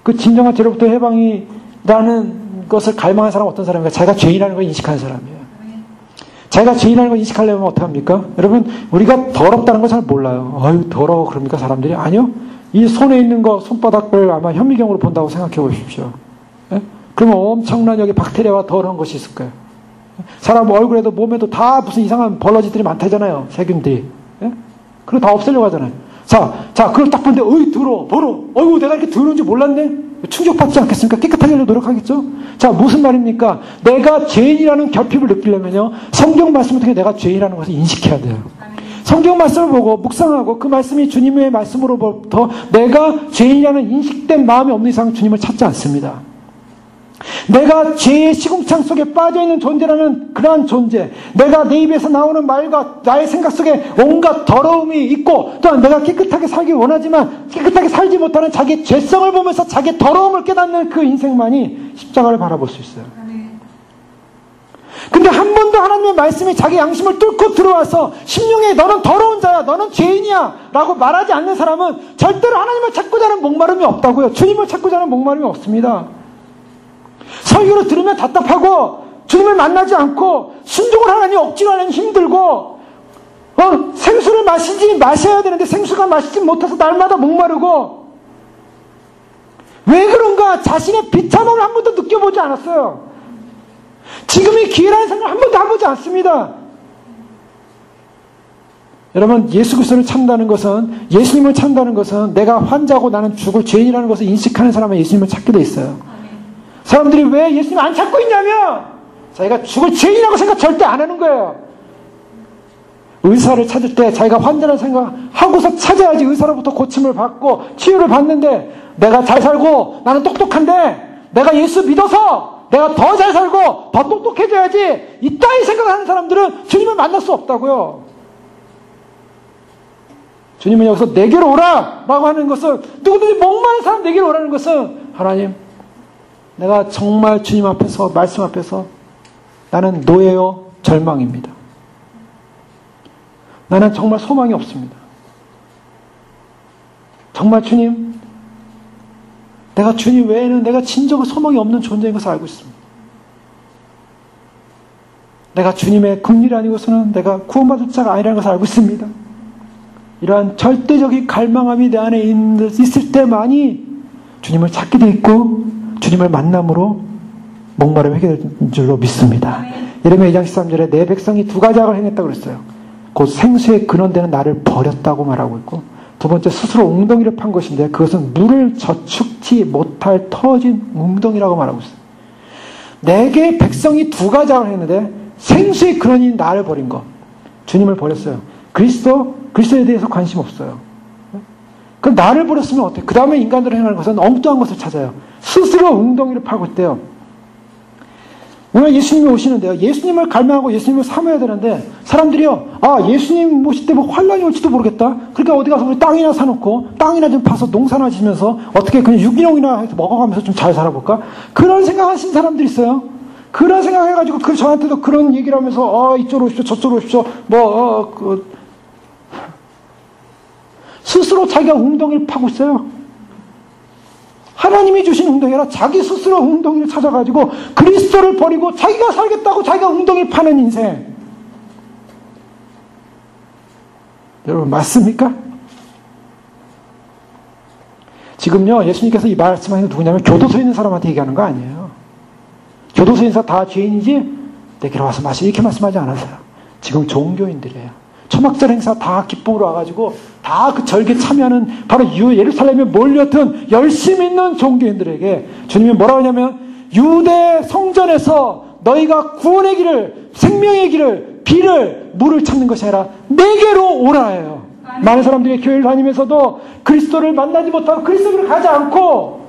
그 진정한 죄로부터의 해방이라는 것을 갈망한 사람은 어떤 사람인가? 자기가 죄인이라는 걸 인식하는 사람이에요. 자기가 죄인이라는 걸 인식하려면 어떡합니까? 여러분, 우리가 더럽다는 걸 잘 몰라요. 아유, 더러워 그럽니까 사람들이? 아니요. 이 손에 있는 거, 손바닥을 아마 현미경으로 본다고 생각해 보십시오. 예? 그러면 엄청난 여기 박테리아와 더러운 것이 있을 거예요. 사람 얼굴에도 몸에도 다 무슨 이상한 벌러지들이 많다잖아요. 세균들이. 예? 그리고 다 없애려고 하잖아요. 자, 그걸 딱 보는데, 어이, 더러워. 어이구, 내가 이렇게 더러운 줄 몰랐네? 충격받지 않겠습니까? 깨끗하게 하려고 노력하겠죠? 자, 무슨 말입니까? 내가 죄인이라는 결핍을 느끼려면요, 성경 말씀을 통해 내가 죄인이라는 것을 인식해야 돼요. 성경 말씀을 보고 묵상하고 그 말씀이 주님의 말씀으로부터 내가 죄인이라는 인식된 마음이 없는 이상 주님을 찾지 않습니다. 내가 죄의 시궁창 속에 빠져있는 존재라는 그러한 존재, 내가 내 입에서 나오는 말과 나의 생각 속에 온갖 더러움이 있고, 또한 내가 깨끗하게 살기 원하지만 깨끗하게 살지 못하는 자기의 죄성을 보면서 자기의 더러움을 깨닫는 그 인생만이 십자가를 바라볼 수 있어요. 근데 한 번도 하나님의 말씀이 자기 양심을 뚫고 들어와서 심령에 너는 더러운 자야, 너는 죄인이야 라고 말하지 않는 사람은 절대로 하나님을 찾고자 하는 목마름이 없다고요. 주님을 찾고자 하는 목마름이 없습니다. 설교를 들으면 답답하고 주님을 만나지 않고 순종을 하려니 억지로 하려니 힘들고 생수를 마셔야 되는데 생수가 마시지 못해서 날마다 목마르고, 왜 그런가? 자신의 비참함을 한 번도 느껴보지 않았어요. 지금이 기회라는 생각을 한 번도 해보지 않습니다. 여러분, 예수 그리스도를 찾는다는 것은, 예수님을 찾는다는 것은 내가 환자고 나는 죽을 죄인이라는 것을 인식하는 사람은 예수님을 찾게 돼 있어요. 사람들이 왜 예수님을 안 찾고 있냐면 자기가 죽을 죄인이라고 생각 절대 안 하는 거예요. 의사를 찾을 때 자기가 환자라는 생각하고서 찾아야지 의사로부터 고침을 받고 치유를 받는데, 내가 잘 살고 나는 똑똑한데 내가 예수 믿어서 내가 더 잘 살고 더 똑똑해져야지, 이따위 생각하는 사람들은 주님을 만날 수 없다고요. 주님은 여기서 내게로 오라 라고 하는 것은, 누구든지 목마른 사람 내게로 오라는 것은, 하나님, 내가 정말 주님 앞에서, 말씀 앞에서 나는 노예요, 절망입니다. 나는 정말 소망이 없습니다. 정말 주님, 내가 주님 외에는 내가 진정한 소망이 없는 존재인 것을 알고 있습니다. 내가 주님의 긍휼이 아니고서는 내가 구원받을 자가 아니라는 것을 알고 있습니다. 이러한 절대적인 갈망함이 내 안에 있을 때만이 주님을 찾게 돼 있고 주님을 만남으로 목마름이 해결된 줄로 믿습니다. 예레미야 2장 13절에 내 백성이 두 가지 악을 행했다고 그랬어요. 곧 생수의 근원되는 나를 버렸다고 말하고 있고, 두 번째 스스로 웅덩이를 판 것인데 그것은 물을 저축지 못할 터진 웅덩이라고 말하고 있어요. 내게 백성이 두 가지 악을 했는데 생수의 근원인 나를 버린 것, 주님을 버렸어요. 그리스도에 대해서 관심 없어요. 그럼 나를 버렸으면 어때요? 그 다음에 인간들을 행하는 것은 엉뚱한 것을 찾아요. 스스로 웅덩이를 파고 있대요. 오늘 예수님이 오시는데요. 예수님을 갈망하고 예수님을 사모해야 되는데 사람들이요. 예수님 오실 때 뭐 환란이 올지도 모르겠다. 그러니까 어디 가서 우리 땅이나 사놓고 땅이나 좀 파서 농사나 지면서 어떻게 그냥 유기농이나 해서 먹어가면서 좀 잘 살아볼까? 그런 생각하신 사람들이 있어요. 그런 생각해가지고 저한테도 그런 얘기를 하면서 이쪽으로 오십시오 저쪽으로 오십시오 스스로 자기가 웅덩이를 파고 있어요. 하나님이 주신 웅덩이라 자기 스스로 웅덩이를 찾아가지고 그리스도를 버리고 자기가 살겠다고 자기가 웅덩이를 파는 인생. 여러분 맞습니까? 지금요 예수님께서 이 말씀하시는 누구냐면 교도소에 있는 사람한테 얘기하는 거 아니에요. 교도소에 있는 사람 다 죄인이지 내게로 와서 마시 이렇게 말씀하지 않으세요. 지금 종교인들이에요. 초막절 행사 다 기쁨으로 와가지고 다 그 절기에 참여하는 바로 예루살렘에 몰려든 열심히 있는 종교인들에게 주님이 뭐라고 하냐면 유대 성전에서 너희가 구원의 길을 생명의 길을 비를 물을 찾는 것이 아니라 내게로 오라 해요. 많은 사람들이 교회를 다니면서도 그리스도를 만나지 못하고 그리스도를 가지 않고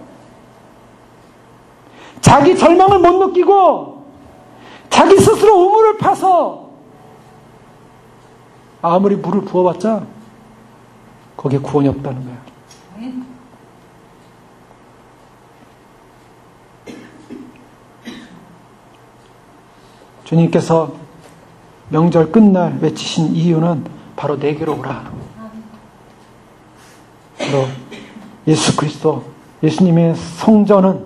자기 절망을 못 느끼고 자기 스스로 우물을 파서 아무리 물을 부어봤자 거기에 구원이 없다는 거예요. 주님께서 명절 끝날 외치신 이유는 바로 내게로 오라. 바로 예수 그리스도, 예수님의 성전은,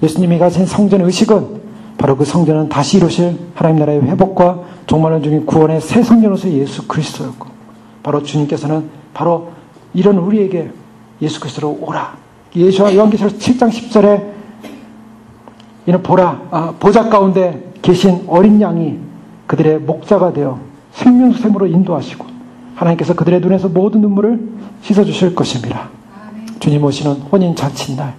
예수님이 가진 성전의 의식은 바로 그 성전은 다시 이루실 하나님 나라의 회복과 종말론 중인 구원의 새 성전으로서 예수 그리스도였고, 바로 주님께서는 바로 이런 우리에게 예수 그리스도로 오라. 요한계시록 7장 10절에 이는 보라, 보좌 가운데 계신 어린 양이 그들의 목자가 되어 생명샘으로 인도하시고 하나님께서 그들의 눈에서 모든 눈물을 씻어주실 것입니다. 주님 오시는 혼인 잔치날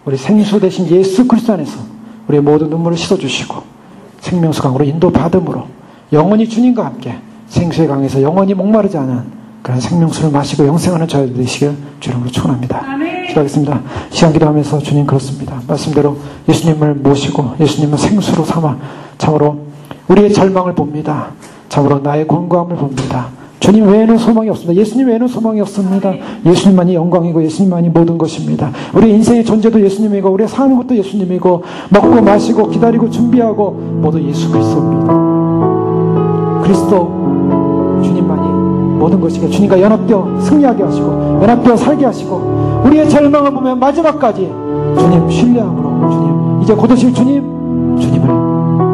우리 생수 대신 예수 그리스도 안에서 우리의 모든 눈물을 씻어주시고 생명수 강으로 인도받음으로 영원히 주님과 함께 생수의 강에서 영원히 목마르지 않은 그런 생명수를 마시고 영생하는 저희들 되시길 주 이름으로 축원합니다. 기도하겠습니다. 시간 기도하면서 주님 그렇습니다. 말씀대로 예수님을 모시고 예수님을 생수로 삼아 참으로 우리의 절망을 봅니다. 참으로 나의 권고함을 봅니다. 주님 외에는 소망이 없습니다. 예수님 외에는 소망이 없습니다. 예수님만이 영광이고 예수님만이 모든 것입니다. 우리 인생의 존재도 예수님이고 우리가 사는 것도 예수님이고 먹고 마시고 기다리고 준비하고 모두 예수 그리스도입니다. 그리스도 주님만이 모든 것이게 주님과 연합되어 승리하게 하시고 연합되어 살게 하시고 우리의 절망을 보면 마지막까지 주님 신뢰함으로 주님 이제 곧 오실 주님을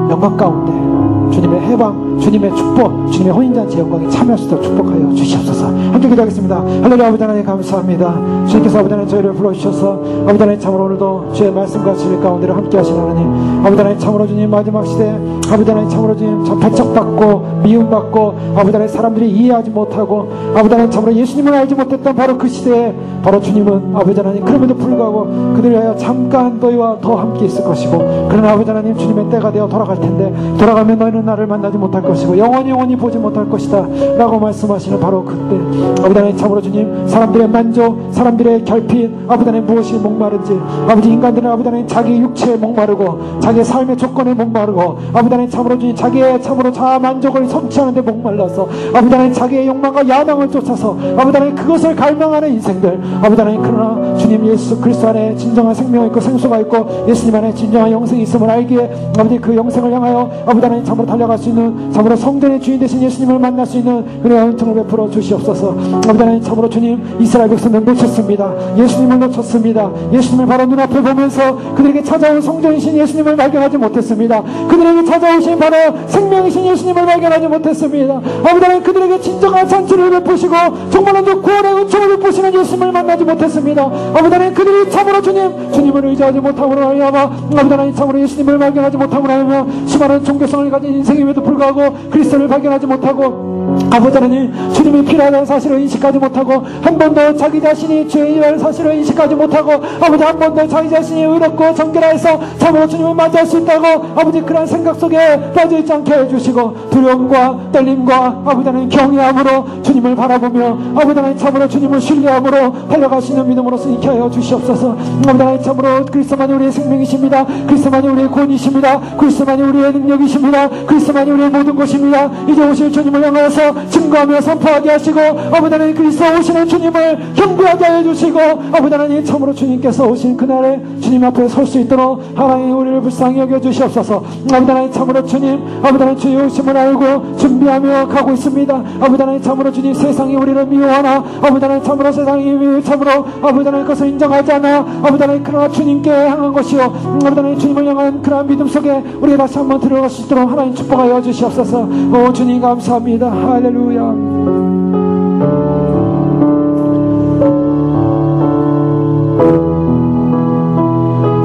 영광 가운데 주님의 해방, 주님의 축복, 주님의 혼인잔치 영광에 참여할 수 있도록 축복하여 주시옵소서. 함께 기도하겠습니다. 할렐루야. 아버지 하나님 감사합니다. 주님께서 아버지 하나님 저희를 불러주셔서 아버지 하나님 참으로 오늘도 주의 말씀과 진리 가운데를 함께 하시는 하나님, 아버지 하나님 참으로 주님 마지막 시대 아버지 하나님 참으로 주님 배척받고 미움받고 아버지 하나님 사람들이 이해하지 못하고 아버지 하나님 참으로 예수님을 알지 못했던 바로 그 시대에 바로 주님은 아버지 하나님 그럼에도 불구하고 그들을 위하여 잠깐 너희와 더 함께 있을 것이고 그러나 아버지 하나님 주님의 때가 되어 돌아갈 텐데 돌아가면 너희는 나를 만나지 못할 것이고 영원히 보지 못할 것이다 라고 말씀하시는 바로 그때 아버지 하나님 참으로 주님 사람들의 만족 사람들의 결핍 아버지 하나님 무엇이 목마른지 아버지 인간들은 아버지 하나님 자기 육체에 목마르고 자기의 삶의 조건에 목마르고 아버지 하나님 참으로 주님 자기의 참으로 자아 만족을 성취하는 데 목말라서 아버지 하나님 자기의 욕망과 야망을 쫓아서 아버지 하나님 그것을 갈망하는 인생들 아버지 하나님 그러나 주님 예수 그리스도 안에 진정한 생명이 있고 생수가 있고 예수님 안에 진정한 영생이 있음을 알기에 아버지 그 영생을 향하여 아버지 하나님 참으로 달려갈 수 있는 참으로 성전의 주인 되신 예수님을 만날 수 있는 그런 은총을 베풀어 주시옵소서. 아버지 하나님 참으로 주님 이스라엘 백성들 놓쳤습니다. 예수님을 놓쳤습니다. 예수님을 바로 눈앞에 보면서 그들에게 찾아온 성전이신 예수님을 발견하지 못했습니다. 그들에게 찾아오신 바로 생명이신 예수님을 발견하지 못했습니다. 아버지 하나님 그들에게 진정한 잔치를 베푸시고 정말로 구원의 은총을 베푸시는 예수님을 만나지 못했습니다. 아버지 하나님 그들이 참으로 주님을 의지하지 못함으로 하여마 아버지 하나님 참으로 예수님을 발견하지 못함으로 하여마 수많은 종교성을 가진 인생임에도 불구하고 그리스도를 발견하지 못하고 아버지 하나님, 주님이 필요하다는 사실을 인식하지 못하고, 한 번도 자기 자신이 죄인이라는 사실을 인식하지 못하고, 아버지 한 번도 자기 자신이 의롭고 정결하여서 참으로 주님을 맞이할 수 있다고 아버지 그런 생각 속에 빠져 있지 않게 해주시고, 두려움과 떨림과 아버지 하나님 경외함으로 주님을 바라보며 아버지 하나님 참으로 주님을 신뢰함으로 달려갈 수 있는 믿음으로서 있게 하여 주시옵소서. 아버지 하나님 참으로 그리스도만이 우리의 생명이십니다. 그리스도만이 우리의 구원이십니다. 그리스도만이 우리의 능력이십니다. 그리스도만이 우리의 모든 것입니다. 이제 오실 주님을 향하여서 증거하며 선포하게 하시고, 아버지 하나님 그리스도 오시는 주님을 경배하게 해주시고, 아버지 하나님 참으로 주님께서 오신 그날에 주님 앞에 설 수 있도록 하나님 우리를 불쌍히 여겨주시옵소서. 아버지 하나님 참으로 주님, 아버지 하나님 주의 오심을 알고 준비하며 가고 있습니다. 아버지 하나님 참으로 주님, 세상이 우리를 미워하나, 아버지 하나님 참으로 세상이 참으로 아버지 하나님 것을 인정하지 않아, 아버지 하나님 그러나 주님께 향한 것이요, 아버지 하나님 주님을 향한 그러한 믿음 속에 우리가 다시 한번 들어갈 수 있도록 하나님 축복하여 주시옵소서. 오 주님 감사합니다. 할렐루야.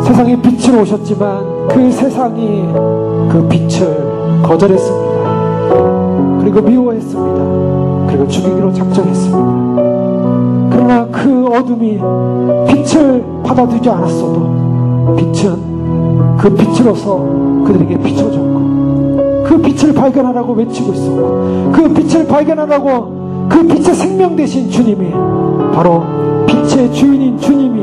세상에 빛으로 오셨지만 그 세상이 그 빛을 거절했습니다. 그리고 미워했습니다. 그리고 죽이기로 작정했습니다. 그러나 그 어둠이 빛을 받아들이지 않았어도 빛은 그 빛으로서 그들에게 비춰졌고, 그 빛을 발견하라고 외치고 있었고, 그 빛을 발견하라고 그 빛의 생명 되신 주님이, 바로 빛의 주인인 주님이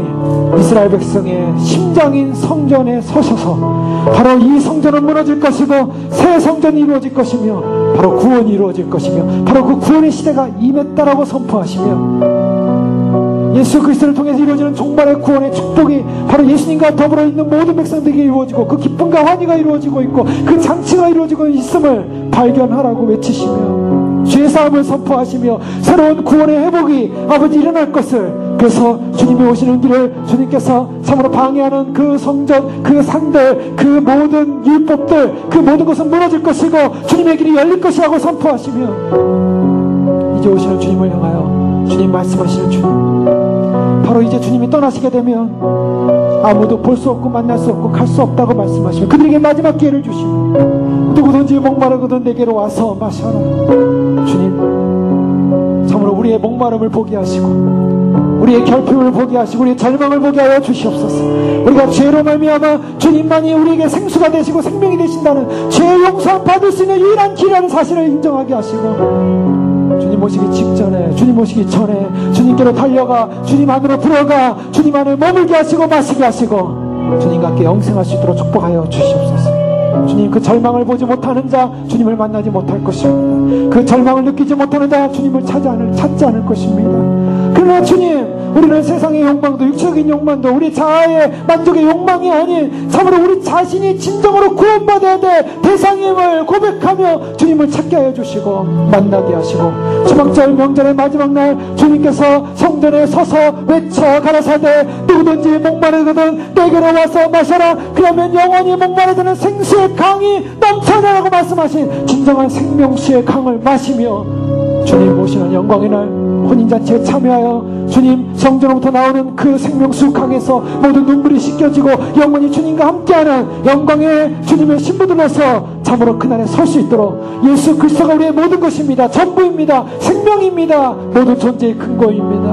이스라엘 백성의 심장인 성전에 서셔서 바로 이 성전은 무너질 것이고 새 성전이 이루어질 것이며 바로 구원이 이루어질 것이며 바로 그 구원의 시대가 임했다라고 선포하시며, 예수 그리스도를 통해서 이루어지는 종말의 구원의 축복이 바로 예수님과 더불어 있는 모든 백성들에게 이루어지고, 그 기쁨과 환희가 이루어지고 있고 그 장치가 이루어지고 있음을 발견하라고 외치시며 죄사함을 선포하시며 새로운 구원의 회복이 아버지 일어날 것을, 그래서 주님이 오시는 길을 주님께서 참으로 방해하는 그 성전, 그 산들, 그 모든 율법들, 그 모든 것은 무너질 것이고 주님의 길이 열릴 것이라고 선포하시며, 이제 오시는 주님을 향하여 주님 말씀하시는 주님, 바로 이제 주님이 떠나시게 되면 아무도 볼 수 없고 만날 수 없고 갈 수 없다고 말씀하시며 그들에게 마지막 기회를 주시며, 누구든지 목마르거든 내게로 와서 마셔라. 주님 참으로 우리의 목마름을 보게 하시고 우리의 결핍을 보게 하시고 우리의 절망을 보게 하여 주시옵소서. 우리가 죄로 말미암아 주님만이 우리에게 생수가 되시고 생명이 되신다는 죄 용서 받을 수 있는 유일한 길이라는 사실을 인정하게 하시고, 주님 오시기 직전에, 주님 오시기 전에 주님께로 달려가 주님 안으로 들어가 주님 안에 머물게 하시고 마시게 하시고 주님과 함께 영생할 수 있도록 축복하여 주시옵소서. 주님, 그 절망을 보지 못하는 자 주님을 만나지 못할 것입니다. 그 절망을 느끼지 못하는 자 주님을 찾지 않을 것입니다. 그러나 주님, 우리는 세상의 욕망도 육체적인 욕망도 우리 자아의 만족의 욕망이 아닌 참으로 우리 자신이 진정으로 구원받아야 될 대상임을 고백하며 주님을 찾게 하여 주시고 만나게 하시고, 초막절 명절의 마지막 날 주님께서 성전에 서서 외쳐 가라사대 누구든지 목마르거든 내게로 와서 마셔라. 그러면 영원히 목마르다는 생수의 강이 넘쳐나라고 말씀하신 진정한 생명수의 강을 마시며 주님 오시는 영광의 날 혼인잔치에 참여하여 주님 성전으로부터 나오는 그 생명수 강에서 모든 눈물이 씻겨지고 영원히 주님과 함께하는 영광의 주님의 신부들로서 참으로 그날에 설 수 있도록, 예수 그리스도가 우리의 모든 것입니다. 전부입니다. 생명입니다. 모든 존재의 근거입니다.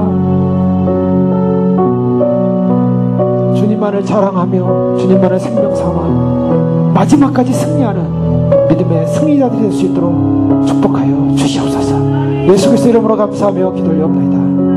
주님만을 자랑하며 주님만을 생명 삼아 마지막까지 승리하는 믿음의 승리자들이 될 수 있도록 축복하여 주시옵소서. 예수 그리스도 이름으로 감사하며 기도 올려옵나이다.